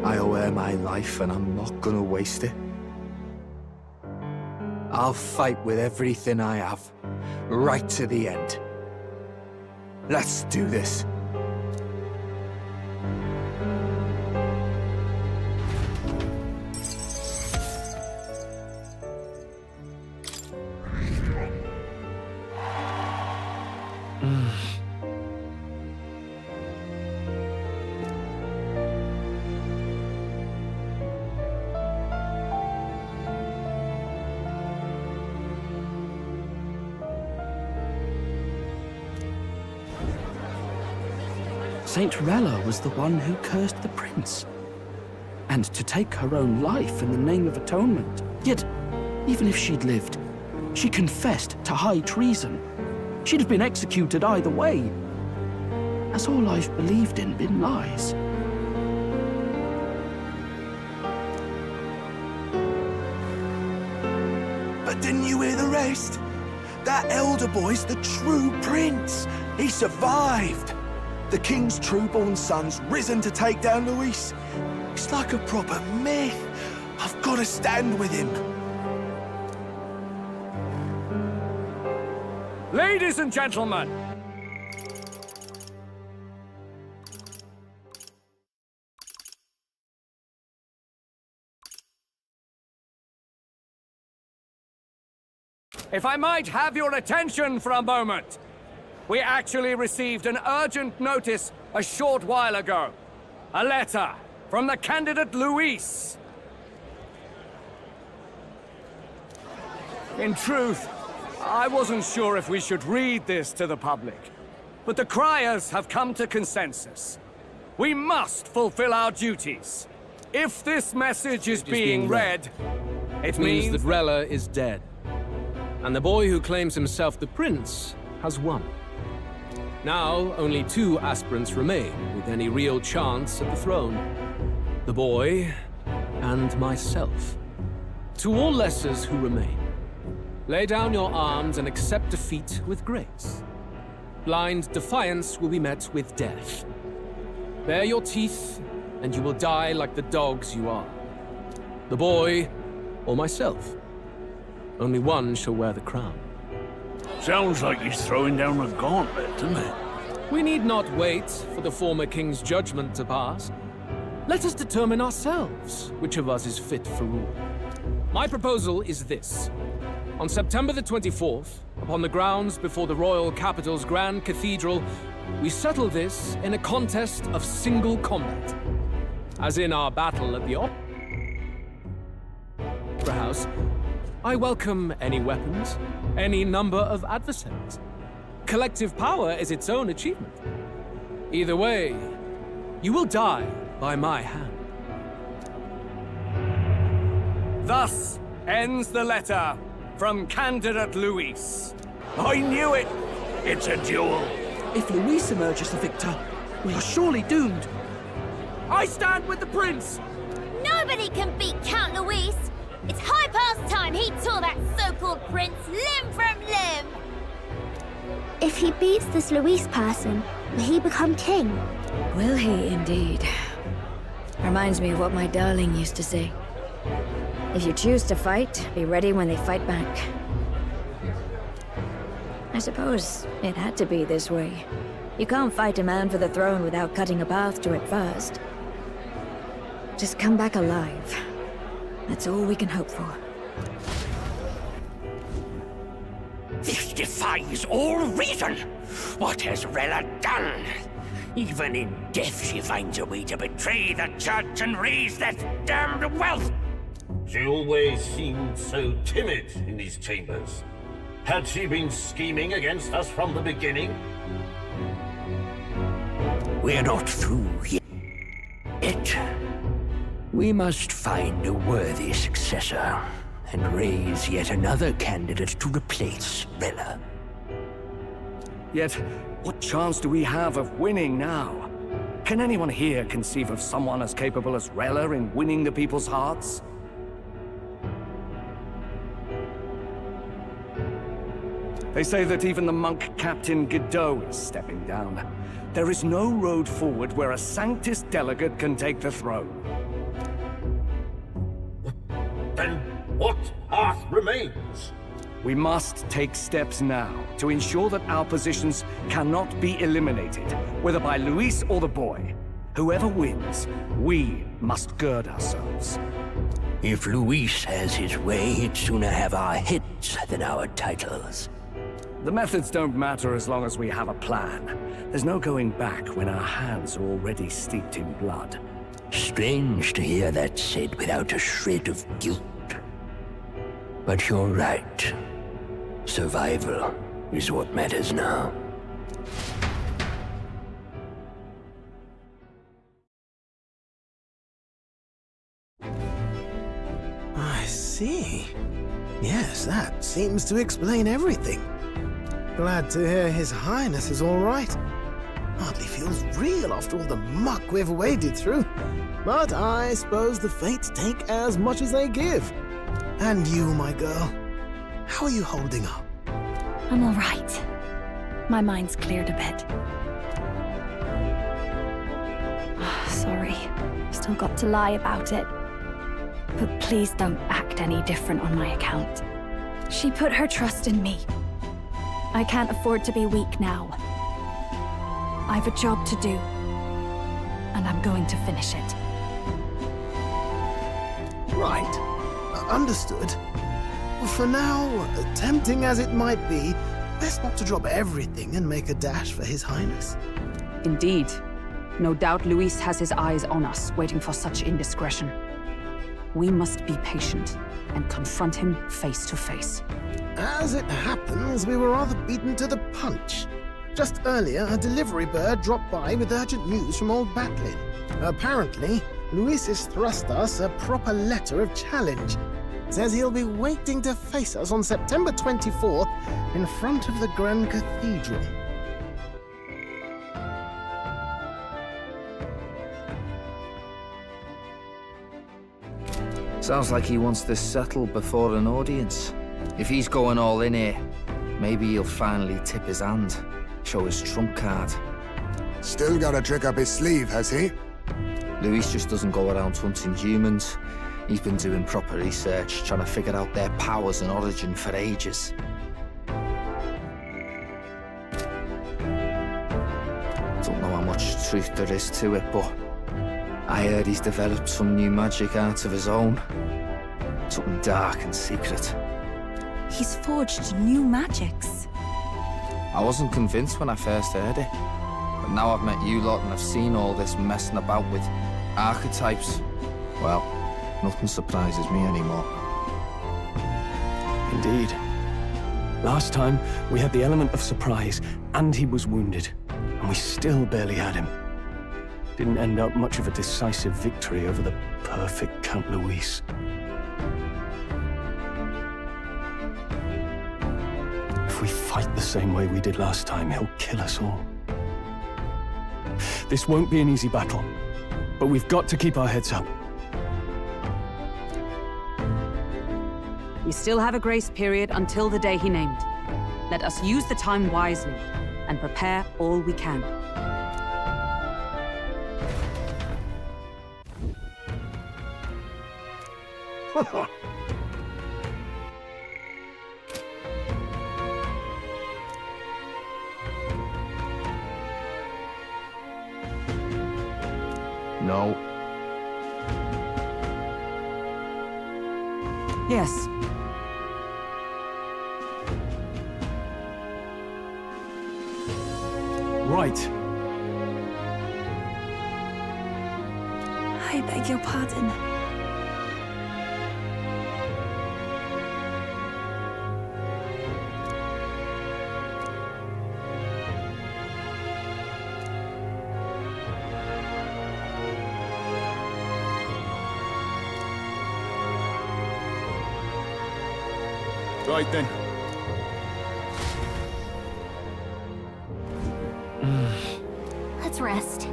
I owe her my life, and I'm not gonna waste it. I'll fight with everything I have, right to the end. Let's do this. Saint Rella was the one who cursed the prince. And to take her own life in the name of atonement. Yet, even if she'd lived, she confessed to high treason. She'd have been executed either way. Has all I've believed in been lies? But didn't you hear the rest? That elder boy's the true prince. He survived. The king's true-born son's risen to take down Luis. It's like a proper myth. I've got to stand with him. Ladies and gentlemen, if I might have your attention for a moment. We actually received an urgent notice a short while ago. A letter from the candidate Luis. In truth, I wasn't sure if we should read this to the public, but the criers have come to consensus. We must fulfill our duties. If this message is being read, it means that Rella is dead. And the boy who claims himself the prince has won. Now, only 2 aspirants remain with any real chance at the throne. The boy and myself. To all lessers who remain, lay down your arms and accept defeat with grace. Blind defiance will be met with death. Bare your teeth, and you will die like the dogs you are. The boy or myself. Only one shall wear the crown. Sounds like he's throwing down a gauntlet, doesn't it? We need not wait for the former king's judgment to pass. Let us determine ourselves which of us is fit for rule. My proposal is this. On September the 24th, upon the grounds before the royal capital's Grand Cathedral, we settle this in a contest of single combat. As in our battle at the Opera House, I welcome any weapons, any number of adversaries. Collective power is its own achievement. Either way, you will die by my hand. Thus ends the letter from candidate Luis. I knew it! It's a duel. If Luis emerges the victor, we are surely doomed. I stand with the prince! No, Nobody can beat Count Luis. It's high past time he tore that so-called prince limb from limb. If he beats this Luis person, will he become king? Will he indeed? Reminds me of what my darling used to say. If you choose to fight, be ready when they fight back. I suppose it had to be this way. You can't fight a man for the throne without cutting a path to it first. Just come back alive. That's all we can hope for. This defies all reason! What has Rella done? Even in death she finds a way to betray the church and raise that damned wealth! She always seemed so timid in these chambers. Had she been scheming against us from the beginning? We're not through yet. We must find a worthy successor and raise yet another candidate to replace Rella. Yet, what chance do we have of winning now? Can anyone here conceive of someone as capable as Rella in winning the people's hearts? They say that even the monk Captain Godot is stepping down. There is no road forward where a Sanctus delegate can take the throne. Then what path remains? We must take steps now to ensure that our positions cannot be eliminated, whether by Luis or the boy. Whoever wins, we must gird ourselves. If Luis has his way, he'd sooner have our heads than our titles. The methods don't matter as long as we have a plan. There's no going back when our hands are already steeped in blood. Strange to hear that said without a shred of guilt. But you're right. Survival is what matters now. I see. Yes, that seems to explain everything. Glad to hear His Highness is all right. Hardly feels real after all the muck we've waded through. But I suppose the fates take as much as they give. And you, my girl, how are you holding up? I'm all right. My mind's cleared a bit. Sorry. Still got to lie about it. But please don't act any different on my account. She put her trust in me. I can't afford to be weak now. I've a job to do, and I'm going to finish it. Right. Understood. For now, tempting as it might be, best not to drop everything and make a dash for His Highness. Indeed. No doubt Luis has his eyes on us, waiting for such indiscretion. We must be patient and confront him face to face. As it happens, we were rather beaten to the punch. Just earlier, a delivery bird dropped by with urgent news from old Batlin. Apparently, Luis has thrust us a proper letter of challenge. Says he'll be waiting to face us on September 24th in front of the Grand Cathedral. Sounds like he wants this settled before an audience. If he's going all in here, maybe he'll finally tip his hand, show his trump card. Still got a trick up his sleeve, has he? Luis just doesn't go around hunting humans. He's been doing proper research, trying to figure out their powers and origin for ages. Don't know how much truth there is to it, but I heard he's developed some new magic art of his own. Something dark and secret. He's forged new magics. I wasn't convinced when I first heard it. But now I've met you lot and I've seen all this messing about with archetypes. Well, nothing surprises me anymore. Indeed. Last time, we had the element of surprise, and he was wounded. And we still barely had him. Didn't end up much of a decisive victory over the perfect Count Luis. If we fight the same way we did last time, he'll kill us all. This won't be an easy battle, but we've got to keep our heads up. We still have a grace period until the day he named. Let us use the time wisely and prepare all we can. No. Yes. Right. I beg your pardon. Right then. Let's rest.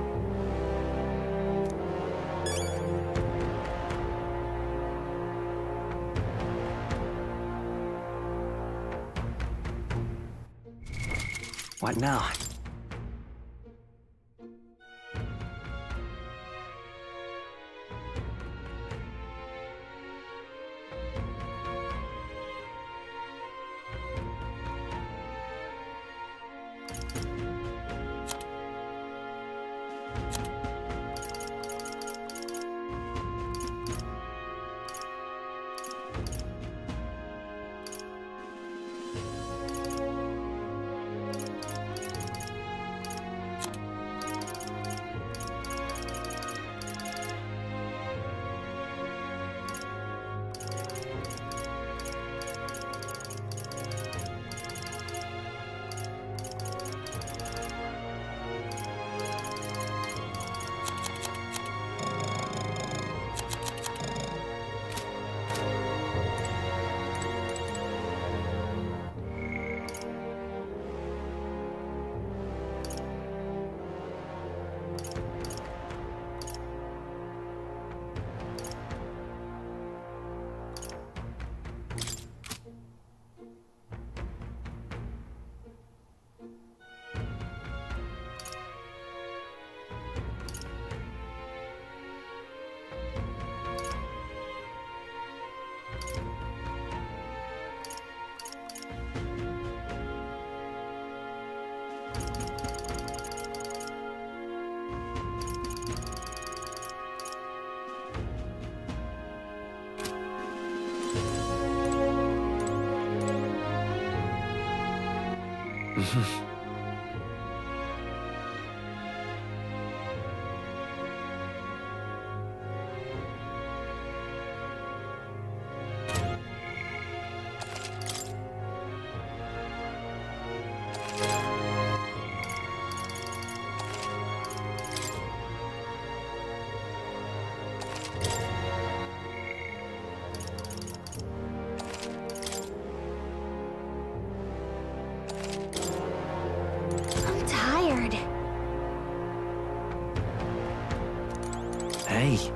What now? I'm tired. Hey.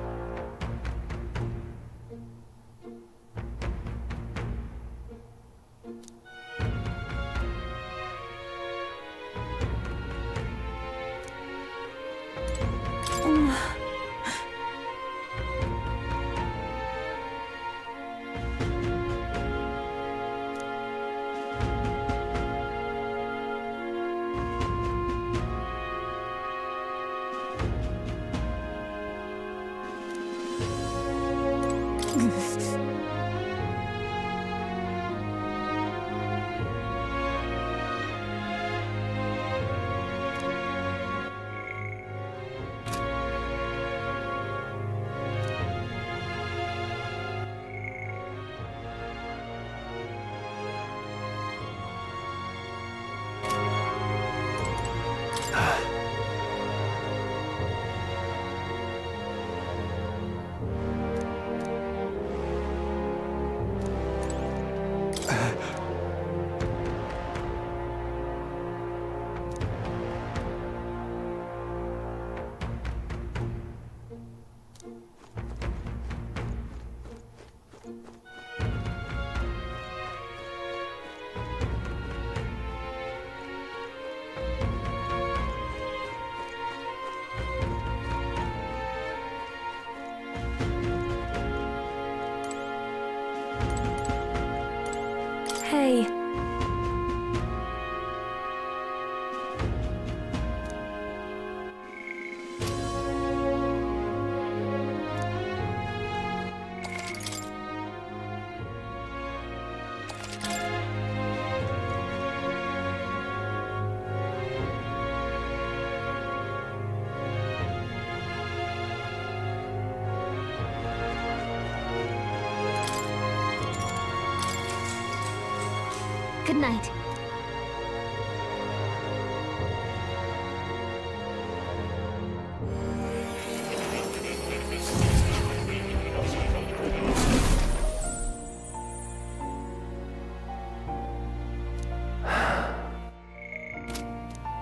night.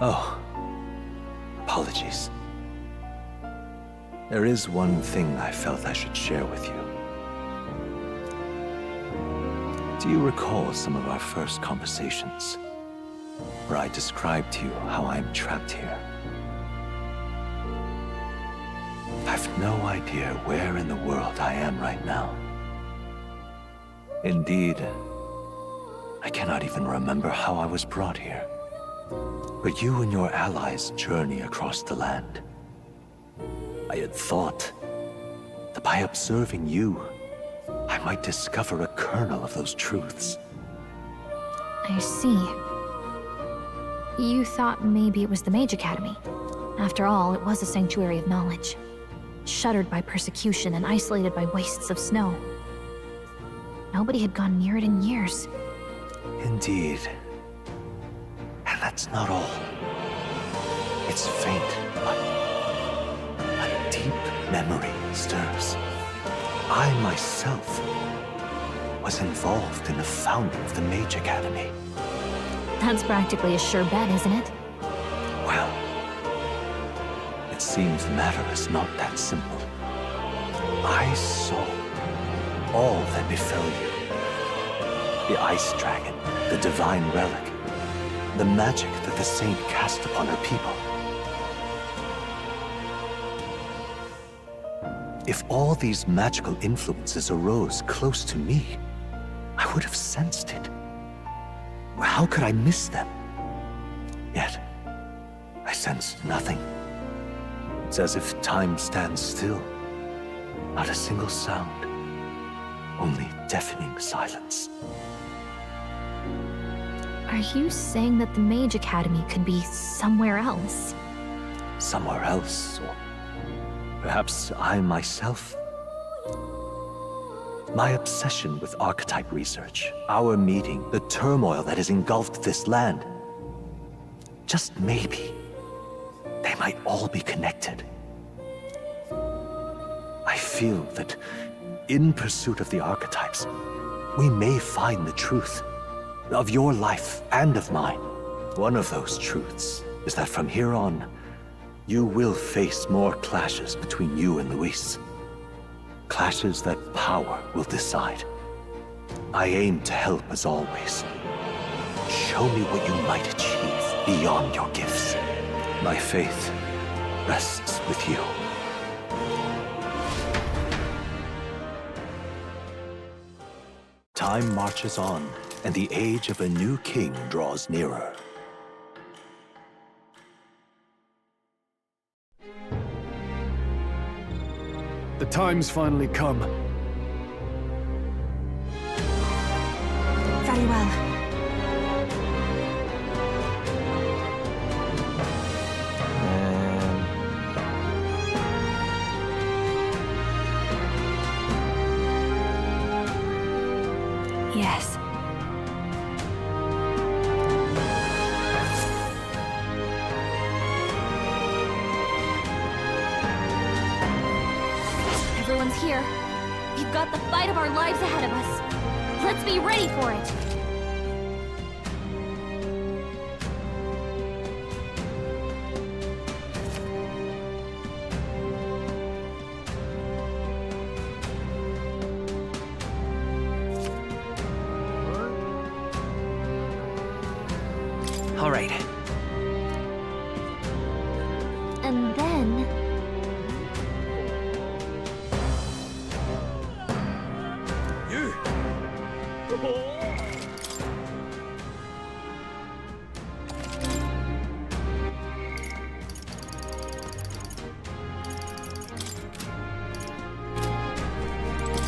Oh, apologies. There is one thing I felt I should share with you. Do you recall some of our first conversations, where I described to you how I am trapped here? I've no idea where in the world I am right now. Indeed, I cannot even remember how I was brought here. But you and your allies journey across the land. I had thought that by observing you, I might discover a kernel of those truths. I see. You thought maybe it was the Mage Academy. After all, it was a sanctuary of knowledge. Shuttered by persecution and isolated by wastes of snow. Nobody had gone near it in years. Indeed. And that's not all. It's faint, but a deep memory stirs. I myself was involved in the founding of the Mage Academy. That's practically a sure bet, isn't it? Well, it seems the matter is not that simple. I saw all that befell you. The Ice Dragon, the Divine Relic, the magic that the Saint cast upon her people. If all these magical influences arose close to me, I would have sensed it. How could I miss them? Yet, I sensed nothing. It's as if time stands still. Not a single sound. Only deafening silence. Are you saying that the Mage Academy could be somewhere else? Somewhere else, or perhaps I myself? My obsession with archetype research, our meeting, the turmoil that has engulfed this land. Just maybe, they might all be connected. I feel that in pursuit of the archetypes, we may find the truth of your life and of mine. One of those truths is that from here on, you will face more clashes between you and Luis. Clashes that power will decide. I aim to help as always. Show me what you might achieve beyond your gifts. My faith rests with you. Time marches on, and the age of a new king draws nearer. The time's finally come. Very well. Yes. Everyone's here. We've got the fight of our lives ahead of us. Let's be ready for it. All right. And then...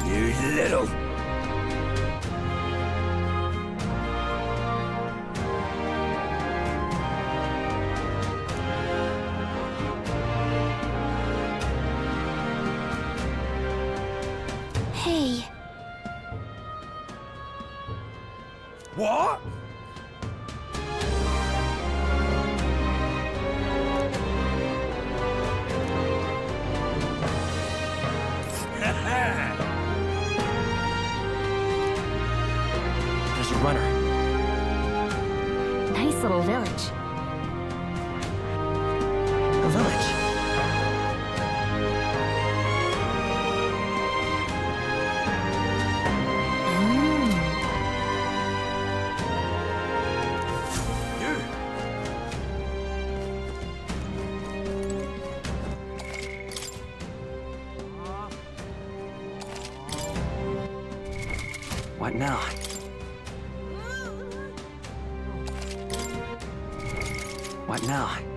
You little... Hey. What? nice little village. A village? What now? What now?